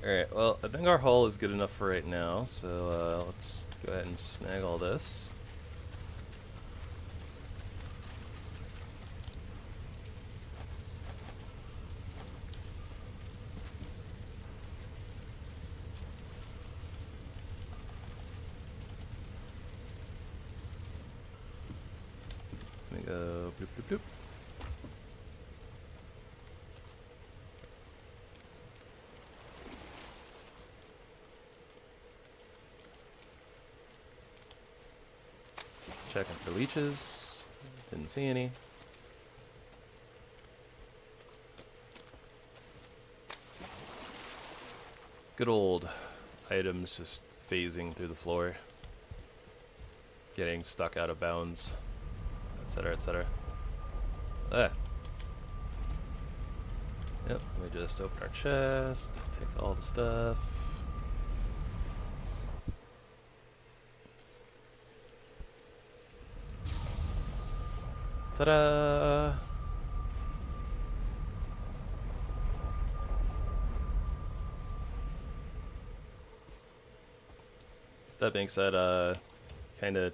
Alright, well, I think our hull is good enough for right now, so let's go ahead and snag all this. Let me go bloop bloop bloop. Checking for leeches. Didn't see any. Good old items just phasing through the floor. Getting stuck out of bounds. Etc. etc. Ah. Yep, let me just open our chest. Take all the stuff. Ta-da! That being said, kinda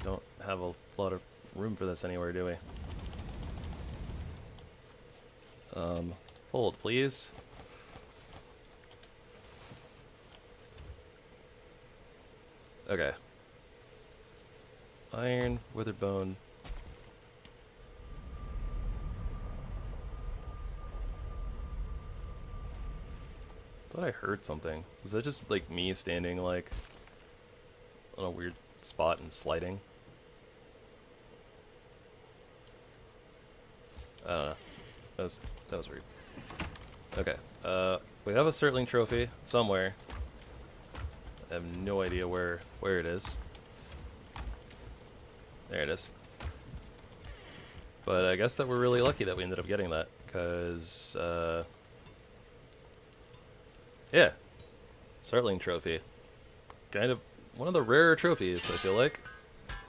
don't have a lot of room for this anywhere, do we? Hold, please. Okay. Iron, withered bone. Thought I heard something. Was that just like me standing like on a weird spot and sliding? I don't know. That was weird. Okay. We have a Surtling trophy somewhere. I have no idea where it is. There it is. But I guess that we're really lucky that we ended up getting that, because yeah, Surtling trophy. Kind of one of the rarer trophies, I feel like.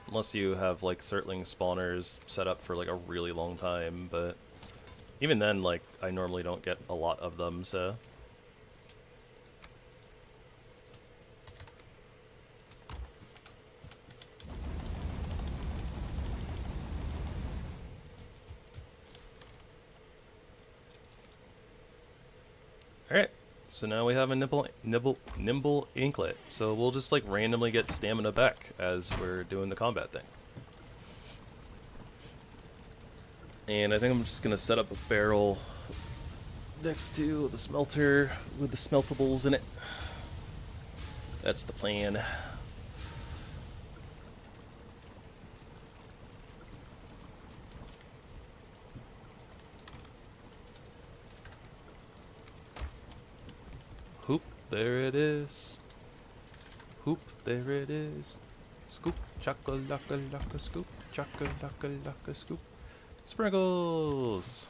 Unless you have like Surtling spawners set up for like a really long time, but even then, like, I normally don't get a lot of them, so. Alright, so now we have a nimble anklet, so we'll just like randomly get stamina back as we're doing the combat thing. And I think I'm just gonna set up a barrel next to the smelter with the smeltables in it. That's the plan. Hoop, there it is. Hoop, there it is. Scoop, chaka-laka-laka, scoop, chaka-laka-laka, scoop. Sprinkles!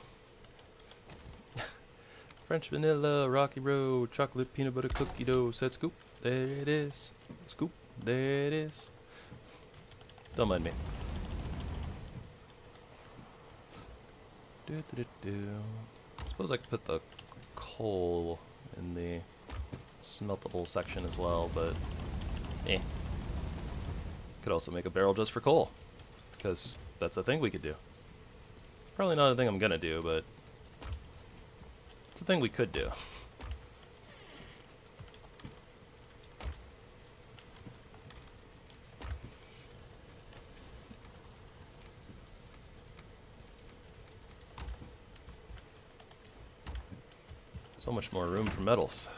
French vanilla, rocky road, chocolate peanut butter cookie dough, said scoop, there it is. Scoop, there it is. Don't mind me. I suppose I could put the coal in the smeltable section as well, but eh. Could also make a barrel just for coal, because that's a thing we could do. Probably not a thing I'm gonna do, but it's a thing we could do. So much more room for metals.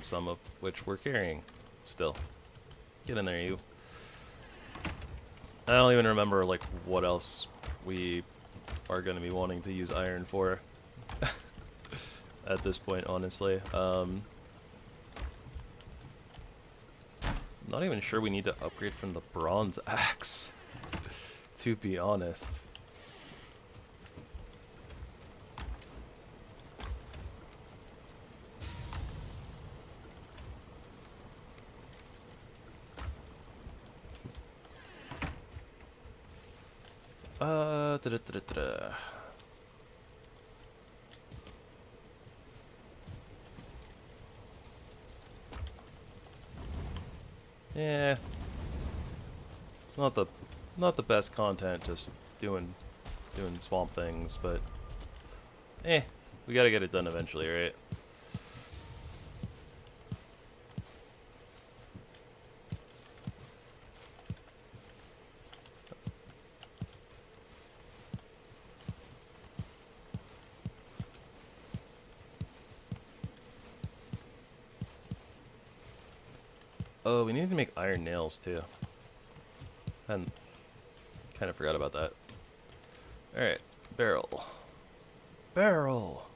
Some of which we're carrying still. Get in there, you. I don't even remember like what else we are going to be wanting to use iron for at this point, honestly. Not even sure we need to upgrade from the bronze axe, to be honest. Yeah, it's not the best content, just doing swamp things, but we gotta get it done eventually, right? Oh, we need to make iron nails too. And kind of forgot about that. Alright, barrel. Barrel!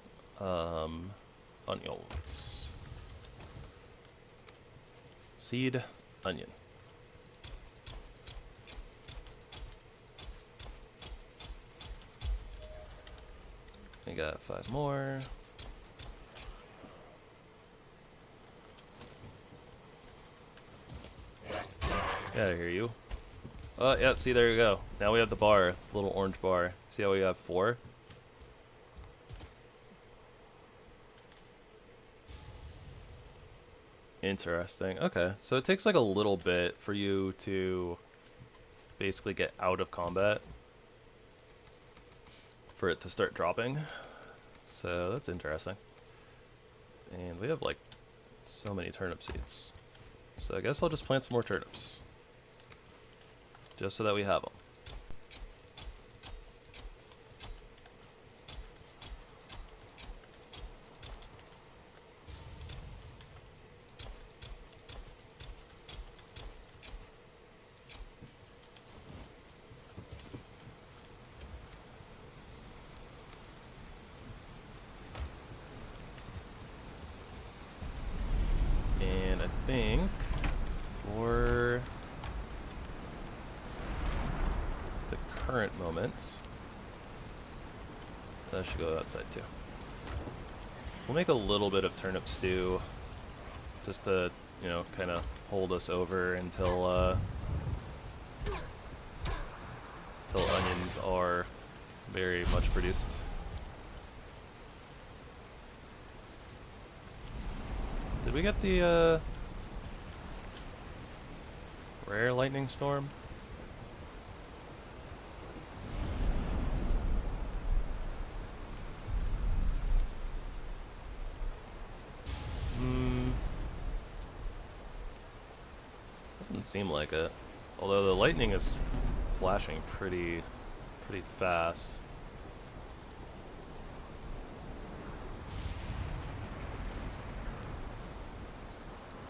Onions. Seed, onion. I got 5 more. Get out of here, you. Oh, yeah, see, there you go. Now we have the bar, the little orange bar. See how we have 4? Interesting. Okay, so it takes like a little bit for you to basically get out of combat for it to start dropping. So that's interesting. And we have like so many turnip seeds. So I guess I'll just plant some more turnips. Just so that we have them. And I think for the current moment, that should go outside too. We'll make a little bit of turnip stew, just to, you know, kind of hold us over until onions are very much produced. Did we get the rare lightning storm? Doesn't seem like it. Although the lightning is flashing pretty fast.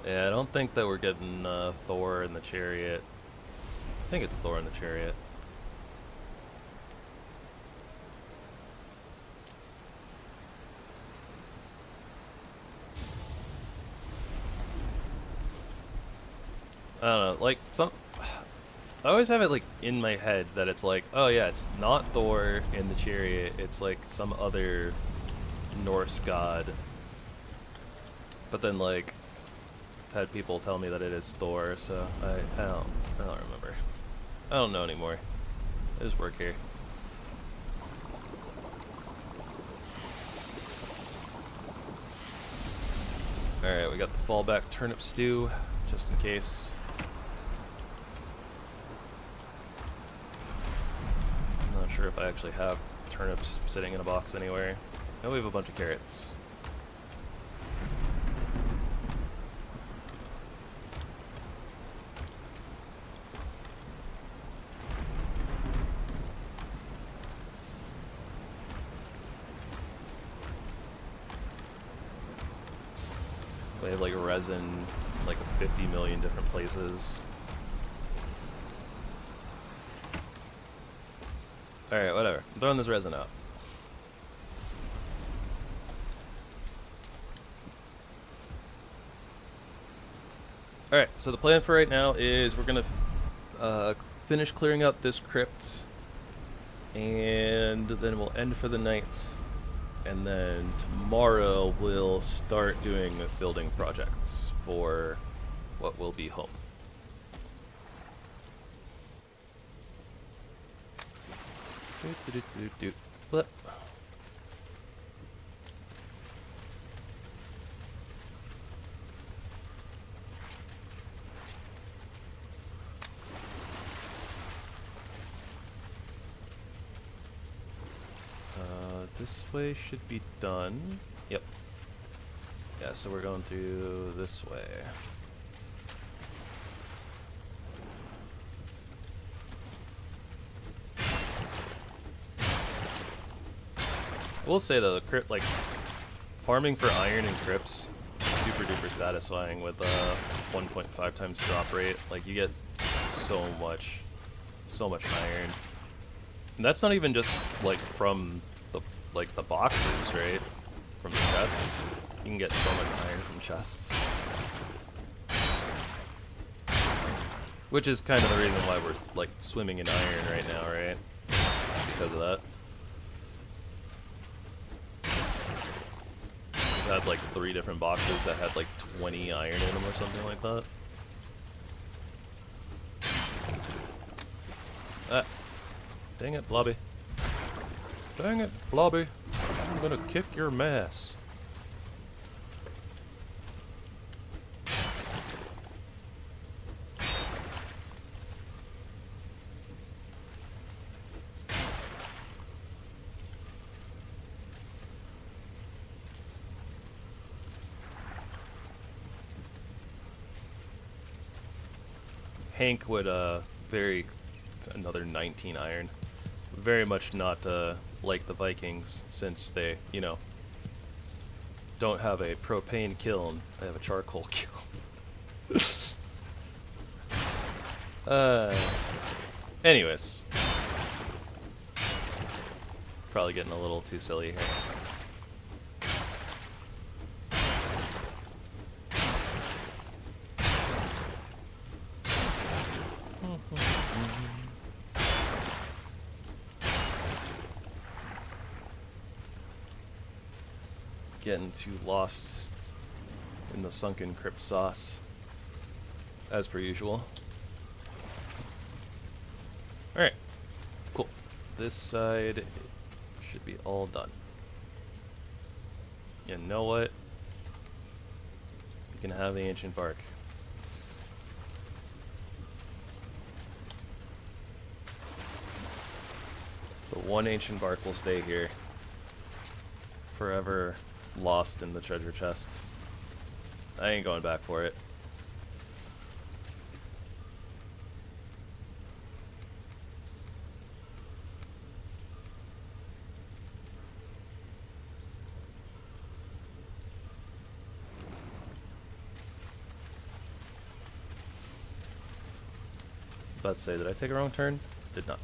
Yeah, I don't think that we're getting Thor in the chariot. I think it's Thor in the chariot. I don't know, like I always have it like in my head that it's like, oh yeah, it's not Thor in the chariot, it's like some other Norse god. But then like I've had people tell me that it is Thor, so I don't remember. I don't know anymore. I just work here. Alright, we got the fallback turnip stew, just in case. I'm not sure if I actually have turnips sitting in a box anywhere. Oh, we have a bunch of carrots. We have like resin, like 50 million different places. Alright, whatever. I'm throwing this resin out. Alright, so the plan for right now is we're gonna finish clearing out this crypt, and then we'll end for the night. And then tomorrow we'll start doing building projects for what will be home. Flip. This way should be done. Yep. Yeah, so we're going through this way. I will say though, the crypt, like, farming for iron in crypts is super duper satisfying with 1.5 times drop rate. Like, you get so much iron. And that's not even just like from the boxes, right? From the chests. You can get so much iron from chests. Which is kind of the reason why we're like swimming in iron right now, right? It's because of that. We had like 3 different boxes that had like 20 iron in them or something like that. Ah. Dang it, Blobby. Dang it, Blobby. I'm gonna kick your mess. Hank would vary another 19 iron. Very much not like the Vikings, since they, you know, don't have a propane kiln, they have a charcoal kiln. Anyways. Probably getting a little too silly here. Getting too lost in the sunken crypt sauce, as per usual. Alright, cool. This side should be all done. You know what? You can have the ancient bark. The one ancient bark will stay here, forever lost in the treasure chest. I ain't going back for it. About to say, did I take a wrong turn? Did not.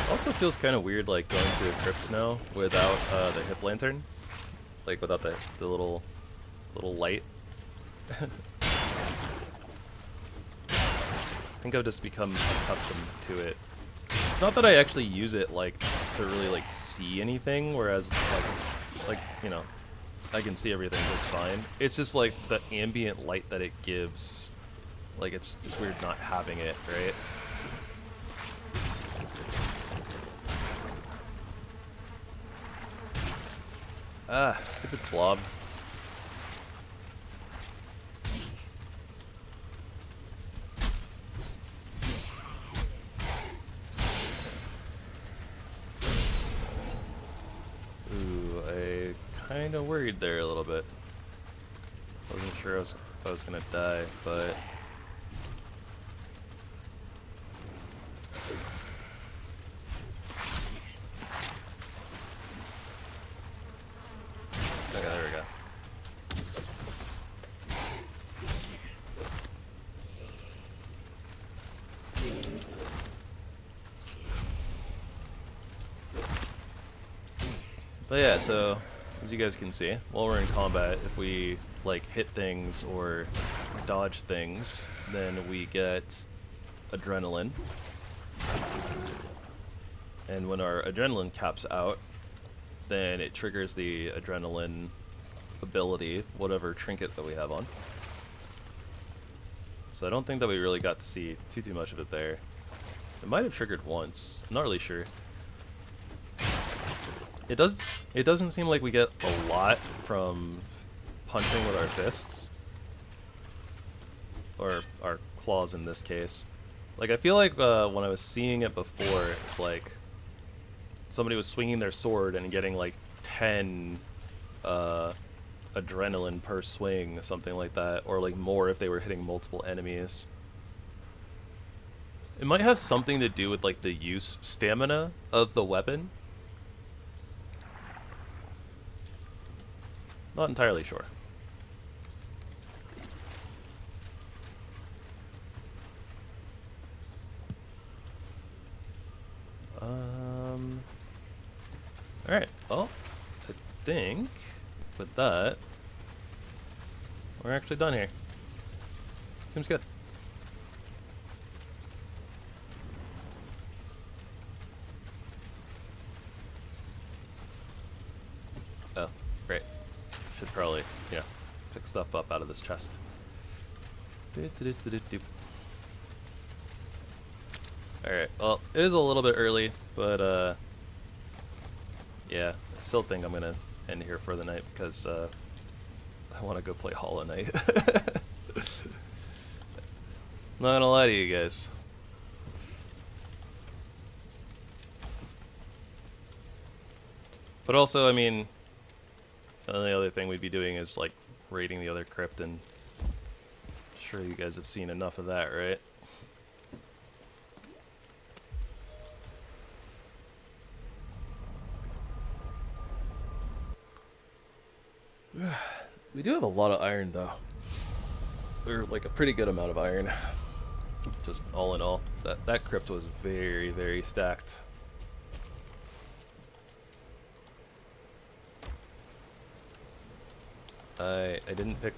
Also feels kind of weird, like going through crypts now without the hip lantern, like without the little light. I think I've just become accustomed to it. It's not that I actually use it like to really like see anything, whereas like you know, I can see everything just fine. It's just like the ambient light that it gives, like it's weird not having it, right? Ah, stupid blob. Ooh, I kinda worried there a little bit. Wasn't sure if I was gonna die, but... Okay, there we go. But yeah, so as you guys can see, while we're in combat, if we like hit things or dodge things, then we get adrenaline. And when our adrenaline caps out, then it triggers the adrenaline ability, whatever trinket that we have on. So I don't think that we really got to see too much of it there. It might have triggered once. I'm not really sure. It doesn't seem like we get a lot from punching with our fists. Or our claws in this case. Like, I feel like when I was seeing it before, it's like somebody was swinging their sword and getting like 10 adrenaline per swing, something like that, or like more if they were hitting multiple enemies. It might have something to do with like the use stamina of the weapon. Not entirely sure. Alright, well, I think with that, we're actually done here. Seems good. Oh, great. Should probably, yeah, pick stuff up out of this chest. Alright, well, it is a little bit early, but yeah, I still think I'm gonna end here for the night because I want to go play Hollow Knight. Not gonna lie to you guys. But also, I mean, the only other thing we'd be doing is like raiding the other crypt, and I'm sure you guys have seen enough of that, right? We do have a lot of iron though. We're like a pretty good amount of iron. Just all in all, that crypt was very stacked. I didn't pick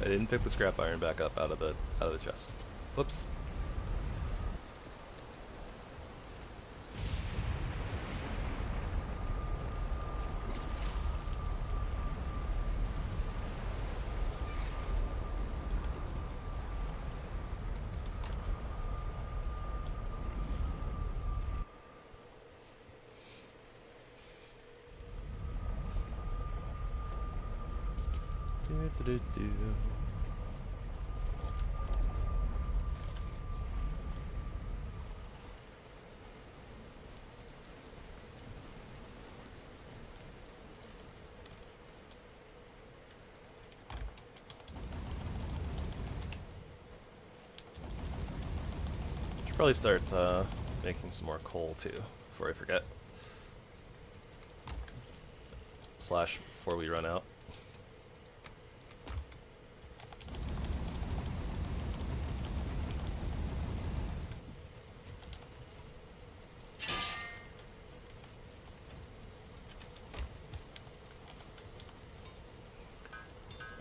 I didn't pick the scrap iron back up out of the chest. Whoops. Should probably start making some more coal too before I forget. Slash before we run out.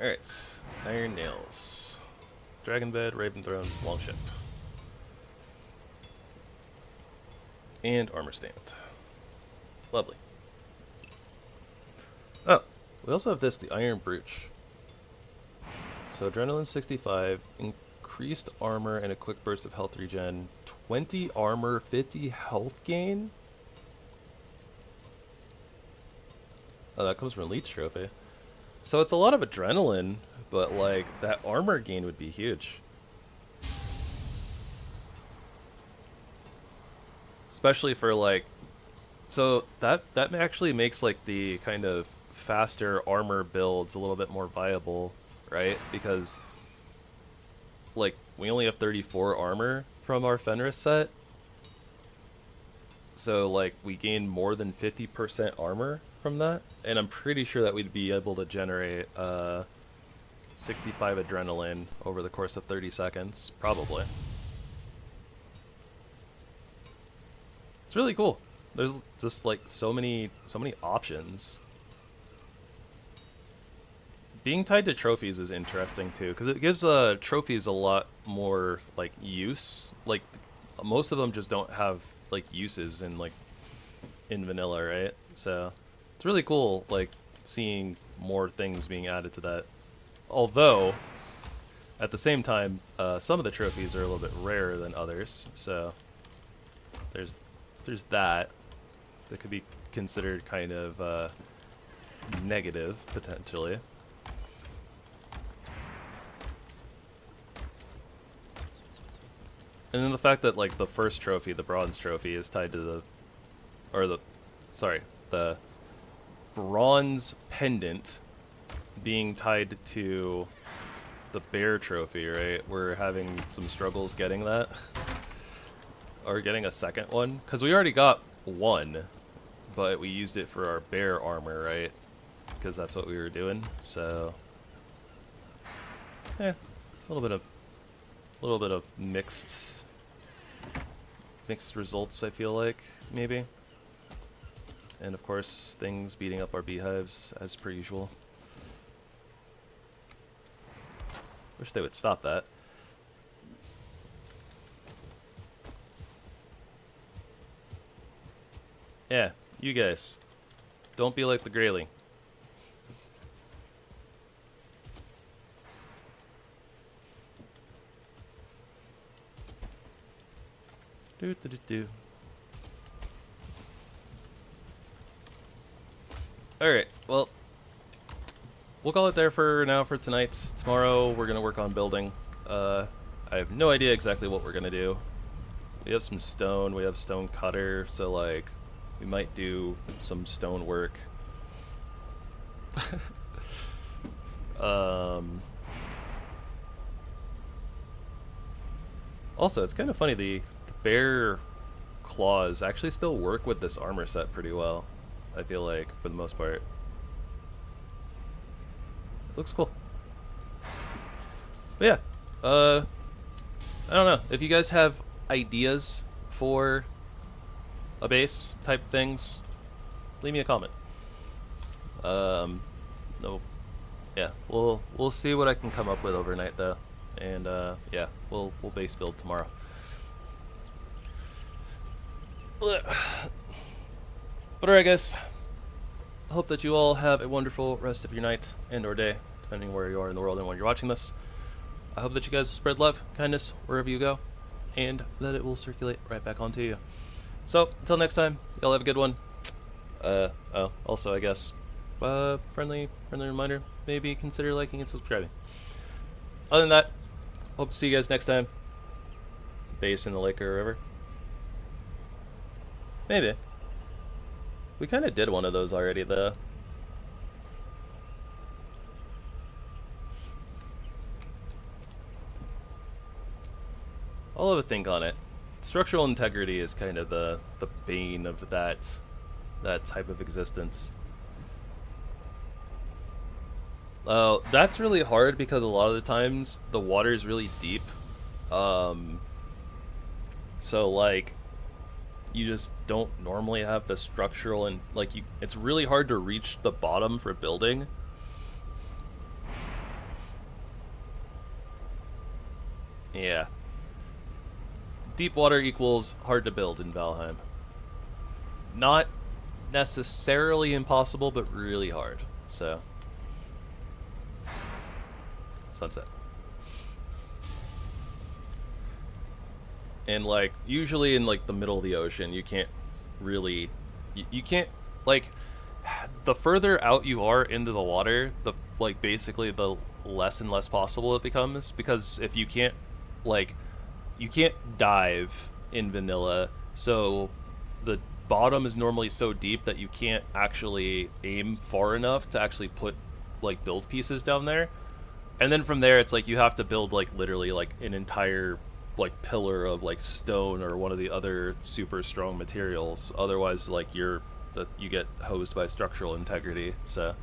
Alright, Iron Nails. Dragon Bed, Raven Throne, Longship. And Armor Stand. Lovely. Oh, We also have this, the Iron Brooch. So adrenaline 65, increased armor and a quick burst of health regen, 20 armor, 50 health gain? Oh, that comes from Elite Trophy. So it's a lot of adrenaline, but like that armor gain would be huge. Especially for like, so that actually makes like the kind of faster armor builds a little bit more viable, right? Because like we only have 34 armor from our Fenris set. So like we gain more than 50% armor from that, and I'm pretty sure that we'd be able to generate 65 adrenaline over the course of 30 seconds, probably. It's really cool. There's just like so many options. Being tied to trophies is interesting too, because it gives trophies a lot more like use. Like most of them just don't have like uses in vanilla, right? So it's really cool like seeing more things being added to that. Although at the same time, some of the trophies are a little bit rarer than others, so there's that could be considered kind of negative potentially. And then the fact that like the first trophy, the bronze trophy, is tied to the bronze pendant being tied to the bear trophy, right? We're having some struggles getting that. Or getting a second one. Because we already got one, but we used it for our bear armor, right? Because that's what we were doing, so... a little bit of mixed results, I feel like, maybe. And of course, things beating up our beehives, as per usual. Wish they would stop that. Yeah, you guys. Don't be like the Grayling. Alright, well, we'll call it there for now for tonight. Tomorrow we're going to work on building. I have no idea exactly what we're going to do. We have some stone, we have stone cutter, so like, we might do some stone work. Also, it's kind of funny, the bear claws actually still work with this armor set pretty well, I feel like, for the most part. It looks cool. But yeah, I don't know, if you guys have ideas for a base type things, leave me a comment. No, yeah, we'll see what I can come up with overnight though, and yeah, we'll base build tomorrow. But alright guys, I hope that you all have a wonderful rest of your night and or day, depending where you are in the world and when you're watching this. I hope that you guys spread love, kindness, wherever you go, and that it will circulate right back onto you. So, until next time, y'all have a good one. Also, I guess, friendly reminder, maybe consider liking and subscribing. Other than that, hope to see you guys next time. Base in the lake or river. Maybe. We kind of did one of those already, though. I'll have a think on it. Structural integrity is kind of the bane of that type of existence. That's really hard because a lot of the times the water is really deep. So like you just don't normally have the structural and like it's really hard to reach the bottom for building. Yeah. Deep water equals hard to build in Valheim. Not necessarily impossible, but really hard. So sunset. And like usually in like the middle of the ocean, you can't really, you can't like the further out you are into the water, the like basically the less and less possible it becomes, because if you can't like you can't dive in vanilla, so the bottom is normally so deep that you can't actually aim far enough to actually put like build pieces down there. And then from there it's like you have to build like literally like an entire like pillar of like stone or one of the other super strong materials, otherwise like you get hosed by structural integrity. So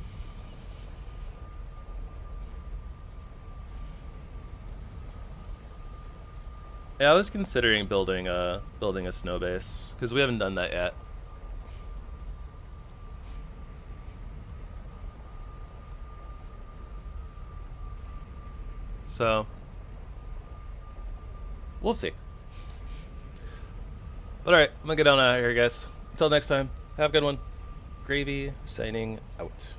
yeah, I was considering building a snow base because we haven't done that yet. So we'll see. But alright, I'm gonna get on out of here, guys. Until next time, have a good one. Gravy signing out.